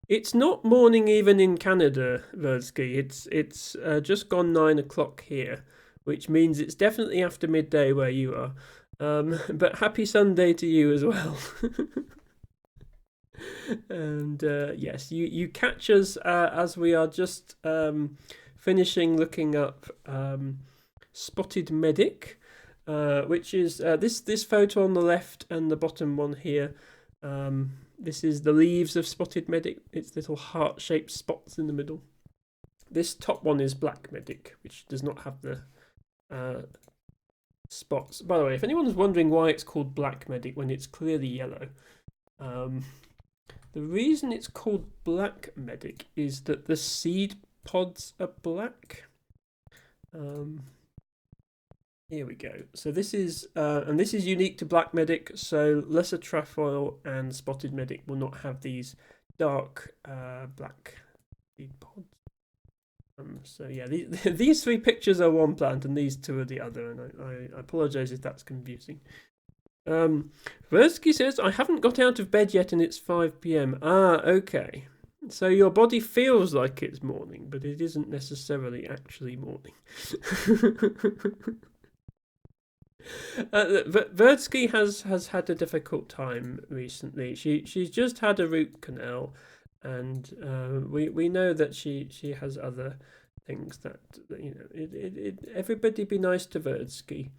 Speaker 1: it's not morning even in Canada, Verdsky. It's just gone 9 o'clock here, which means it's definitely after midday where you are. But happy Sunday to you as well. And yes, you catch us as we are just finishing looking up Spotted Medic, which is this photo on the left and the bottom one here. This is the leaves of Spotted Medic. It's little heart-shaped spots in the middle. This top one is Black Medic, which does not have the spots. By the way, if anyone's wondering why it's called Black Medic when it's clearly yellow, the reason it's called Black Medic is that the seed pods are black. Here we go. So this is and this is unique to Black Medic. So Lesser Trefoil and Spotted Medic will not have these dark black seed pods. So yeah, these three pictures are one plant and these two are the other, and I apologise if that's confusing. Versky says, I haven't got out of bed yet and it's 5 p.m. Ah, okay. So your body feels like it's morning, but it isn't necessarily actually morning. Verdsky has had a difficult time recently. She's just had a root canal, and we know that she has other things that everybody be nice to Verdsky,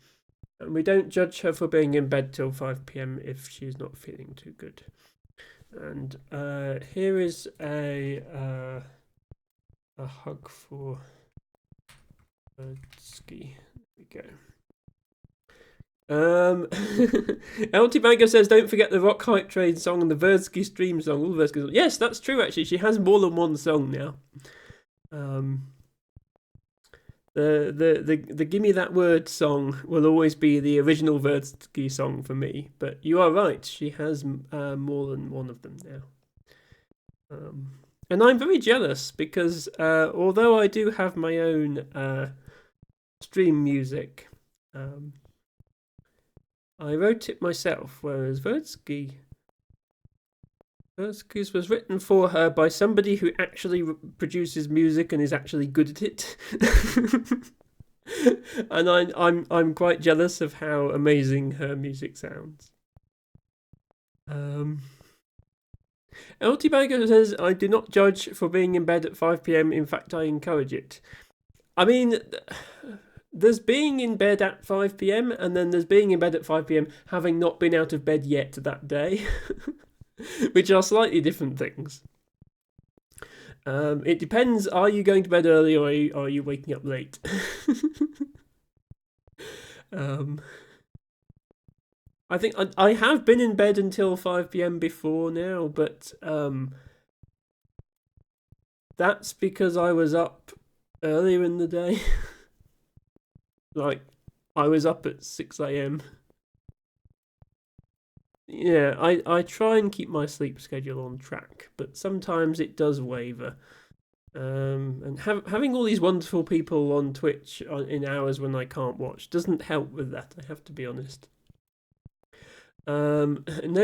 Speaker 1: and we don't judge her for being in bed till 5 p.m. if she's not feeling too good. And here is a hug for Verdsky. There we go. LT Bango says, don't forget the Rock Hype Train song and the Verdsky Stream song. All Verdsky songs. Yes, that's true, actually. She has more than one song now. The Gimme That Word song will always be the original Verdsky song for me. But you are right. She has more than one of them now. And I'm very jealous because although I do have my own stream music, I wrote it myself, whereas Verdsky's was written for her by somebody who actually produces music and is actually good at it. And I'm quite jealous of how amazing her music sounds. LT Bagger says, I do not judge for being in bed at 5 p.m. In fact, I encourage it. I mean, there's being in bed at 5 p.m. and then there's being in bed at 5 p.m. having not been out of bed yet that day, which are slightly different things. It depends, are you going to bed early or are you waking up late? I think I have been in bed until 5 p.m. before now, but that's because I was up earlier in the day. Like, I was up at 6 a.m. Yeah, I try and keep my sleep schedule on track, but sometimes it does waver. And having all these wonderful people on Twitch in hours when I can't watch doesn't help with that, I have to be honest. No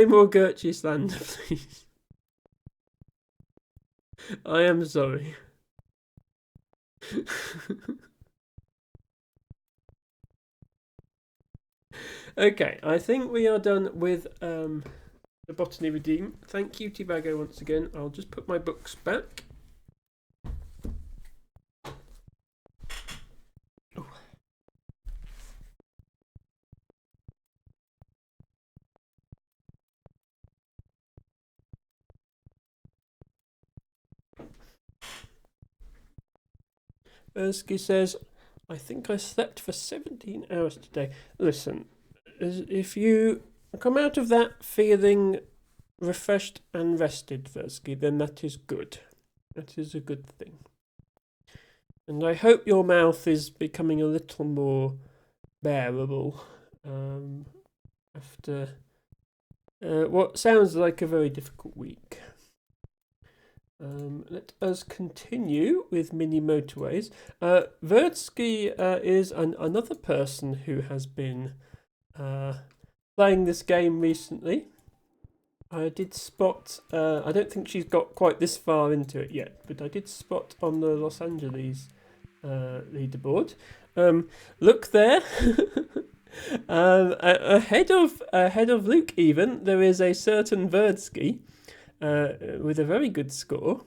Speaker 1: more Gertrude slander, please. I am sorry. Okay, I think we are done with the Botany Redeem. Thank you, Tibago, once again. I'll just put my books back. Oh. Ersky says, I think I slept for 17 hours today. Listen, if you come out of that feeling refreshed and rested, Versky, then that is good. That is a good thing. And I hope your mouth is becoming a little more bearable after what sounds like a very difficult week. Let us continue with mini motorways. Verdsky is another person who has been playing this game recently. I did spot, I don't think she's got quite this far into it yet, but I did spot on the Los Angeles leaderboard. Look there. Ahead of Luke even, there is a certain Verdsky with a very good score.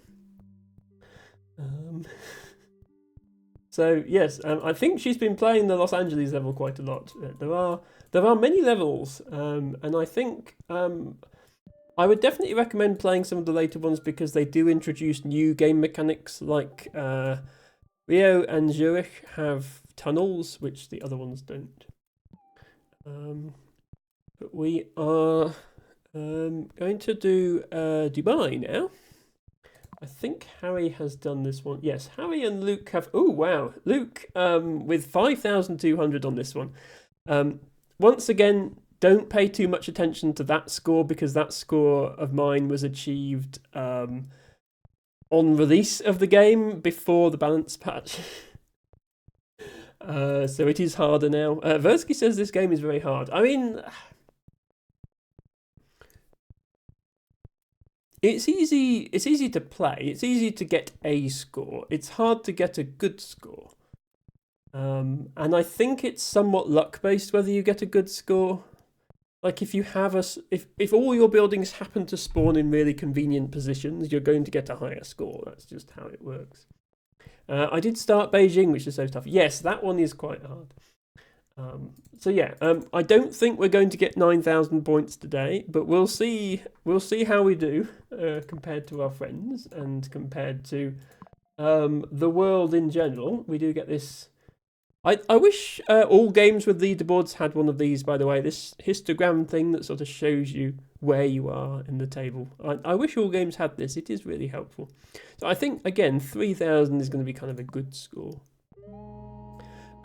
Speaker 1: So yes, I think she's been playing the Los Angeles level quite a lot. There are many levels, and I think I would definitely recommend playing some of the later ones because they do introduce new game mechanics. Like Rio and Zurich have tunnels, which the other ones don't. But we are going to do Dubai now. I think Harry has done this one. Yes, Harry and Luke have... Oh, wow. Luke with 5,200 on this one. Once again, don't pay too much attention to that score because that score of mine was achieved on release of the game before the balance patch. So it is harder now. Versky says this game is very hard. I mean, it's easy. It's easy to play. It's easy to get a score. It's hard to get a good score. And I think it's somewhat luck based whether you get a good score. Like if you have if all your buildings happen to spawn in really convenient positions, you're going to get a higher score. That's just how it works. I did start Beijing, which is so tough. Yes, that one is quite hard. So yeah, I don't think we're going to get 9,000 points today, but we'll see. We'll see how we do compared to our friends and compared to the world in general. We do get this. I wish all games with leaderboards had one of these, by the way, this histogram thing that sort of shows you where you are in the table. I wish all games had this. It is really helpful. So I think, again, 3,000 is going to be kind of a good score.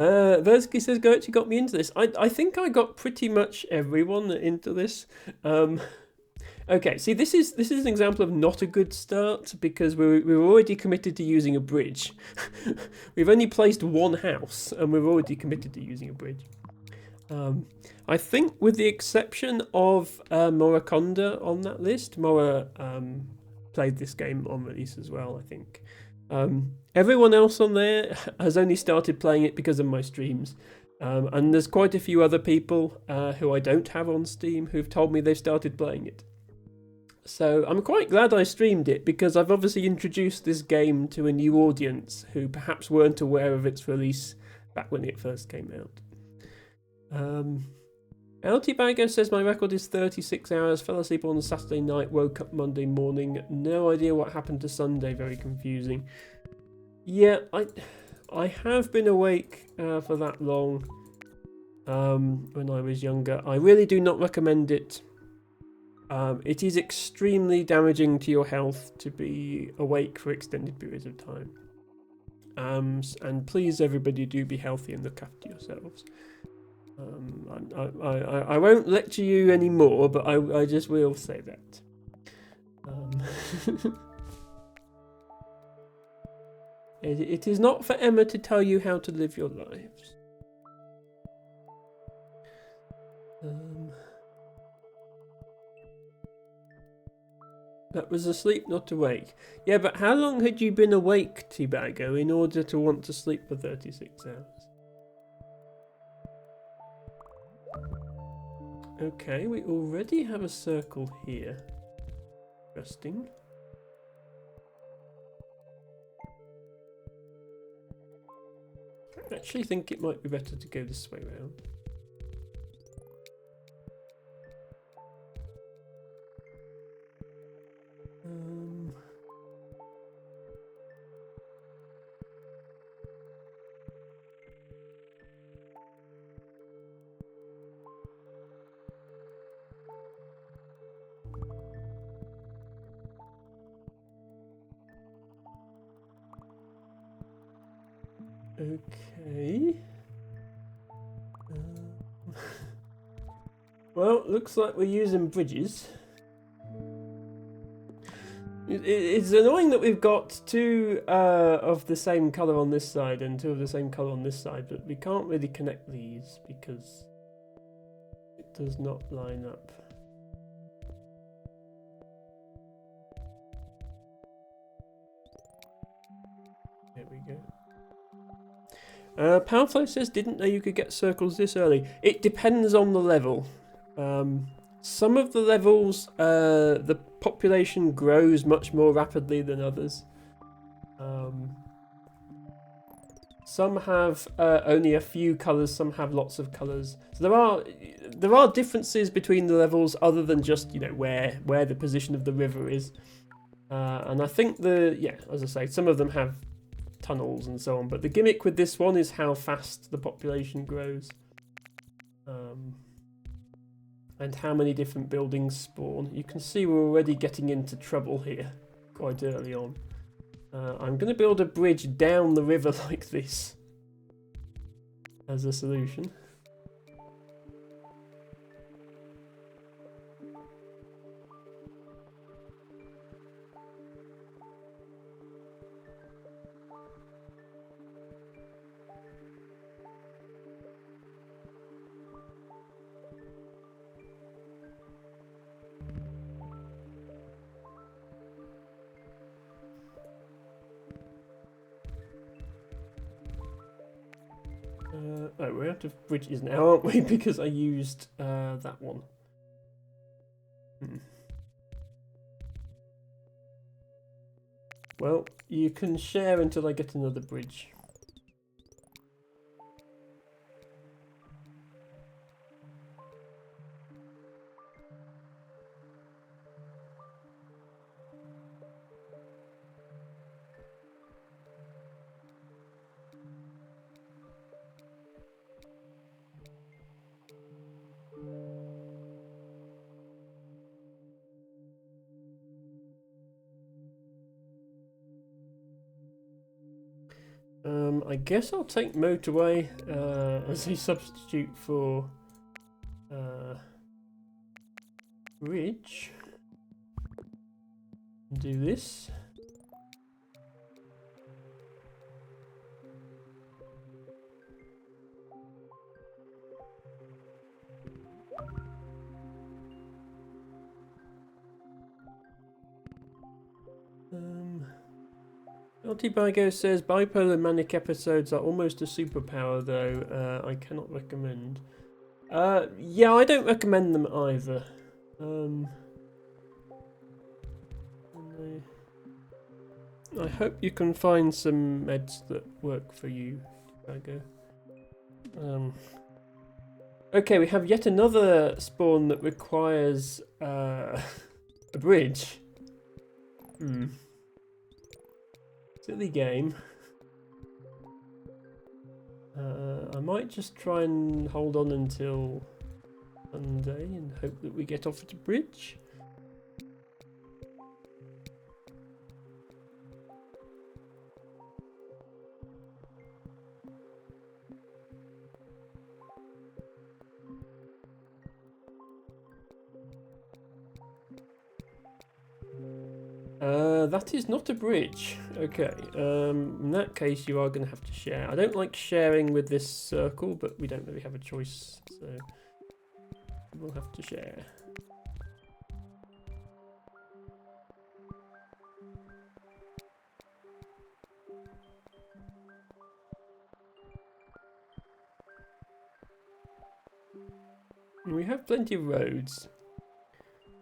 Speaker 1: Versky says, Goethe got me into this. I think I got pretty much everyone into this. Okay, see, this is an example of not a good start because we're already committed to using a bridge. We've only placed one house and we're already committed to using a bridge. I think with the exception of Moraconda on that list, Mora played this game on release as well, I think. Everyone else on there has only started playing it because of my streams. And there's quite a few other people who I don't have on Steam who've told me they've started playing it. So I'm quite glad I streamed it because I've obviously introduced this game to a new audience who perhaps weren't aware of its release back when it first came out. LT Bagger says my record is 36 hours, fell asleep on Saturday night, woke up Monday morning, no idea what happened to Sunday, very confusing. Yeah, I have been awake for that long when I was younger. I really do not recommend it. It is extremely damaging to your health to be awake for extended periods of time. And please, everybody, do be healthy and look after yourselves. I won't lecture you anymore, but I just will say that. It is not for Emma to tell you how to live your lives. That was asleep, not awake. Yeah, but how long had you been awake, Tibago, in order to want to sleep for 36 hours? Okay, we already have a circle here. Interesting. I actually think it might be better to go this way round. Okay. Well, looks like we're using bridges. It's annoying that we've got two of the same colour on this side and two of the same colour on this side, but we can't really connect these because it does not line up. There we go. Powerflow says, didn't know you could get circles this early. It depends on the level. Some of the levels, the population grows much more rapidly than others. Some have only a few colours, some have lots of colours. So there are differences between the levels other than just, you know, where the position of the river is. And I think as I say, some of them have tunnels and so on, but the gimmick with this one is how fast the population grows. And how many different buildings spawn. You can see we're already getting into trouble here quite early on. I'm going to build a bridge down the river like this as a solution. Oh, we're out of bridges now, aren't we? Because I used that one. Well, you can share until I get another bridge. I guess I'll take motorway as a substitute for bridge. Do this. Altibago says bipolar manic episodes are almost a superpower, though I cannot recommend. Yeah, I don't recommend them either. I hope you can find some meds that work for you, Altibago. Okay, we have yet another spawn that requires a bridge. Silly game. I might just try and hold on until Sunday and hope that we get offered a bridge. That is not a bridge. Okay, in that case you are going to have to share. I don't like sharing with this circle, but we don't really have a choice, so we'll have to share. We have plenty of roads.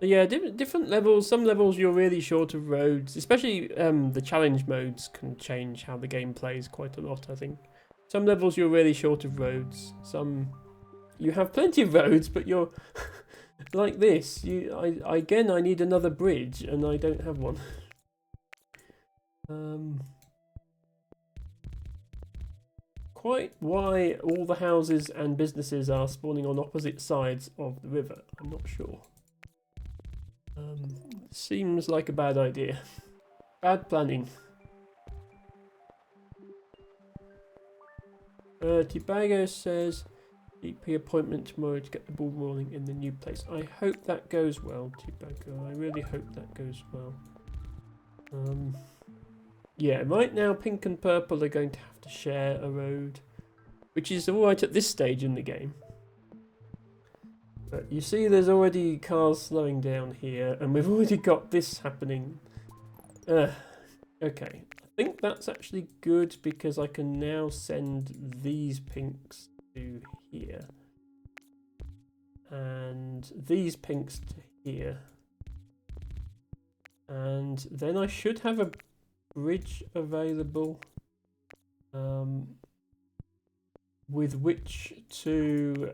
Speaker 1: Yeah, different levels. Some levels you're really short of roads, especially the challenge modes can change how the game plays quite a lot, I think. Some levels you're really short of roads. Some you have plenty of roads, but you're like this. Again, I need another bridge, and I don't have one. Quite why all the houses and businesses are spawning on opposite sides of the river, I'm not sure. Seems like a bad idea. Bad planning. Tibago says DP appointment tomorrow to get the ball rolling in the new place. I hope that goes well, Tibago. I really hope that goes well. Yeah, right now Pink and Purple are going to have to share a road, which is alright at this stage in the game. But you see there's already cars slowing down here, and we've already got this happening. Okay, I think that's actually good because I can now send these pinks to here. And these pinks to here. And then I should have a bridge available with which to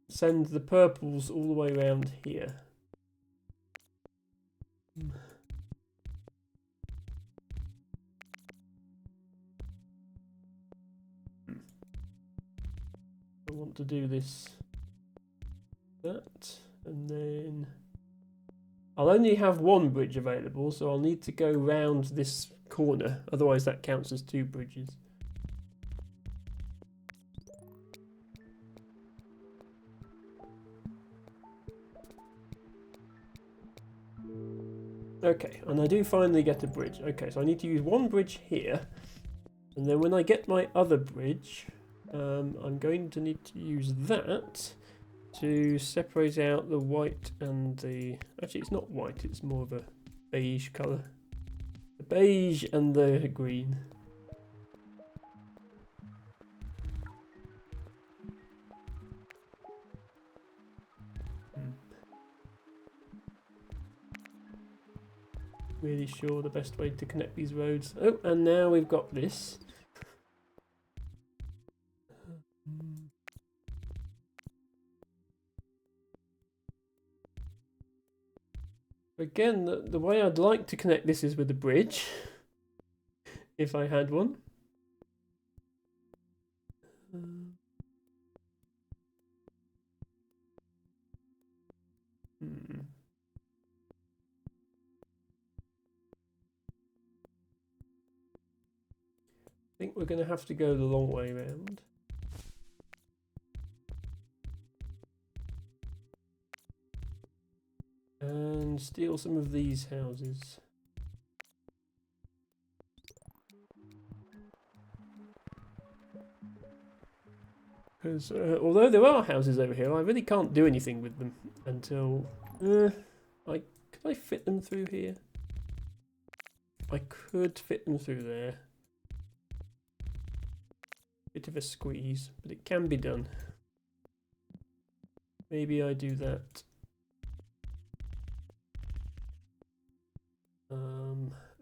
Speaker 1: send the purples all the way around here. I want to do this, that, and then I'll only have one bridge available, so I'll need to go round this corner, otherwise that counts as two bridges. Okay, and I do finally get a bridge. Okay, so I need to use one bridge here, and then when I get my other bridge, I'm going to need to use that to separate out the white and the... Actually, it's not white, it's more of a beige colour. The beige and the green. really sure the best way to connect these roads. Oh, and now we've got this. Again, the way I'd like to connect this is with a bridge, if I had one. I think we're going to have to go the long way round. And steal some of these houses. Because although there are houses over here, I really can't do anything with them until... could I fit them through here? I could fit them through there. Bit of a squeeze, but it can be done. Maybe I do that.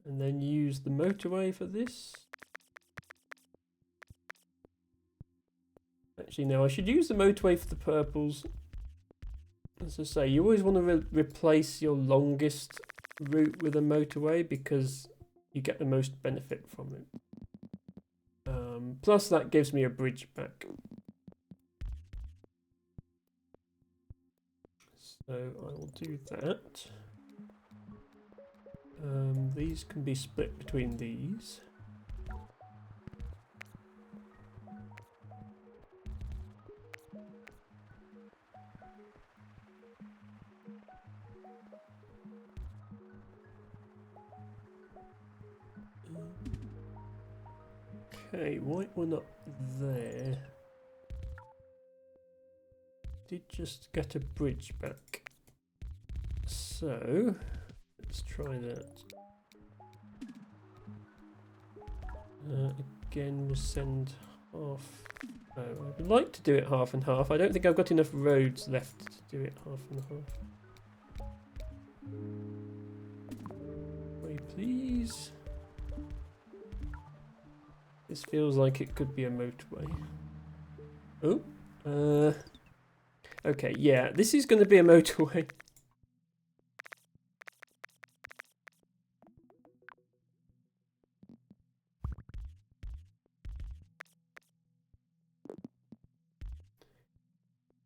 Speaker 1: And then use the motorway for this. Actually, no, I should use the motorway for the purples. As I say, you always want to replace your longest route with a motorway because you get the most benefit from it. Plus, that gives me a bridge back. So I will do that. These can be split between these. Okay, white one up there. Did just get a bridge back. So let's try that. Again, we'll send half. Oh, I would like to do it half and half. I don't think I've got enough roads left to do it half and half. Wait, please. This feels like it could be a motorway. Oh, okay, yeah, this is going to be a motorway.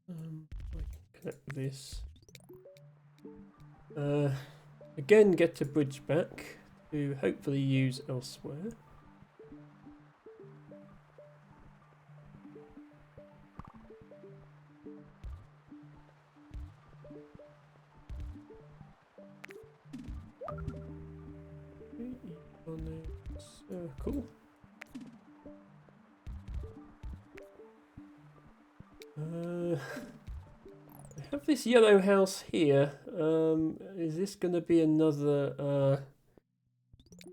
Speaker 1: I can connect this. Again, get a bridge back to hopefully use elsewhere. Cool. I have this yellow house here. Is this going to be another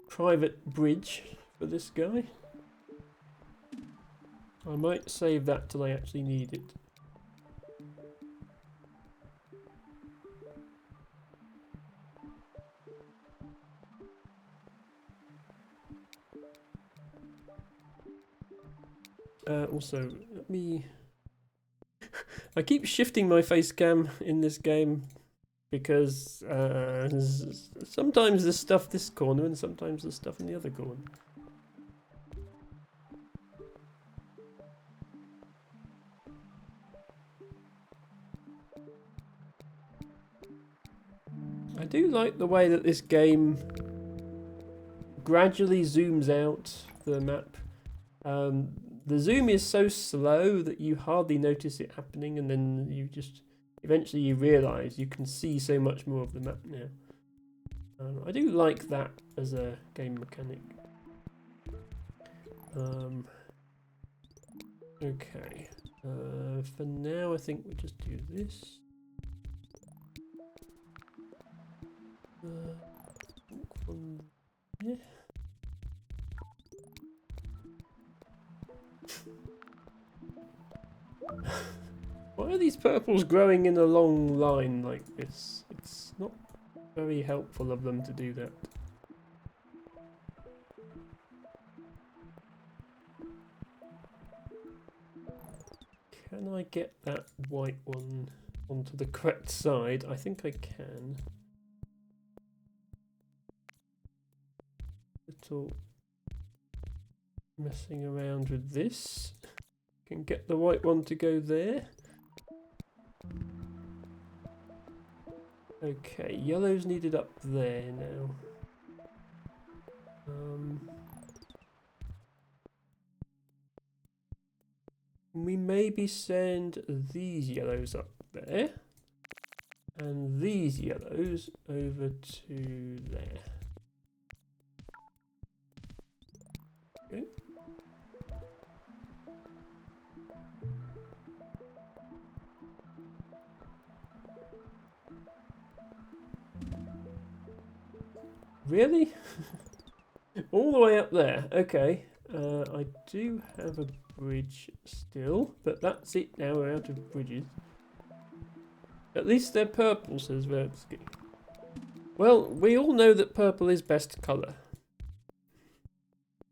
Speaker 1: private bridge for this guy? I might save that till I actually need it. Also, let me... I keep shifting my face cam in this game because sometimes there's stuff this corner and sometimes there's stuff in the other corner. I do like the way that this game gradually zooms out the map. The zoom is so slow that you hardly notice it happening, and then you just eventually you realise you can see so much more of the map now. I do like that as a game mechanic. Okay, for now I think we'll just do this. Yeah. Why are these purples growing in a long line like this? It's not very helpful of them to do that. Can I get that white one onto the correct side? I think I can. Little messing around with this. Can get the white one to go there. Okay, yellow's needed up there now. We maybe send these yellows up there and these yellows over to there. Okay. Really? All the way up there. Okay. I do have a bridge still, but that's it now. We're out of bridges. At least they're purple, says Vertsky. Well, we all know that purple is best colour.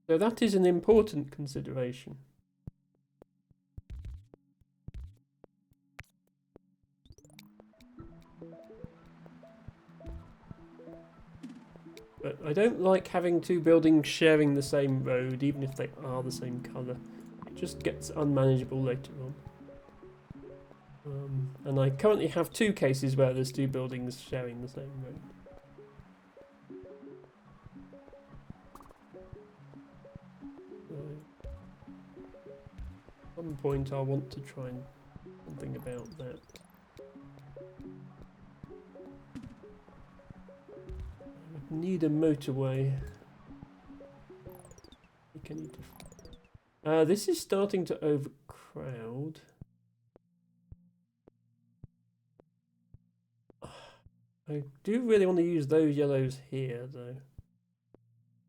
Speaker 1: So that is an important consideration. But I don't like having two buildings sharing the same road, even if they are the same colour. It just gets unmanageable later on. And I currently have two cases where there's two buildings sharing the same road. So, at some point I'll want to try and do something about that. Need a motorway. This is starting to overcrowd. I do really want to use those yellows here, though.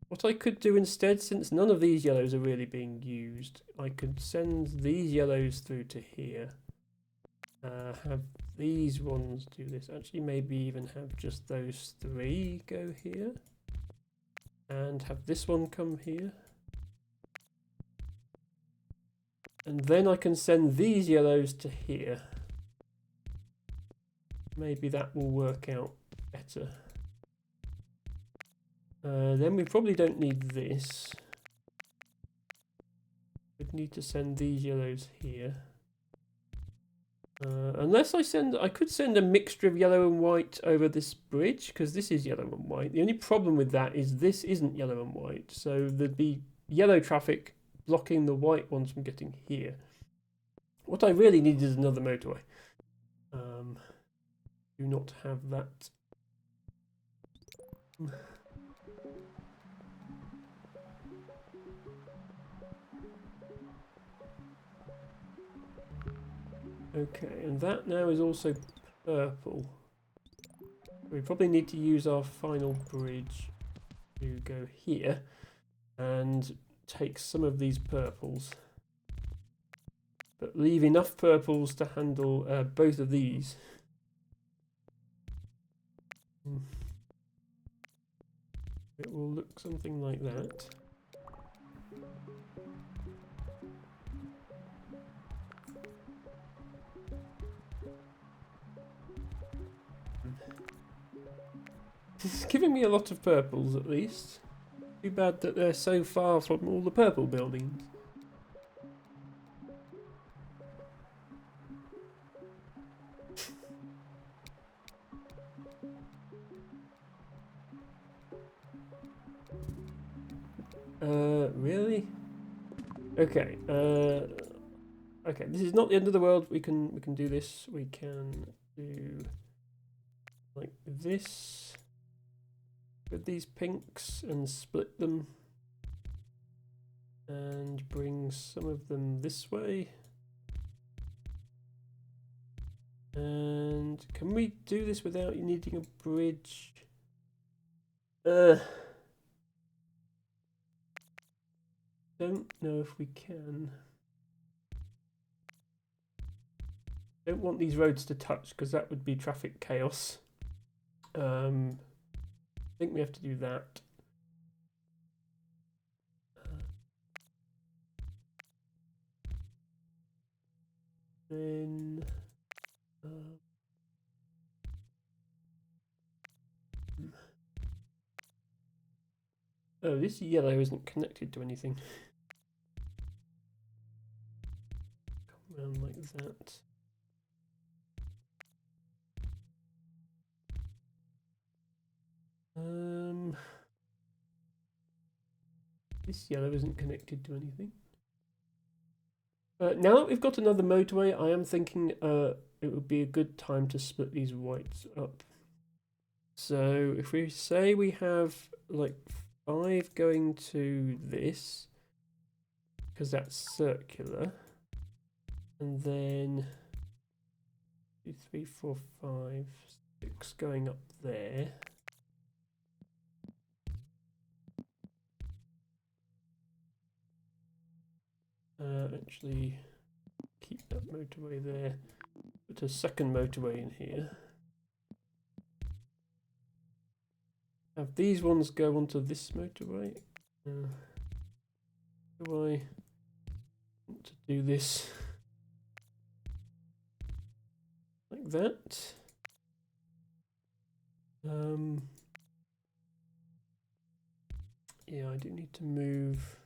Speaker 1: What I could do instead, since none of these yellows are really being used, I could send these yellows through to here. Have these ones do this. Actually, maybe even have just those three go here. And have this one come here. And then I can send these yellows to here. Maybe that will work out better. Then we probably don't need this. We'd need to send these yellows here. Unless I could send a mixture of yellow and white over this bridge, because this is yellow and white. The only problem with that is this isn't yellow and white, so there'd be yellow traffic blocking the white ones from getting here. What I really need is another motorway. Do not have that. Okay, and that now is also purple. We probably need to use our final bridge to go here and take some of these purples. But leave enough purples to handle both of these. It will look something like that. It's giving me a lot of purples at least. Too bad that they're so far from all the purple buildings. Really? Okay. Okay, this is not the end of the world. We can do this. We can do like this with these pinks and split them and bring some of them this way. And can we do this without you needing a bridge? Don't know if we can. Don't want these roads to touch because that would be traffic chaos. I think we have to do that. Oh, this yellow isn't connected to anything. Come around like that. This yellow isn't connected to anything. Now that we've got another motorway, I am thinking it would be a good time to split these whites up. So if we say we have like 5 going to this, because that's circular, and then 2, 3, 4, 5, 6 going up there. Actually, keep that motorway there. Put a second motorway in here. Have these ones go onto this motorway. Do I want to do this like that? Yeah, I do need to move.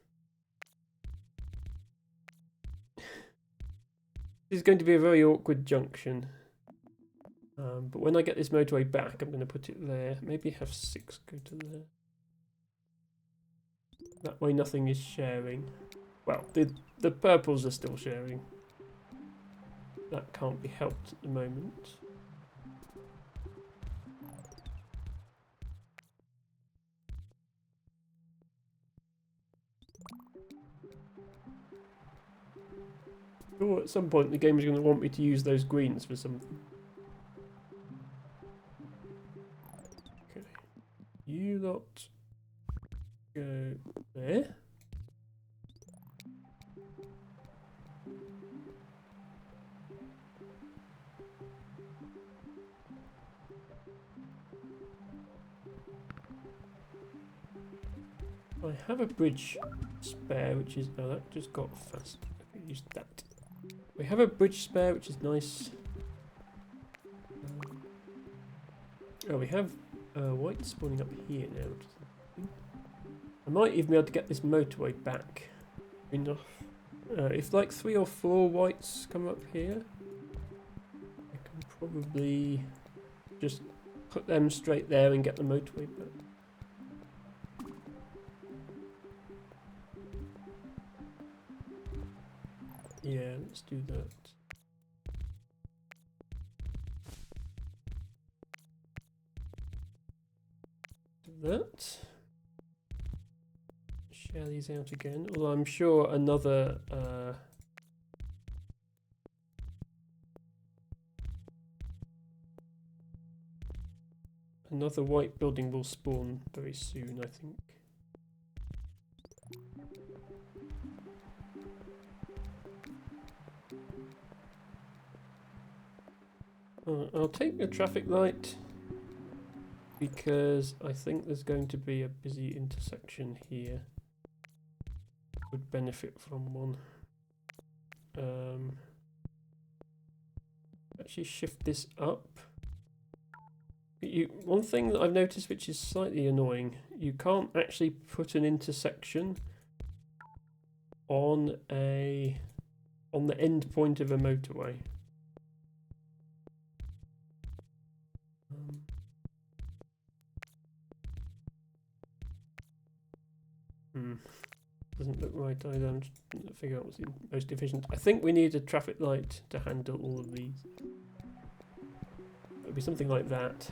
Speaker 1: This is going to be a very awkward junction. But when I get this motorway back, I'm going to put it there. Maybe have 6 go to there. That way nothing is sharing. Well, the purples are still sharing. That can't be helped at the moment. Or at some point the game is going to want me to use those greens for something. Okay. You lot go there. I have a bridge spare, which is... Oh, that just got fast. I can use that. We have a bridge spare, which is nice. Oh, we have white spawning up here now. I might even be able to get this motorway back. Enough. If like 3 or 4 whites come up here, I can probably just put them straight there and get the motorway back. Yeah, let's do that. Do that. Share these out again. Although I'm sure another another white building will spawn very soon, I think. I'll take the traffic light because I think there's going to be a busy intersection here. Would benefit from one. Actually shift this up. One thing that I've noticed which is slightly annoying, you can't actually put an intersection on the end point of a motorway. Doesn't look right either. I'm just trying to figure out what's the most efficient. I think we need a traffic light to handle all of these. It'll be something like that.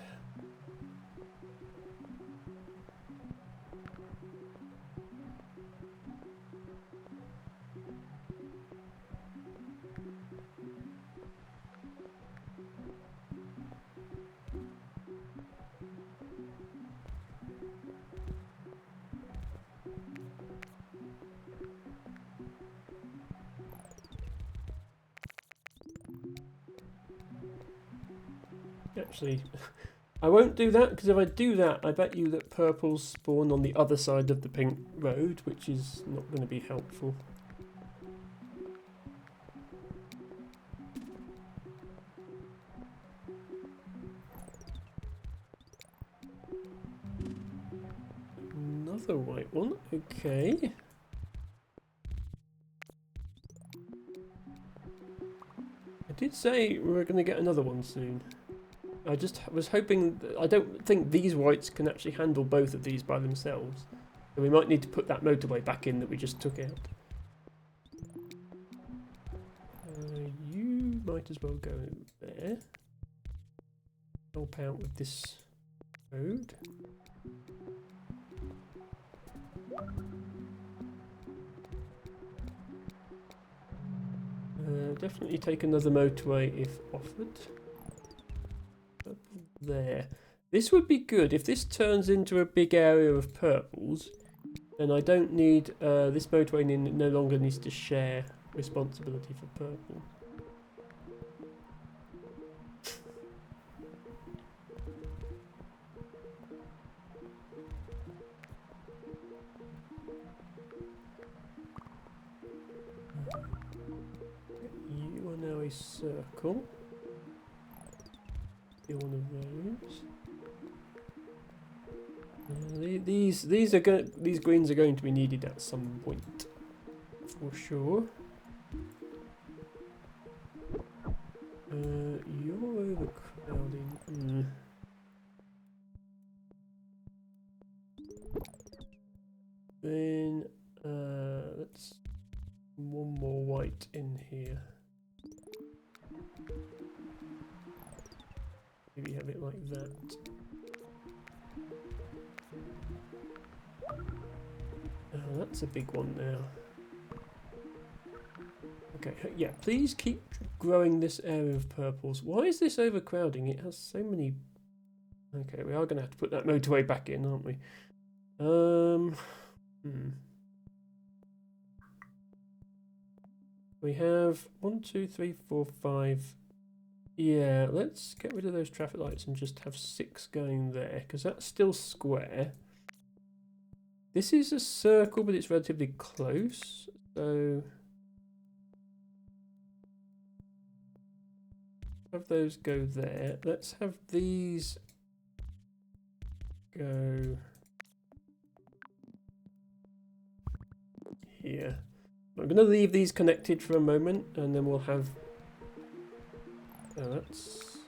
Speaker 1: Actually, I won't do that because if I do that, I bet you that purples spawn on the other side of the pink road, which is not going to be helpful. Another white one, okay. I did say we were going to get another one soon. I just was hoping... I don't think these whites can actually handle both of these by themselves. So we might need to put that motorway back in that we just took out. You might as well go there. Help out with this road. Definitely take another motorway if offered. Up there. This would be good. If this turns into a big area of purples, then I don't need... this motorway no longer needs to share responsibility for purple. You are now a circle. You're one of those. These greens are going to be needed at some point, for sure. You're overcrowding. Then let's one more white in here. Maybe have it like that. Oh, that's a big one now. Okay, yeah, please keep growing this area of purples. Why is this overcrowding? It has so many... Okay, we are going to have to put that motorway back in, aren't we? We have 1, 2, 3, 4, 5. Yeah, let's get rid of those traffic lights and just have 6 going there, because that's still square. This is a circle, but it's relatively close, so... Have those go there. Let's have these go here. I'm going to leave these connected for a moment, and then we'll have... that's...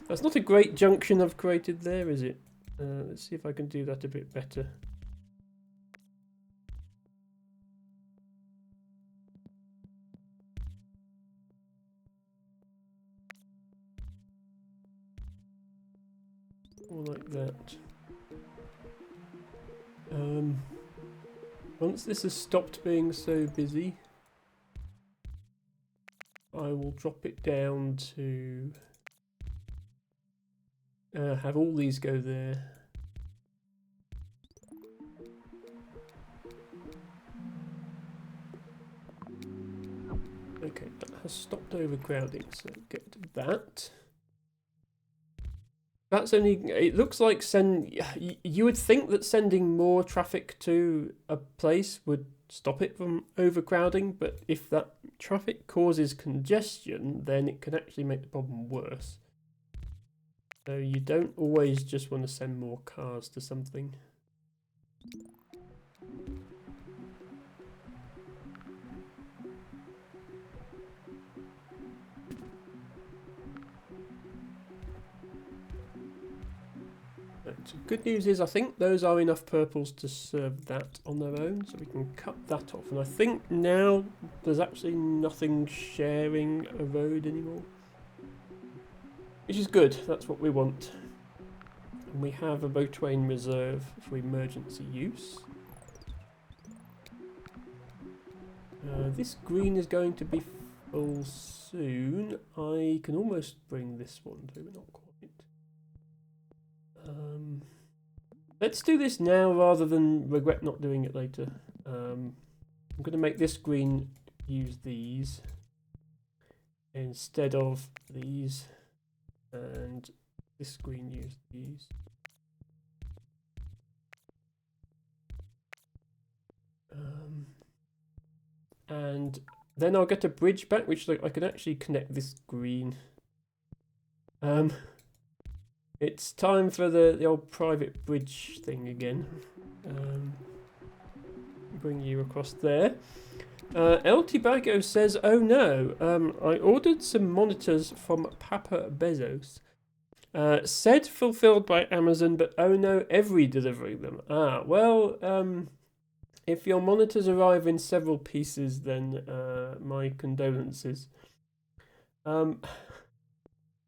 Speaker 1: That's not a great junction I've created there, is it? Let's see if I can do that a bit better. Or like that. Once this has stopped being so busy, I will drop it down to have all these go there. Okay, that has stopped overcrowding, so get to that. That's only... It looks like you would think that sending more traffic to a place would stop it from overcrowding, but if that traffic causes congestion, then it can actually make the problem worse. So you don't always just want to send more cars to something. So good news is I think those are enough purples to serve that on their own, so we can cut that off. And I think now there's actually nothing sharing a road anymore, which is good. That's what we want. And we have a motorway in reserve for emergency use. This green is going to be full soon. I can almost bring this one to, but not quite. Let's do this now rather than regret not doing it later. I'm going to make this green use these instead of these, and this green use these. And then I'll get a bridge back, which I can actually connect this green. It's time for the old private bridge thing again. Bring you across there. El Tibago says, oh no, I ordered some monitors from Papa Bezos. Said fulfilled by Amazon, but oh no, every delivering them. Ah, well, if your monitors arrive in several pieces, then my condolences.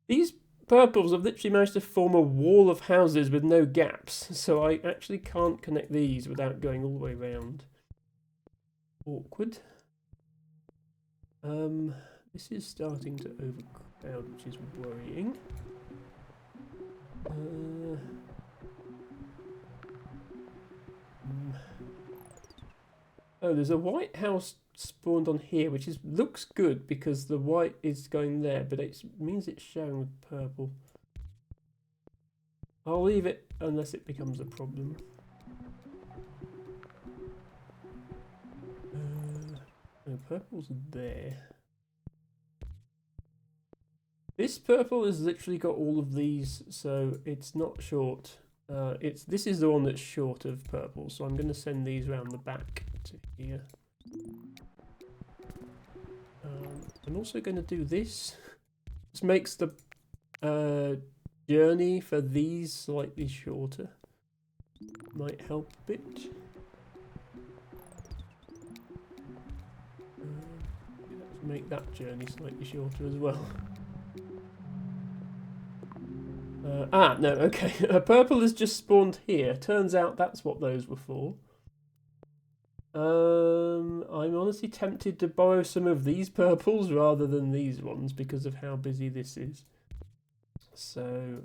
Speaker 1: These purples have literally managed to form a wall of houses with no gaps, so I actually can't connect these without going all the way around. Awkward. This is starting to overcrowd, which is worrying. Oh, there's a white house spawned on here, which looks good because the white is going there, but it means it's showing with purple. I'll leave it unless it becomes a problem. No, purple's there. This purple has literally got all of these, so it's not short. This is the one that's short of purple, so I'm going to send these around the back to here. I'm also going to do this. This makes the journey for these slightly shorter. Might help a bit. Let's make that journey slightly shorter as well. No, okay. Purple has just spawned here. Turns out that's what those were for. I'm honestly tempted to borrow some of these purples rather than these ones because of how busy this is. So,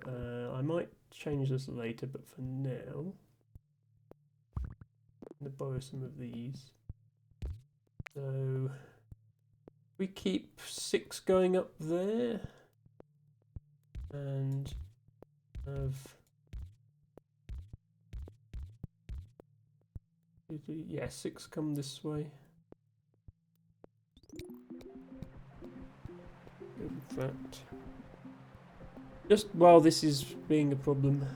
Speaker 1: I might change this later, but for now, I'm going to borrow some of these. So, we keep 6 going up there, and have... yeah, 6 come this way. Go with that. Just while this is being a problem.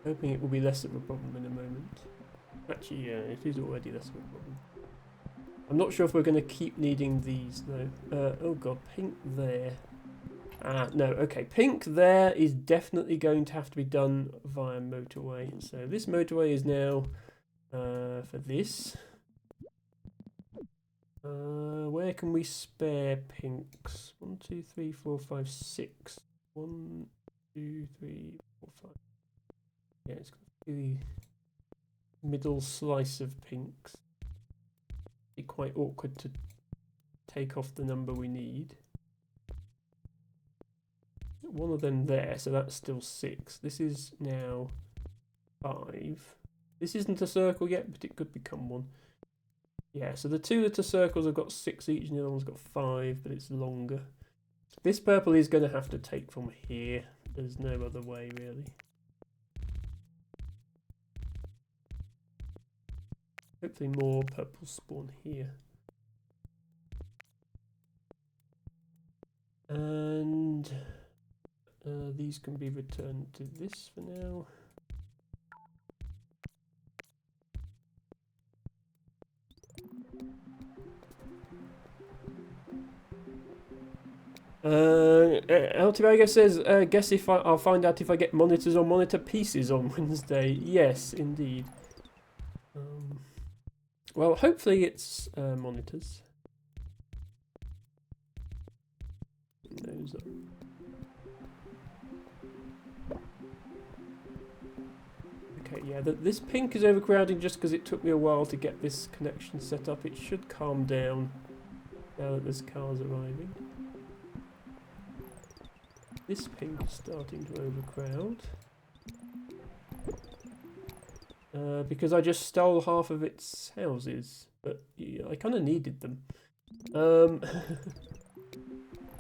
Speaker 1: Hoping it will be less of a problem in a moment. Actually, yeah, it is already less of a problem. I'm not sure if we're going to keep needing these though. Oh god, pink there. Ah, no, okay. Pink there is definitely going to have to be done via motorway. So this motorway is now for this. Where can we spare pinks? 1, 2, 3, 4, 5, 6. 1, 2, 3, 4, 5. Yeah, it's going to be the middle slice of pinks. Be quite awkward to take off the number we need. One of them there, so that's still 6. This is now 5. This isn't a circle yet, but it could become one. Yeah, so the 2 little circles have got 6 each, and the other one's got 5, but it's longer. This purple is going to have to take from here. There's no other way, really. Hopefully more purple spawn here. And these can be returned to this for now. Altivago says, guess if I'll find out if I get monitors or monitor pieces on Wednesday. Yes, indeed. Well, hopefully it's monitors. Those are... Okay, yeah, this pink is overcrowding just because it took me a while to get this connection set up. It should calm down now that there's cars arriving. This pink is starting to overcrowd. Because I just stole half of its houses, but yeah, I kind of needed them.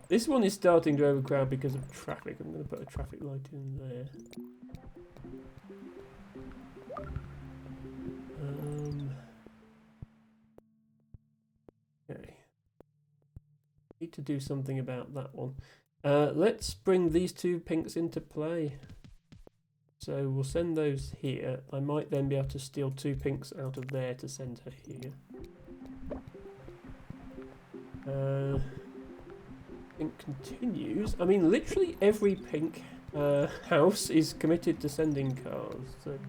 Speaker 1: This one is starting to overcrowd because of traffic. I'm going to put a traffic light in there. Okay. Need to do something about that one. Let's bring these two pinks into play. So we'll send those here. I might then be able to steal 2 pinks out of there to send her here. Pink continues. I mean, literally every pink house is committed to sending cars. So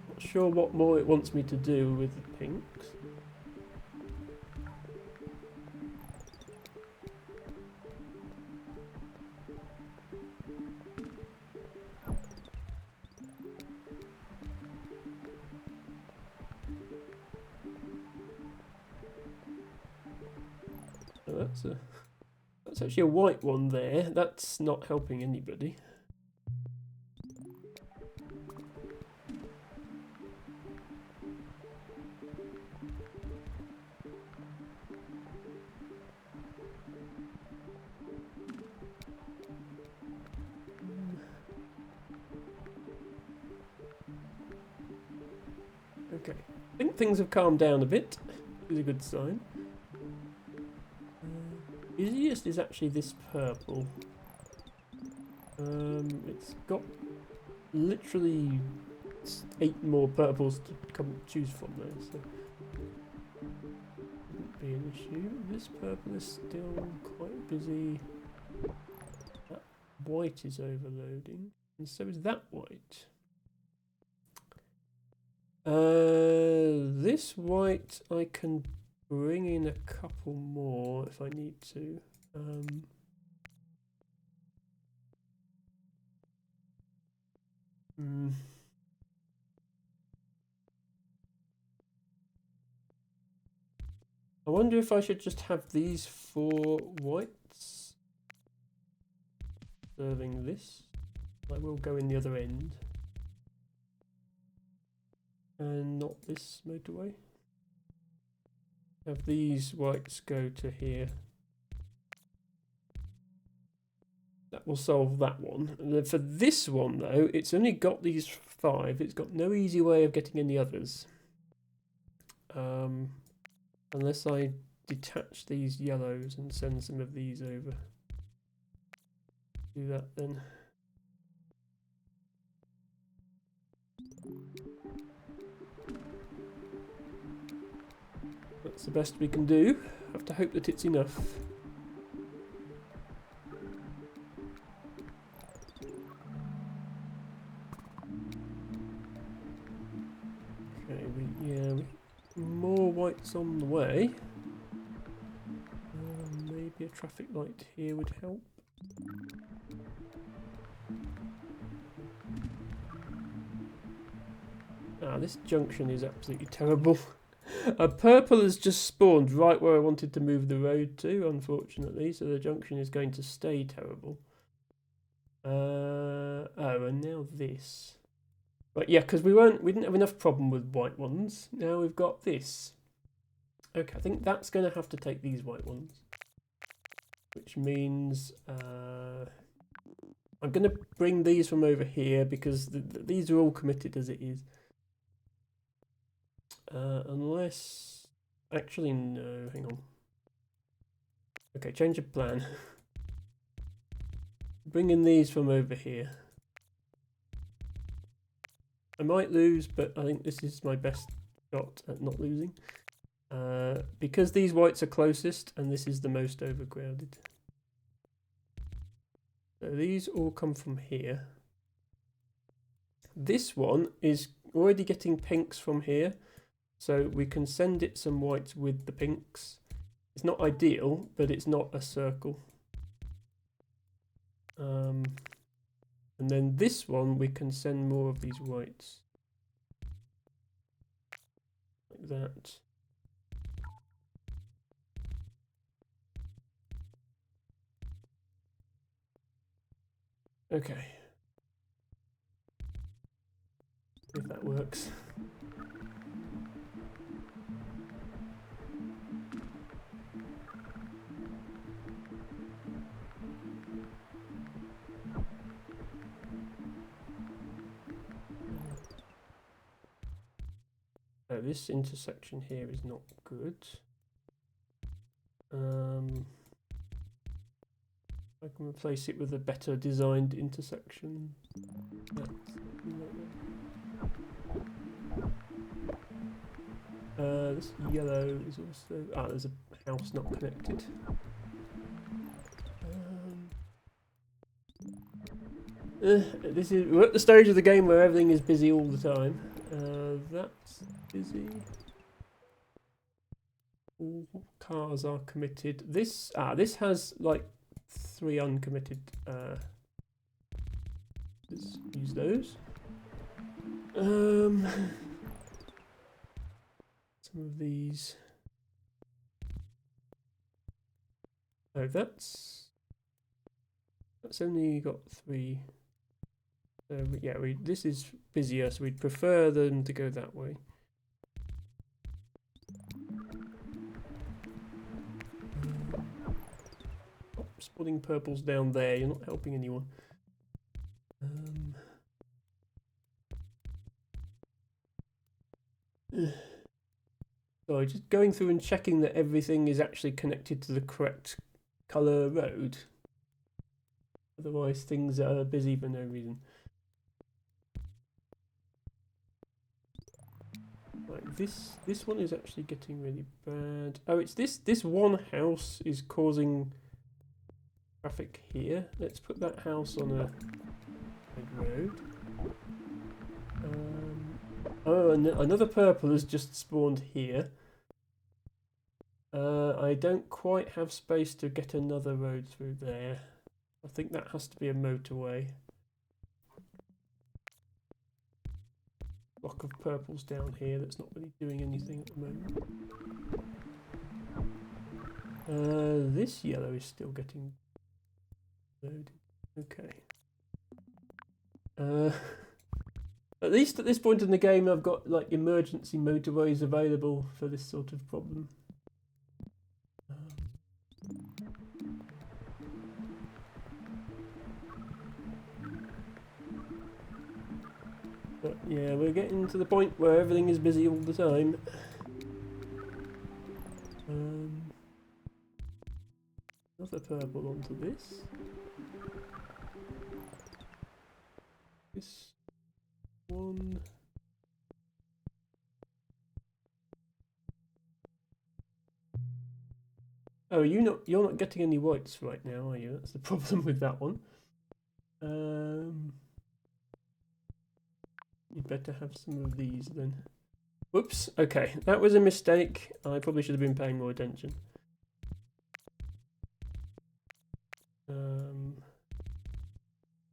Speaker 1: not sure what more it wants me to do with the pinks. That's actually a white one there. That's not helping anybody. Okay, I think things have calmed down a bit, which is a good sign. Easiest is actually this purple. It's got literally 8 more purples to choose from there, so wouldn't be an issue. This purple is still quite busy. That white is overloading, and so is that white. This white I can bring in a couple more if I need to. I wonder if I should just have these 4 whites serving this. I will go in the other end. And not this motorway. Have these whites go to here. That will solve that one. And then for this one though, it's only got these 5. It's got no easy way of getting any others. Unless I detach these yellows and send some of these over. Do that then. That's the best we can do. Have to hope that it's enough. Okay, more whites on the way. Maybe a traffic light here would help. Ah, this junction is absolutely terrible. A purple has just spawned right where I wanted to move the road to, unfortunately, so the junction is going to stay terrible. Oh, and now this. But yeah, because we didn't have enough problem with white ones. Now we've got this. Okay, I think that's going to have to take these white ones, which means I'm going to bring these from over here because these are all committed as it is. Unless... Actually, no, hang on. Okay, change of plan. Bringing these from over here. I might lose, but I think this is my best shot at not losing. Because these whites are closest, and this is the most overcrowded. So these all come from here. This one is already getting pinks from here. So we can send it some whites with the pinks. It's not ideal, but it's not a circle. And then this one, we can send more of these whites. Like that. Okay. If that works. Oh, this intersection here is not good. I can replace it with a better designed intersection. This yellow is also... Ah, there's a house not connected. We're at the stage of the game where everything is busy all the time. That's busy. All cars are committed. This has like 3 uncommitted. Let's use those. Some of these. Oh, that's only got 3. So yeah, this is busier, so we'd prefer them to go that way. Oh, spotting purples down there. You're not helping anyone. So just going through and checking that everything is actually connected to the correct colour road. Otherwise things are busy for no reason. Right, this one is actually getting really bad. Oh, it's this one house is causing traffic here. Let's put that house on a road. Oh, and another purple has just spawned here. I don't quite have space to get another road through there. I think that has to be a motorway. Block of purples down here that's not really doing anything at the moment. This yellow is still getting loaded. Okay. At least at this point in the game I've got like emergency motorways available for this sort of problem. But yeah, we're getting to the point where everything is busy all the time. Another purple onto this. This one. Oh, you're not getting any whites right now, are you? That's the problem with that one. You better have some of these then. Whoops, okay, that was a mistake. I probably should have been paying more attention.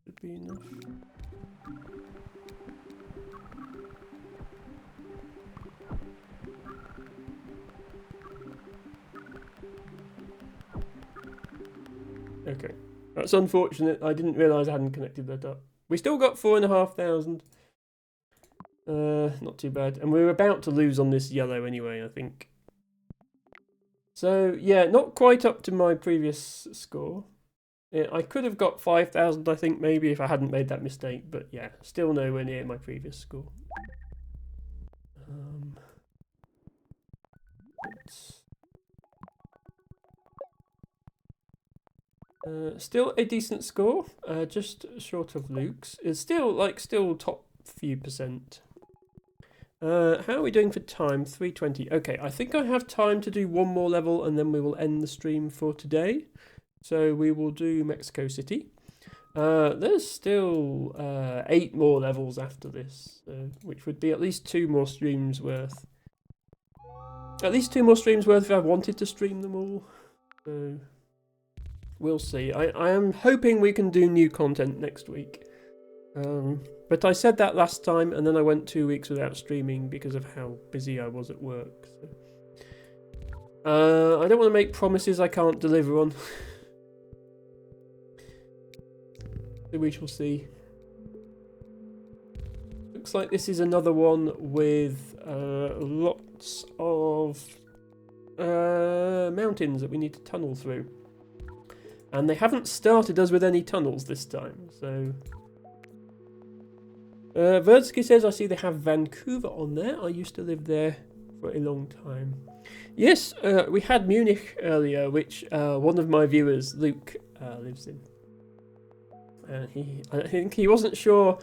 Speaker 1: Should be enough. Okay, that's unfortunate. I didn't realise I hadn't connected that up. We still got 4,500. Not too bad. And we're about to lose on this yellow anyway, I think. So, yeah, not quite up to my previous score. Yeah, I could have got 5,000, I think, maybe, if I hadn't made that mistake. But, yeah, still nowhere near my previous score. Still a decent score, just short of Luke's. It's still top few percent. How are we doing for time? 3:20. Okay, I think I have time to do one more level and then we will end the stream for today. So we will do Mexico City. There's still 8 more levels after this, which would be at least 2 more streams worth. At least 2 more streams worth if I wanted to stream them all. So we'll see. I am hoping we can do new content next week. But I said that last time, and then I went 2 weeks without streaming because of how busy I was at work. So. I don't want to make promises I can't deliver on. So we shall see. Looks like this is another one with lots of mountains that we need to tunnel through. And they haven't started us with any tunnels this time, so... Verdsky says, I see they have Vancouver on there. I used to live there for a long time. Yes, we had Munich earlier, which one of my viewers, Luke, lives in. And I think he wasn't sure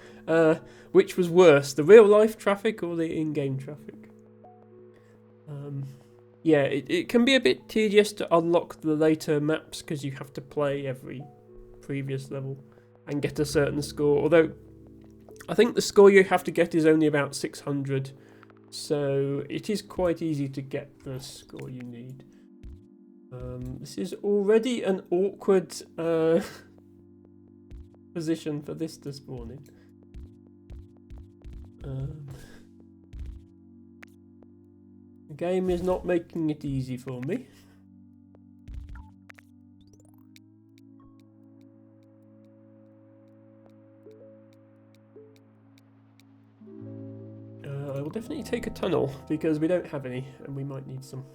Speaker 1: which was worse, the real life traffic or the in-game traffic. Yeah, it can be a bit tedious to unlock the later maps because you have to play every previous level and get a certain score. Although I think the score you have to get is only about 600, so it is quite easy to get the score you need. This is already an awkward position for this to spawn in. The game is not making it easy for me. I will definitely take a tunnel because we don't have any and we might need some.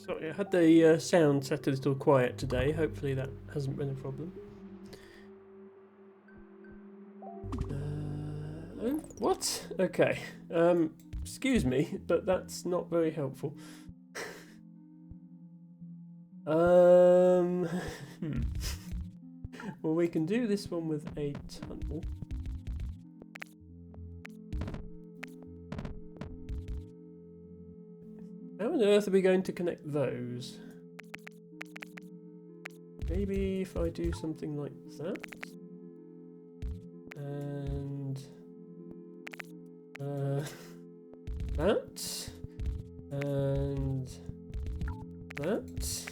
Speaker 1: Sorry, I had the sound set a little quiet today. Hopefully that hasn't been a problem. Oh, what? Okay. Excuse me, but that's not very helpful. Well, we can do this one with a tunnel. How on earth are we going to connect those? Maybe if I do something like that. And that. And that.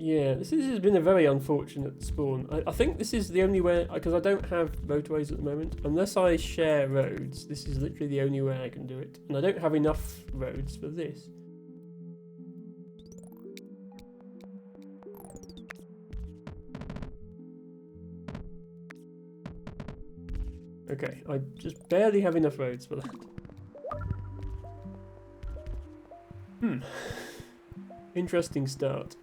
Speaker 1: Yeah, this has been a very unfortunate spawn. I think this is the only way, because I don't have motorways at the moment. Unless I share roads, this is literally the only way I can do it. And I don't have enough roads for this. Okay, I just barely have enough roads for that. Interesting start.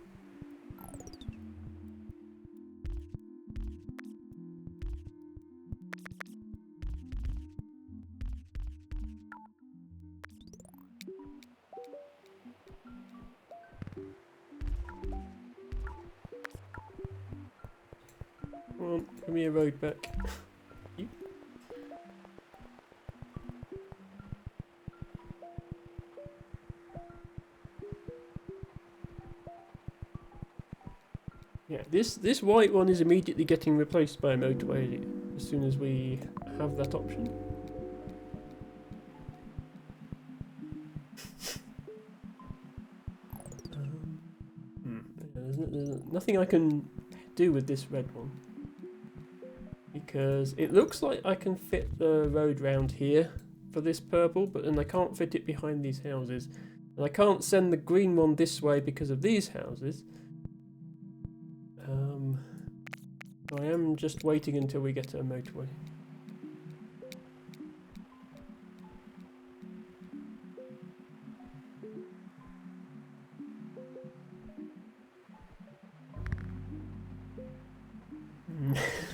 Speaker 1: Come on, give me a road back. Yeah, this white one is immediately getting replaced by a motorway as soon as we have that option. There's nothing I can do with this red one because it looks like I can fit the road round here for this purple, but then I can't fit it behind these houses, and I can't send the green one this way because of these houses. I am just waiting until we get to a motorway.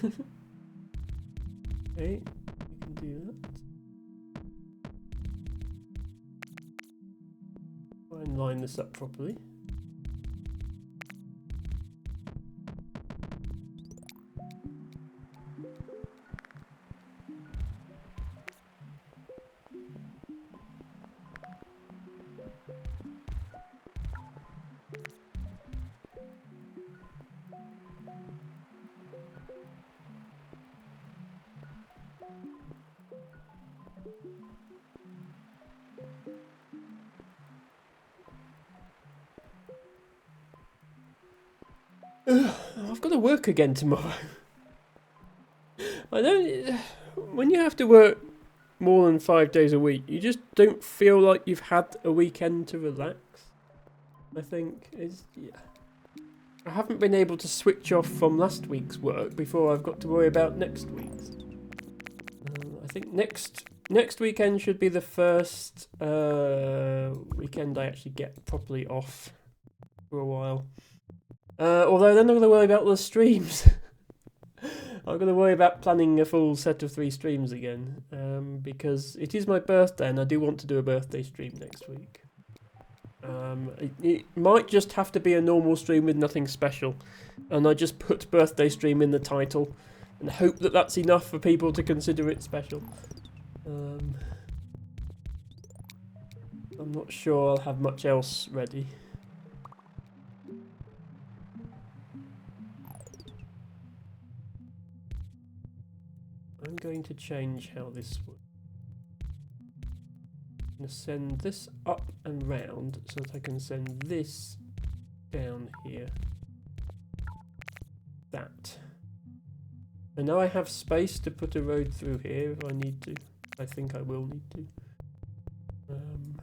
Speaker 1: Okay, we can do that. Try and line this up properly. I've got to work again tomorrow. I don't. When you have to work more than 5 days a week, you just don't feel like you've had a weekend to relax. I think yeah. I haven't been able to switch off from last week's work before I've got to worry about next week's. I think next weekend should be the first weekend I actually get properly off for a while. Although then I'm going to worry about the streams. I'm going to worry about planning a full set of 3 streams again, because it is my birthday and I do want to do a birthday stream next week. It might just have to be a normal stream with nothing special, and I just put birthday stream in the title and hope that that's enough for people to consider it special. I'm not sure I'll have much else ready. I'm going to change how this works. I'm going to send this up and round so that I can send this down here. That. And now I have space to put a road through here if I need to. I think I will need to. And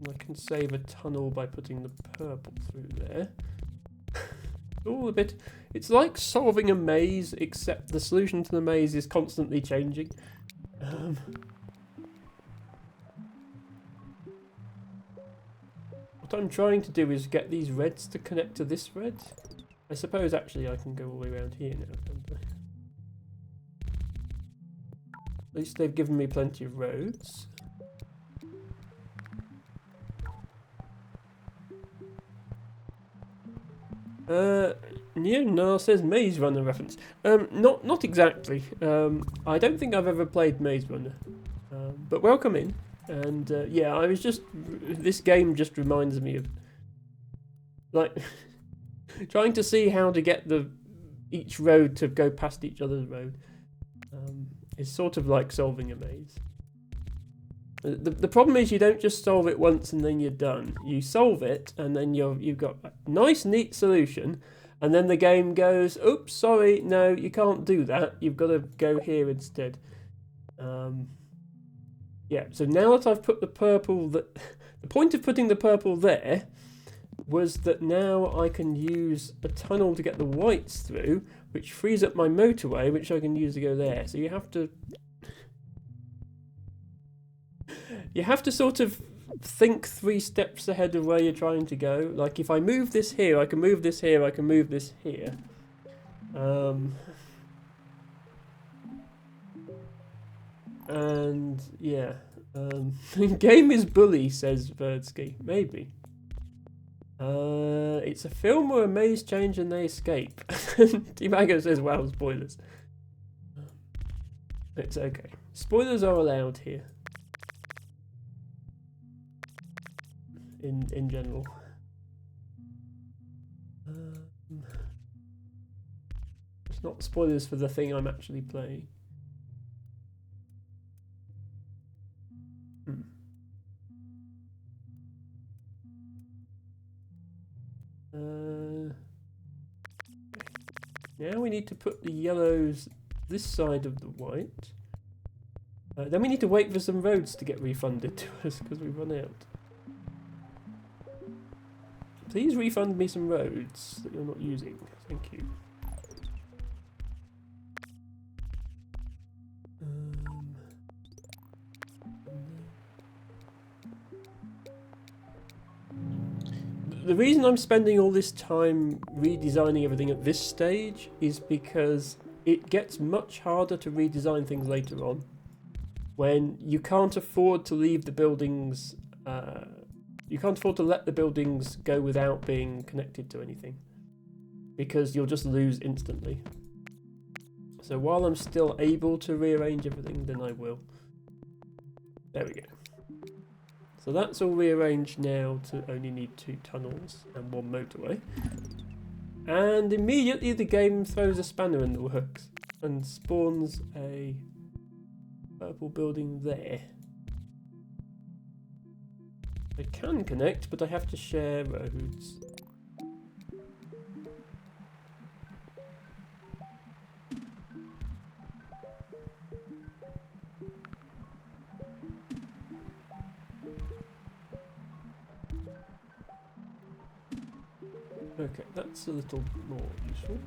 Speaker 1: I can save a tunnel by putting the purple through there. All a bit. It's like solving a maze, except the solution to the maze is constantly changing. What I'm trying to do is get these reds to connect to this red. I suppose actually I can go all the way around here now, can't I? At least they've given me plenty of roads. No, says Maze Runner reference. Not exactly. I don't think I've ever played Maze Runner. But welcome in. And yeah, I was just... This game just reminds me of... Like... trying to see how to get each road to go past each other's road. Is sort of like solving a maze. The problem is you don't just solve it once and then you're done. You solve it and then you've got a nice neat solution, and then the game goes, oops, sorry, no, you can't do that. You've got to go here instead. Yeah, so now that I've put the purple... The point of putting the purple there was that now I can use a tunnel to get the whites through, which frees up my motorway, which I can use to go there. So you have to... You have to sort of think 3 steps ahead of where you're trying to go. Like, if I move this here, I can move this here, I can move this here. And, yeah. Game is bully, says Verdsky. Maybe. It's a film where a maze change and they escape. T-Mago says, wow, spoilers. It's okay. Spoilers are allowed here. In general. It's not spoilers for the thing I'm actually playing. Now we need to put the yellows this side of the white. Then we need to wait for some roads to get refunded to us because we've run out. Please refund me some roads that you're not using. Thank you. The reason I'm spending all this time redesigning everything at this stage is because it gets much harder to redesign things later on when you can't afford to leave the buildings. You can't afford to let the buildings go without being connected to anything, because you'll just lose instantly. So while I'm still able to rearrange everything, then I will. There we go. So that's all rearranged now to only need 2 tunnels and 1 motorway. And immediately the game throws a spanner in the works and spawns a purple building there. I can connect, but I have to share roads. Okay, that's a little more useful.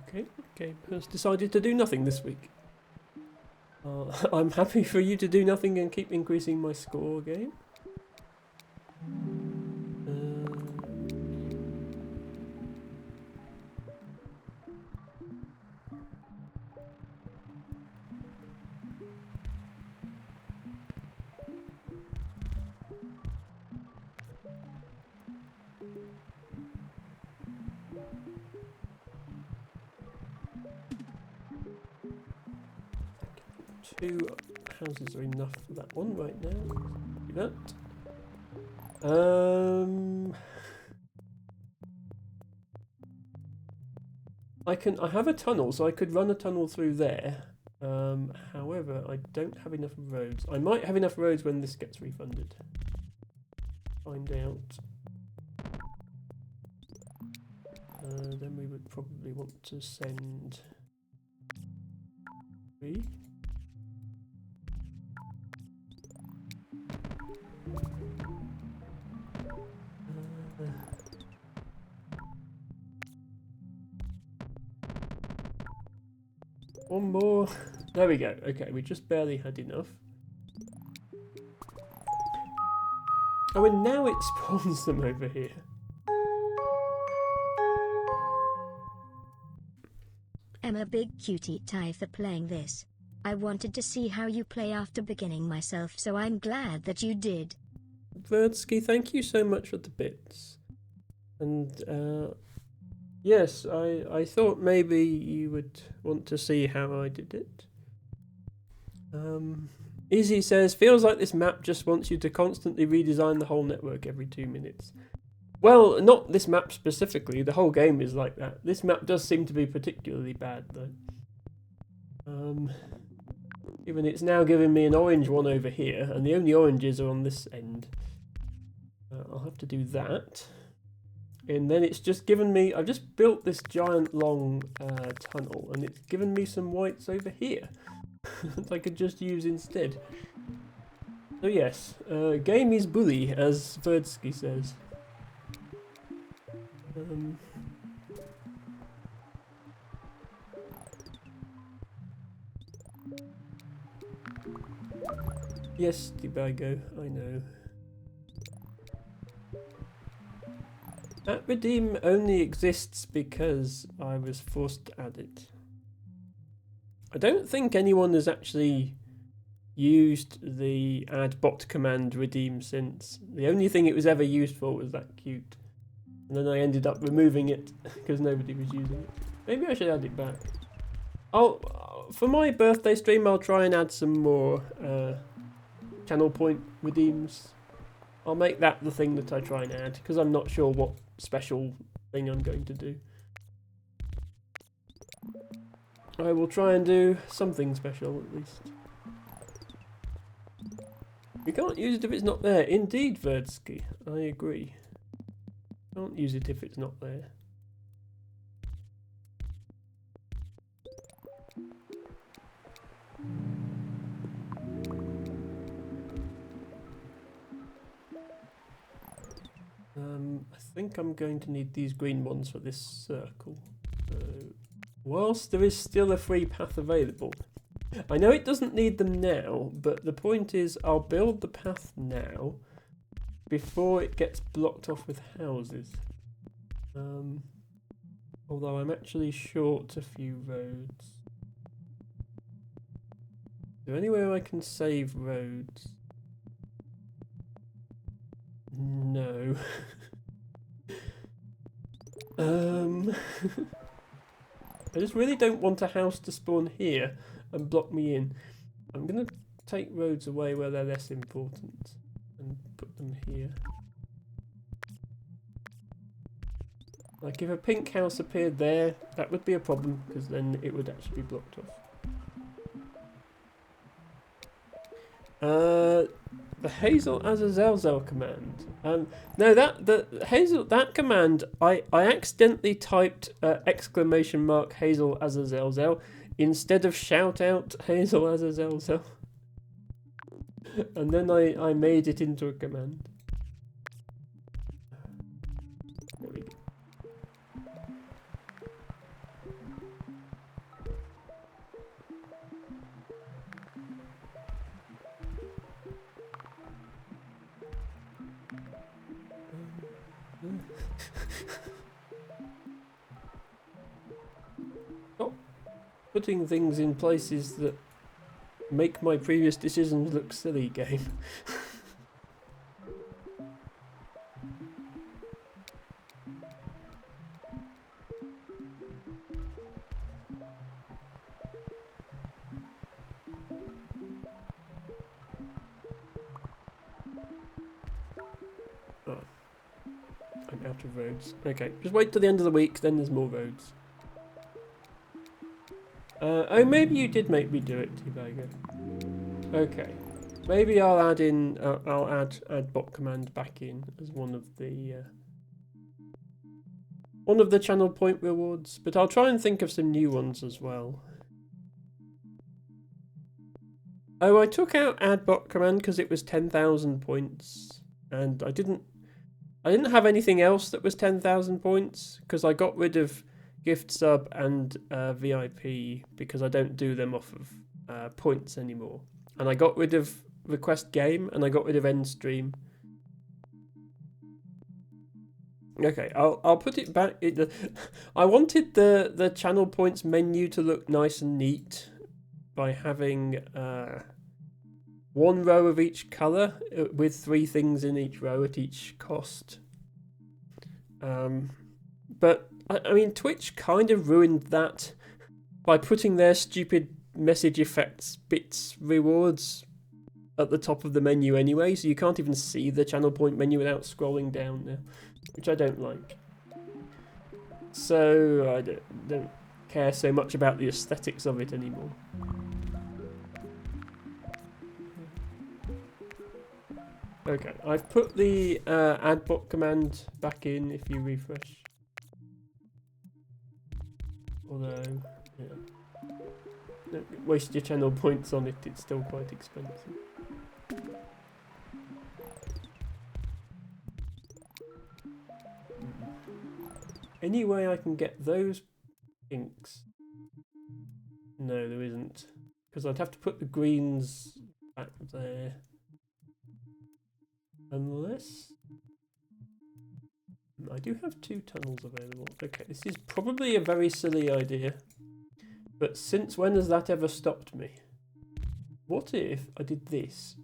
Speaker 1: Okay, game has decided to do nothing this week. I'm happy for you to do nothing and keep increasing my score, game. Two houses are enough for that one right now. Do that. I have a tunnel, so I could run a tunnel through there. However, I don't have enough roads. I might have enough roads when this gets refunded. Find out. Then we would probably want to send 3. One more. There we go. Okay, we just barely had enough. Oh, and now it spawns them over here.
Speaker 2: I'm a big cutie tie for playing this. I wanted to see how you play after beginning myself, so I'm glad that you did.
Speaker 1: Verdsky, thank you so much for the bits. And yes, I thought maybe you would want to see how I did it. Izzy says, feels like this map just wants you to constantly redesign the whole network every 2 minutes. Well, not this map specifically, the whole game is like that. This map does seem to be particularly bad though. Even it's now giving me an orange one over here, and the only oranges are on this end. I'll have to do that. And then it's just given me, I've just built this giant long tunnel, and it's given me some whites over here that I could just use instead. So yes, game is bully, as Verdsky says. Yes, Debago, I know. That redeem only exists because I was forced to add it. I don't think anyone has actually used the add bot command redeem since. The only thing it was ever used for was that cute. And then I ended up removing it because nobody was using it. Maybe I should add it back. For my birthday stream, I'll try and add some more channel point redeems. I'll make that the thing that I try and add, because I'm not sure what special thing I'm going to do. I will try and do something special at least. You can't use it if it's not there. Indeed, Verdsky, I agree. Can't use it if it's not there. think I'm going to need these green ones for this circle. So, whilst there is still a free path available, I know it doesn't need them now, but the point is I'll build the path now before it gets blocked off with houses. Although I'm actually short a few roads. Is there anywhere I can save roads? No. I just really don't want a house to spawn here and block me in. I'm gonna take roads away where they're less important and put them here. Like if a pink house appeared there, that would be a problem because then it would actually be blocked off. The Hazel Azazelzel command. No, that command, I accidentally typed exclamation mark Hazel Azazelzel instead of shout out Hazel Azazelzel. And then I made it into a command. There we go. Stop putting things in places that make my previous decisions look silly, game. Oh. I'm out of roads. Okay, just wait till the end of the week, then there's more roads. Oh, maybe you did make me do it, T-Bagger. Okay, maybe I'll add in. I'll add bot command back in as one of the channel point rewards, but I'll try and think of some new ones as well. Oh, I took out add bot command because it was 10,000 points, and I didn't have anything else that was 10,000 points because I got rid of gift sub and VIP because I don't do them off of points anymore. And I got rid of request game and I got rid of end stream. Okay, I'll put it back. I wanted the channel points menu to look nice and neat by having one row of each colour with 3 things in each row at each cost. But I mean, Twitch kind of ruined that by putting their stupid message effects bits rewards at the top of the menu anyway, so you can't even see the channel point menu without scrolling down there, which I don't like. So I don't care so much about the aesthetics of it anymore. Okay, I've put the add bot command back in if you refresh. Although, yeah, don't waste your channel points on it, it's still quite expensive. Any way I can get those pinks? No, there isn't. Because I'd have to put the greens back there. Unless... I do have 2 tunnels available. Okay, this is probably a very silly idea. But since when has that ever stopped me? What if I did this?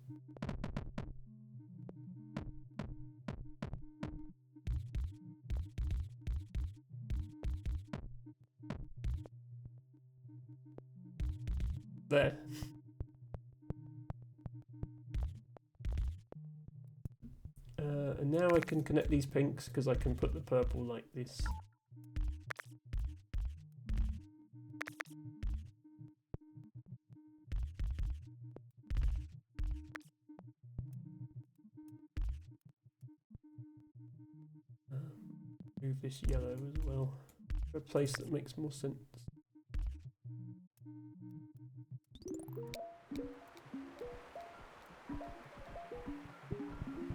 Speaker 1: There. And now I can connect these pinks because I can put the purple like this. Move this yellow as well for a place that makes more sense.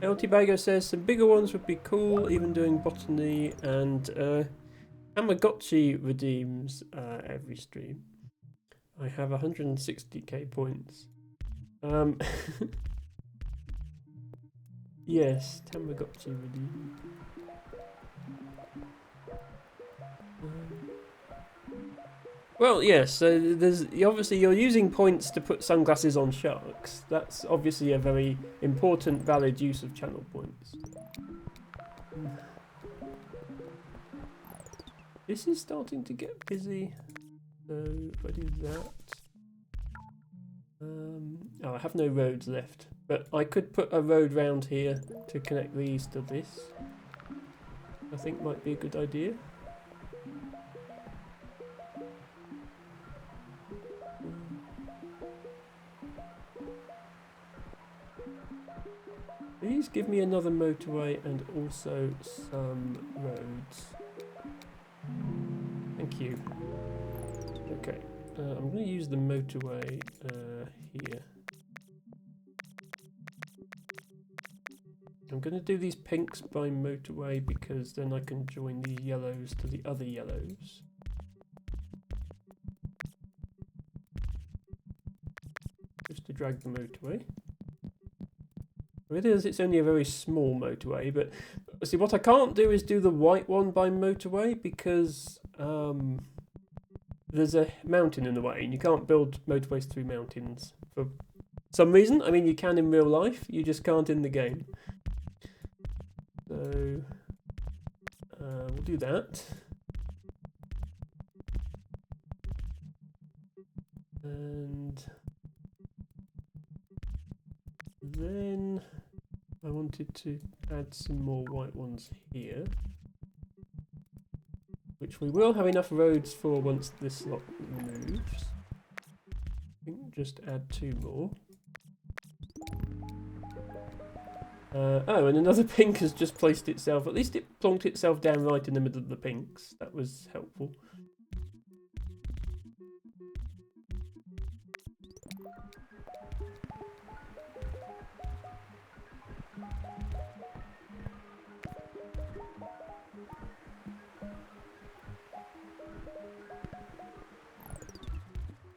Speaker 1: El Tibago says some bigger ones would be cool, even doing botany, and Tamagotchi redeems every stream. I have 160k points. Yes, Tamagotchi redeem. Well, yes. So there's obviously you're using points to put sunglasses on sharks. That's obviously a very important, valid use of channel points. This is starting to get busy. So if I do that, oh, I have no roads left, but I could put a road round here to connect these to this. I think might be a good idea. Please give me another motorway and also some roads. Thank you. Okay, I'm going to use the motorway here. I'm going to do these pinks by motorway because then I can join these yellows to the other yellows. Just to drag the motorway. It is, it's only a very small motorway, but see what I can't do is do the white one by motorway because there's a mountain in the way and you can't build motorways through mountains for some reason. I mean, you can in real life, you just can't in the game. So we'll do that. And then I wanted to add some more white ones here, which we will have enough roads for once this lot moves. I think just add 2 more. Oh, and another pink has just placed itself. At least it plonked itself down right in the middle of the pinks. That was helpful.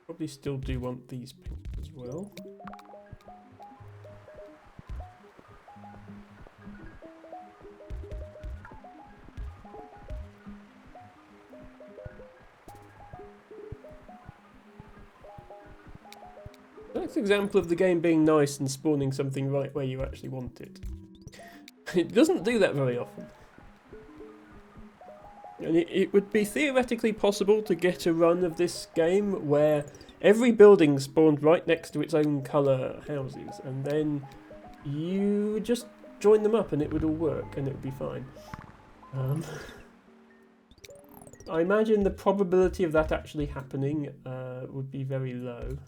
Speaker 1: Probably still do want these pink as well. That's an example of the game being nice and spawning something right where you actually want it. It doesn't do that very often. And it would be theoretically possible to get a run of this game where every building spawned right next to its own colour houses, and then you just join them up and it would all work and it would be fine. I imagine the probability of that actually happening would be very low.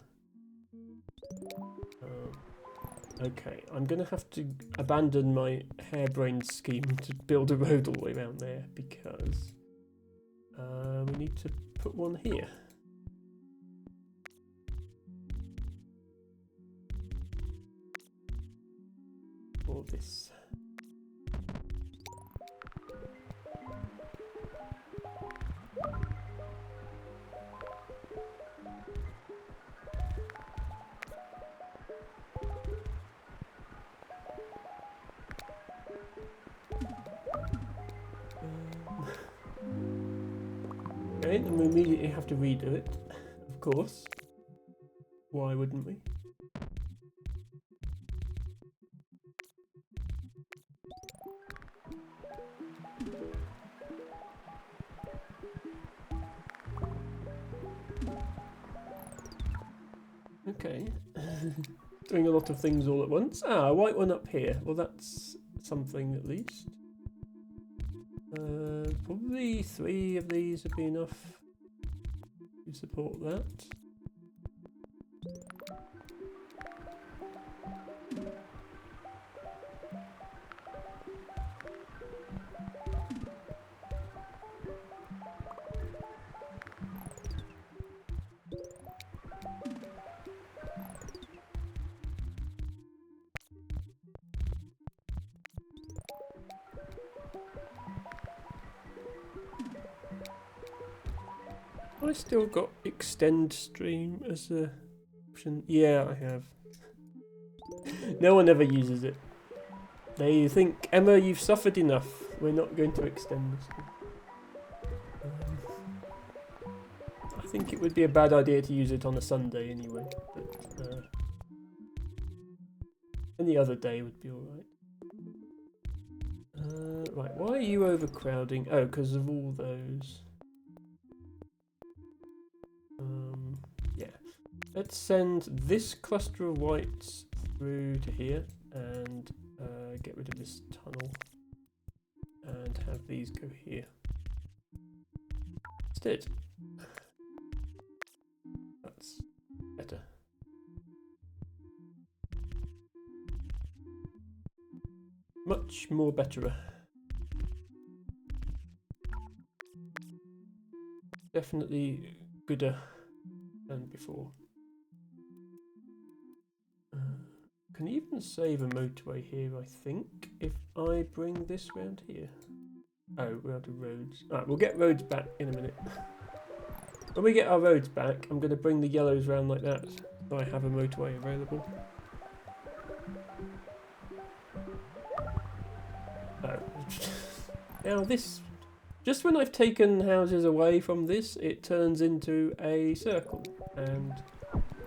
Speaker 1: Okay, I'm going to have to abandon my harebrained scheme to build a road all the way around there because we need to put one here. Or this. Okay, and we immediately have to redo it, of course. Why wouldn't we? Okay. Doing a lot of things all at once. Ah, a white one up here. Well, that's something at least. Probably 3 of these would be enough to support that. I still got extend stream as a option. Yeah, I have. No one ever uses it. They think, Emma, you've suffered enough. We're not going to extend this. I think it would be a bad idea to use it on a Sunday anyway. But, any other day would be alright. Right, why are you overcrowding? Oh, because of all those. Yeah. Let's send this cluster of whites through to here and get rid of this tunnel and have these go here instead. That's better. Much more better. Definitely gooder than before. Can even save a motorway here, I think, if I bring this round here. Oh, we're out of roads. Alright, we'll get roads back in a minute. When we get our roads back, I'm going to bring the yellows round like that, so I have a motorway available. Oh. Now this, just when I've taken houses away from this, it turns into a circle and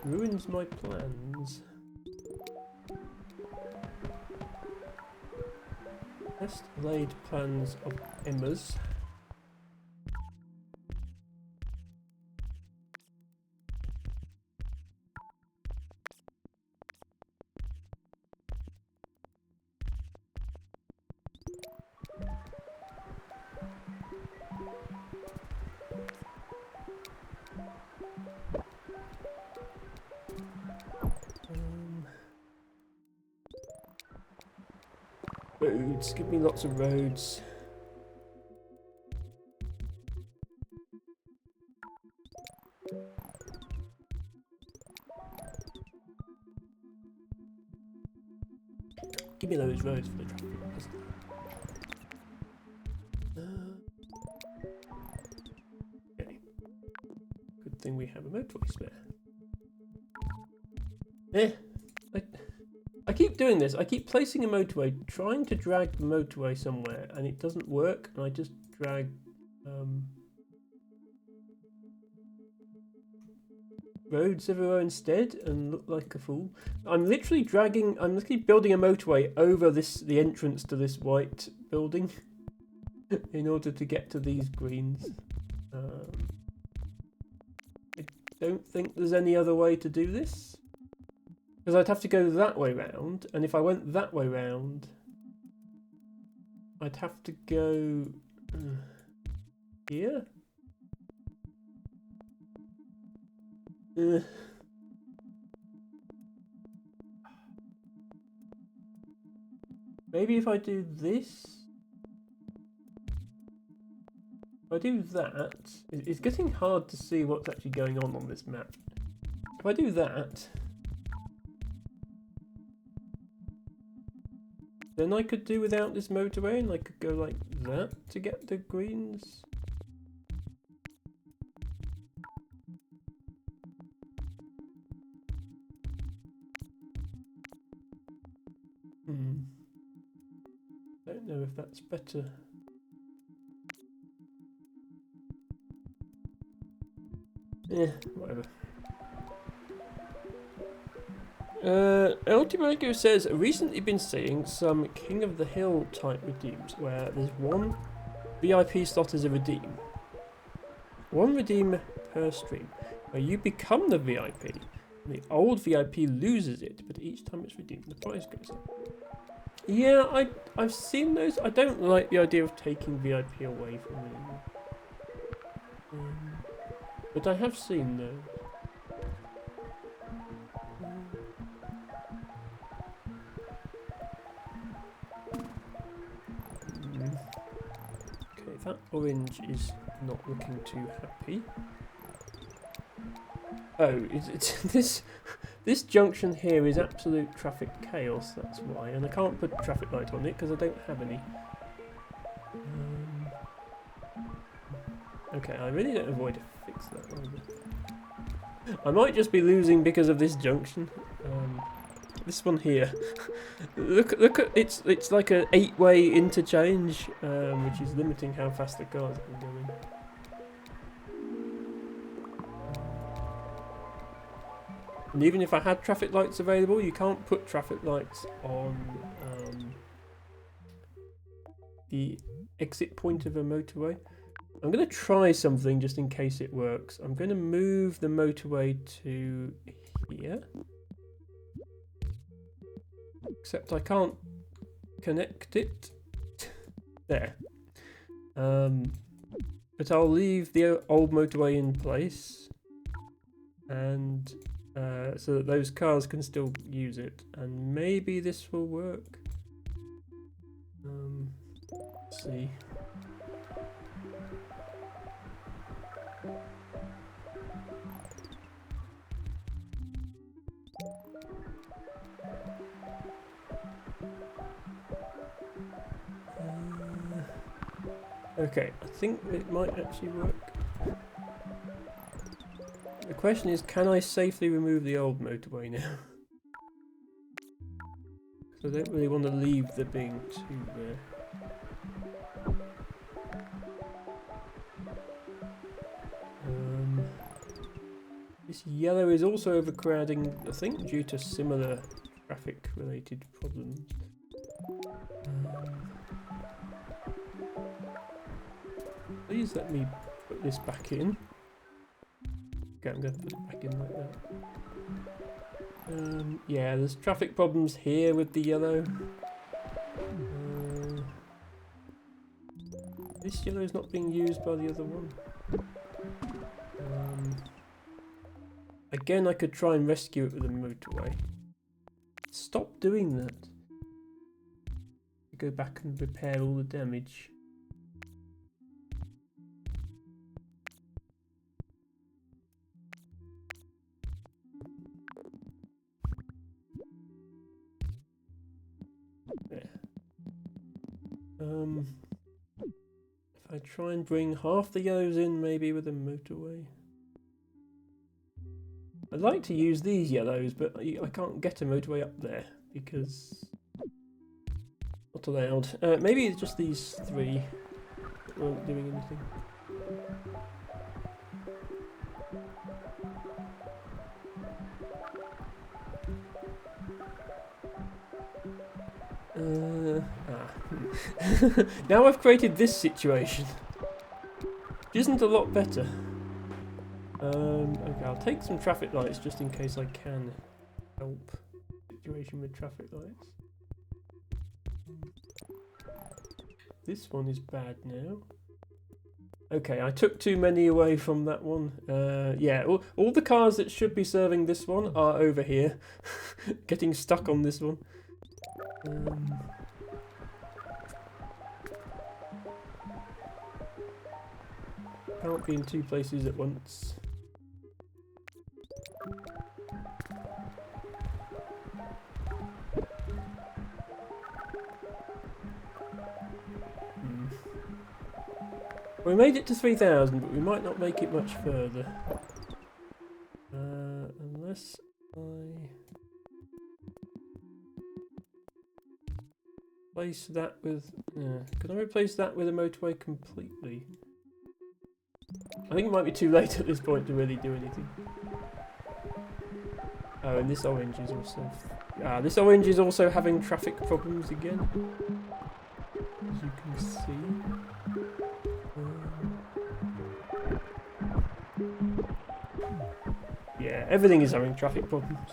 Speaker 1: ruins my plans. Best laid plans of Emma's. Roads, give me lots of roads. Give me those roads for the traffic. Okay. Good thing we have a motorway spare. I keep doing this. I keep placing a motorway, trying to drag the motorway somewhere, and it doesn't work, and I just drag roads everywhere instead and look like a fool. I'm literally building a motorway over the entrance to this white building in order to get to these greens. I don't think there's any other way to do this. Because I'd have to go that way round, and if I went that way round, I'd have to go here. Maybe if I do this, if I do that, it's getting hard to see what's actually going on this map. If I do that, then I could do without this motorway, and I could go like that to get the greens. Don't know if that's better. Whatever. Ultimago says, recently been seeing some King of the Hill type redeems where there's one VIP slot as a redeem. One redeem per stream, where you become the VIP, and the old VIP loses it, but each time it's redeemed, the price goes up. Yeah, I've seen those. I don't like the idea of taking VIP away from me. But I have seen those. Okay, that orange is not looking too happy. Oh, it's this junction here is absolute traffic chaos, that's why, and I can't put traffic light on it because I don't have any. Okay, I really don't avoid to fix that either. I might just be losing because of this junction. This one here. look at it's like a 8-way interchange, which is limiting how fast the cars can go in. And even if I had traffic lights available, you can't put traffic lights on the exit point of a motorway. I'm going to try something just in case it works. I'm going to move the motorway to here. Except I can't connect it. There. But I'll leave the old motorway in place. And so that those cars can still use it. And maybe this will work. Let's see. Okay, I think it might actually work. The question is, can I safely remove the old motorway now? Because I don't really want to leave the big tube there. This yellow is also overcrowding, I think, due to similar traffic-related problems. Please let me put this back in. Okay, I'm going to put it back in like that. Yeah, there's traffic problems here with the yellow. This yellow is not being used by the other one. Again, I could try and rescue it with a motorway. Stop doing that. Go back and repair all the damage. There. If I try and bring half the yellows in, maybe with a motorway. I'd like to use these yellows, but I can't get a motorway up there because not allowed. Maybe it's just these three that weren't doing anything. Now I've created this situation, which isn't a lot better. Okay, I'll take some traffic lights just in case I can help the situation with traffic lights. This one is bad now. Okay, I took too many away from that one. Yeah, all the cars that should be serving this one are over here, getting stuck on this one. Can't be in two places at once. We made it to 3,000, but we might not make it much further. Unless I replace that with... can I replace that with a motorway completely? I think it might be too late at this point to really do anything. Oh, and this orange is also... this orange is also having traffic problems again. As you can see. Yeah, everything is having traffic problems.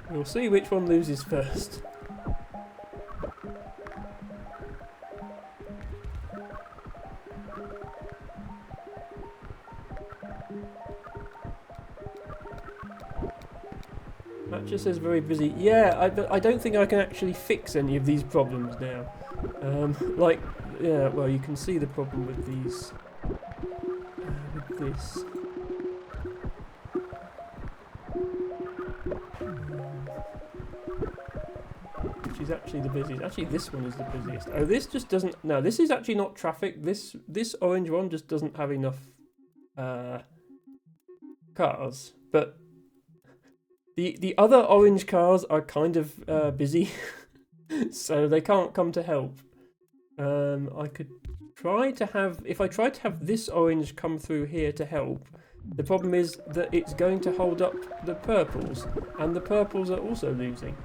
Speaker 1: We'll see which one loses first. That just says very busy. Yeah, I don't think I can actually fix any of these problems now. Like, yeah, well, you can see the problem with these. With this. is actually the busiest. Actually, this one is the busiest. Oh, this just doesn't... No, this is actually not traffic. This orange one just doesn't have enough cars. But the other orange cars are kind of busy. So they can't come to help. I could try to have... If I try to have this orange come through here to help, the problem is that it's going to hold up the purples. And the purples are also losing.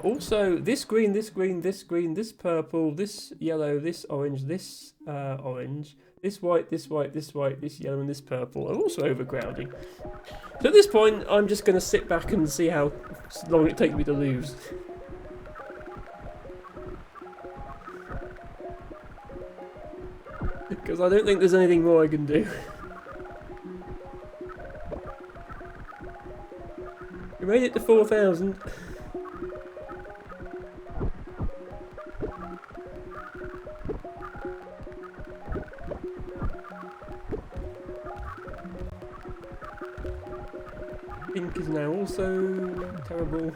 Speaker 1: Also, this green, this green, this green, this purple, this yellow, this orange, this orange, this white, this white, this white, this yellow, and this purple are also overcrowding. So at this point, I'm just going to sit back and see how long it takes me to lose. Because I don't think there's anything more I can do. We made it to 4,000. Pink is now also terrible.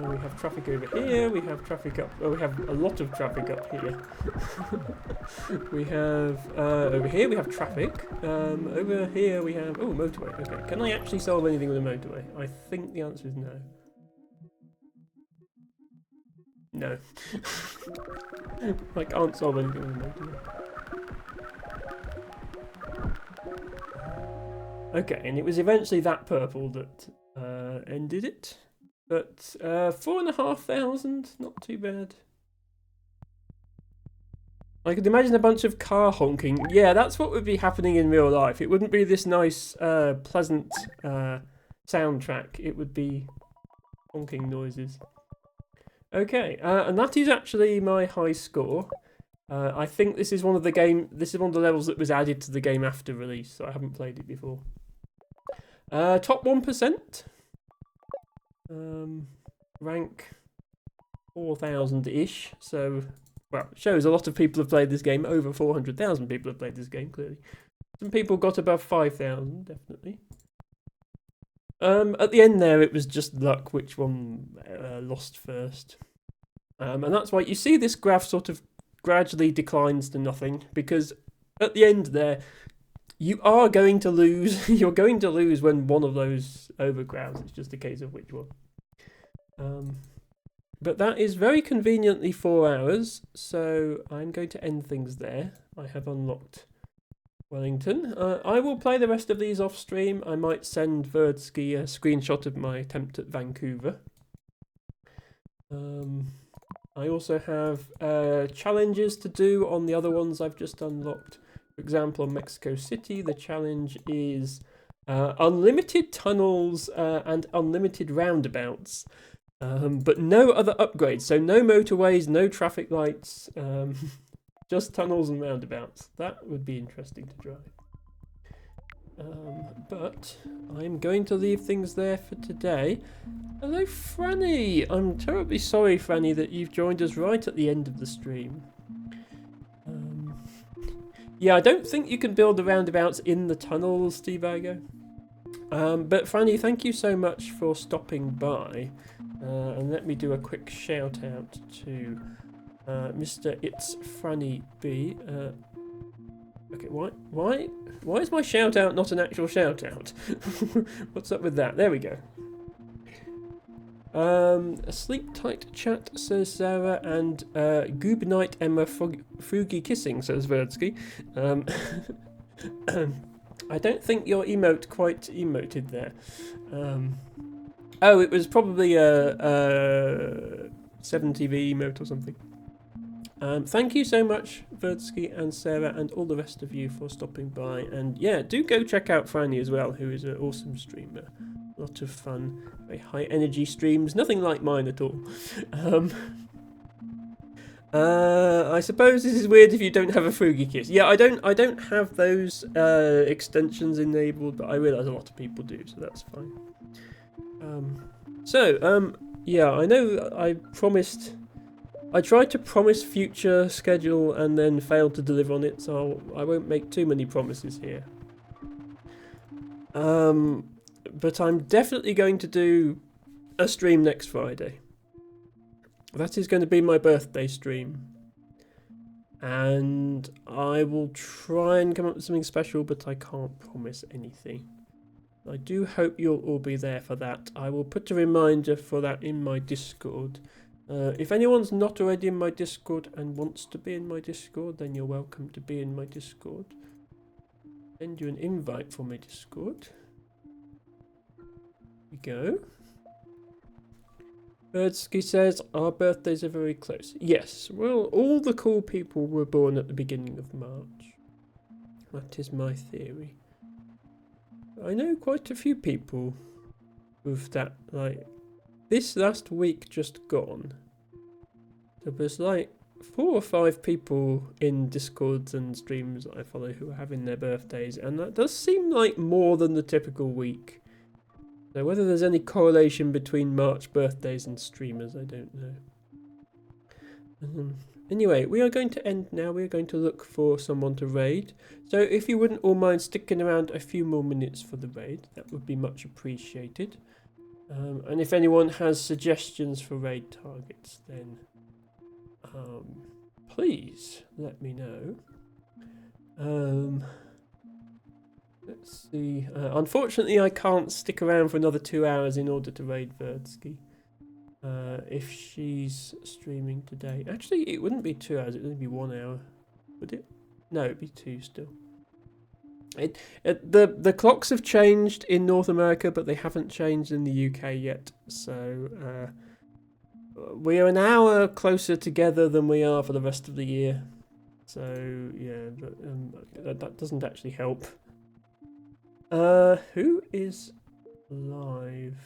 Speaker 1: We have traffic over here, we have traffic up... Oh, we have a lot of traffic up here. We have... over here we have traffic. Over here we have... Oh, motorway. Okay, can I actually solve anything with a motorway? I think the answer is no. No. I can't solve anything with a motorway. Okay, and it was eventually that purple that ended it. But 4,500, not too bad. I could imagine a bunch of car honking. Yeah, that's what would be happening in real life. It wouldn't be this nice, pleasant soundtrack. It would be honking noises. Okay, and that is actually my high score. I think this is one of the levels that was added to the game after release, so I haven't played it before. Top 1%. Rank 4,000-ish, so, well, shows a lot of people have played this game. Over 400,000 people have played this game, clearly. Some people got above 5,000, definitely. At the end there, it was just luck which one lost first. And that's why you see this graph sort of gradually declines to nothing, because at the end there, you are going to lose. You're going to lose when one of those overcrowds. It's just a case of which one. But that is very conveniently 4 hours, so I'm going to end things there. I have unlocked Wellington. I will play the rest of these off stream. I might send Verdsky a screenshot of my attempt at Vancouver. I also have challenges to do on the other ones I've just unlocked. For example, on Mexico City, the challenge is unlimited tunnels and unlimited roundabouts, but no other upgrades. So no motorways, no traffic lights, just tunnels and roundabouts. That would be interesting to drive. But I'm going to leave things there for today. Hello, Franny! I'm terribly sorry, Franny, that you've joined us right at the end of the stream. Yeah, I don't think you can build the roundabouts in the tunnels, Stevago. But Franny, thank you so much for stopping by. And let me do a quick shout out to Mr. It's Franny B. Okay, why is my shout out not an actual shout out? What's up with that? There we go. A sleep tight chat, says Sarah, and Goob night Emma Frugy kissing, says Verdsky. I don't think your emote quite emoted there. Oh, it was probably a 7TV emote or something. Thank you so much, Verdsky and Sarah and all the rest of you for stopping by. And yeah, do go check out Franny as well, who is an awesome streamer. A lot of fun, very high energy streams, nothing like mine at all. I suppose this is weird if you don't have a Frugy Kiss. Yeah, I don't have those extensions enabled, but I realise a lot of people do, so that's fine. Yeah, I know I tried to promise future schedule and then failed to deliver on it, so I won't make too many promises here. But I'm definitely going to do a stream next Friday. that is going to be my birthday stream. And I will try and come up with something special, but I can't promise anything. I do hope you'll all be there for that. I will put a reminder for that in my Discord. If anyone's not already in my Discord and wants to be in my Discord, then you're welcome to be in my Discord. Send you an invite for my Discord. Here we go. Birdsky says, our birthdays are very close. Yes, well, all the cool people were born at the beginning of March. That is my theory. I know quite a few people with that, like, this last week just gone. There was like 4 or 5 people in Discords and streams that I follow who are having their birthdays, and that does seem like more than the typical week. So whether there's any correlation between March birthdays and streamers, I don't know. Anyway, we are going to end now. We are going to look for someone to raid. So if you wouldn't all mind sticking around a few more minutes for the raid, that would be much appreciated. And if anyone has suggestions for raid targets, then please let me know. Let's see. Unfortunately, I can't stick around for another 2 hours in order to raid Verdsky. If she's streaming today. Actually, it wouldn't be 2 hours. It would be 1 hour. Would it? No, it'd be 2 still. The clocks have changed in North America, but they haven't changed in the UK yet. So we are an hour closer together than we are for the rest of the year. So yeah, but, that doesn't actually help. Who is live?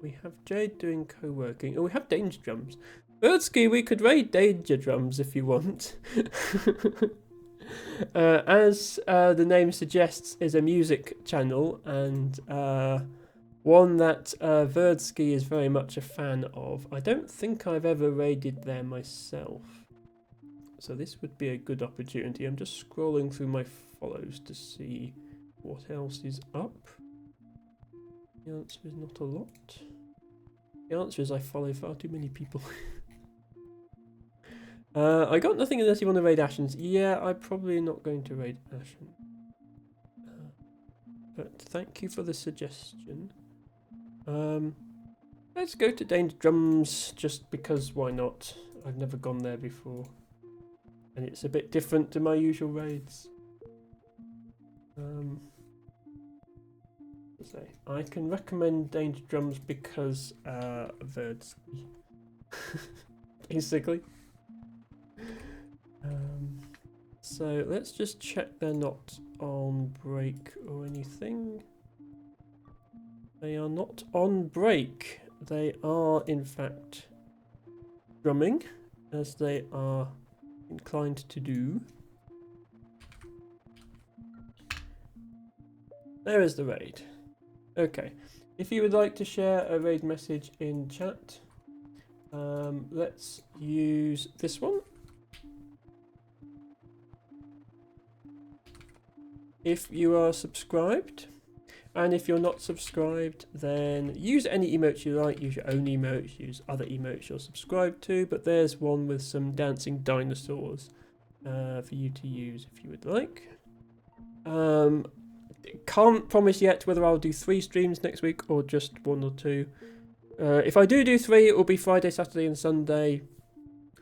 Speaker 1: We have Jade doing co-working. Oh, we have Danger Drums. Birdsky, we could raid Danger Drums if you want. As the name suggests, is a music channel, and one that Verdsky is very much a fan of. I don't think I've ever raided there myself, so this would be a good opportunity. I'm just scrolling through my follows to see what else is up. The answer is not a lot. The answer is I follow far too many people. I got nothing unless you want to raid Ashens. Yeah, I'm probably not going to raid Ashen. But thank you for the suggestion. Let's go to Danger Drums just because why not? I've never gone there before. And it's a bit different to my usual raids. I can recommend Danger Drums because Verdsky. Basically. So let's just check they're not on break or anything. They are not on break. They are in fact drumming, as they are inclined to do. There is the raid. Okay, if you would like to share a raid message in chat, let's use this one. If you are subscribed, and if you're not subscribed, then use any emotes you like. Use your own emotes, use other emotes you're subscribed to, but there's one with some dancing dinosaurs for you to use if you would like. Can't promise yet whether I'll do 3 streams next week or just 1 or 2. If I do 3, it will be Friday, Saturday and Sunday,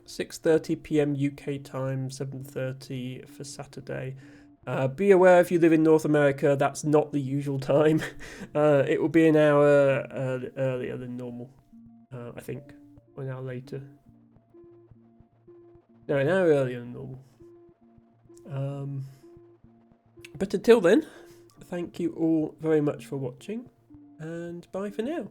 Speaker 1: 6:30 PM UK time, 7:30 for Saturday. Be aware if you live in North America, that's not the usual time. It will be an hour earlier than normal, I think, or an hour later. No, an hour earlier than normal. But until then, thank you all very much for watching, and bye for now.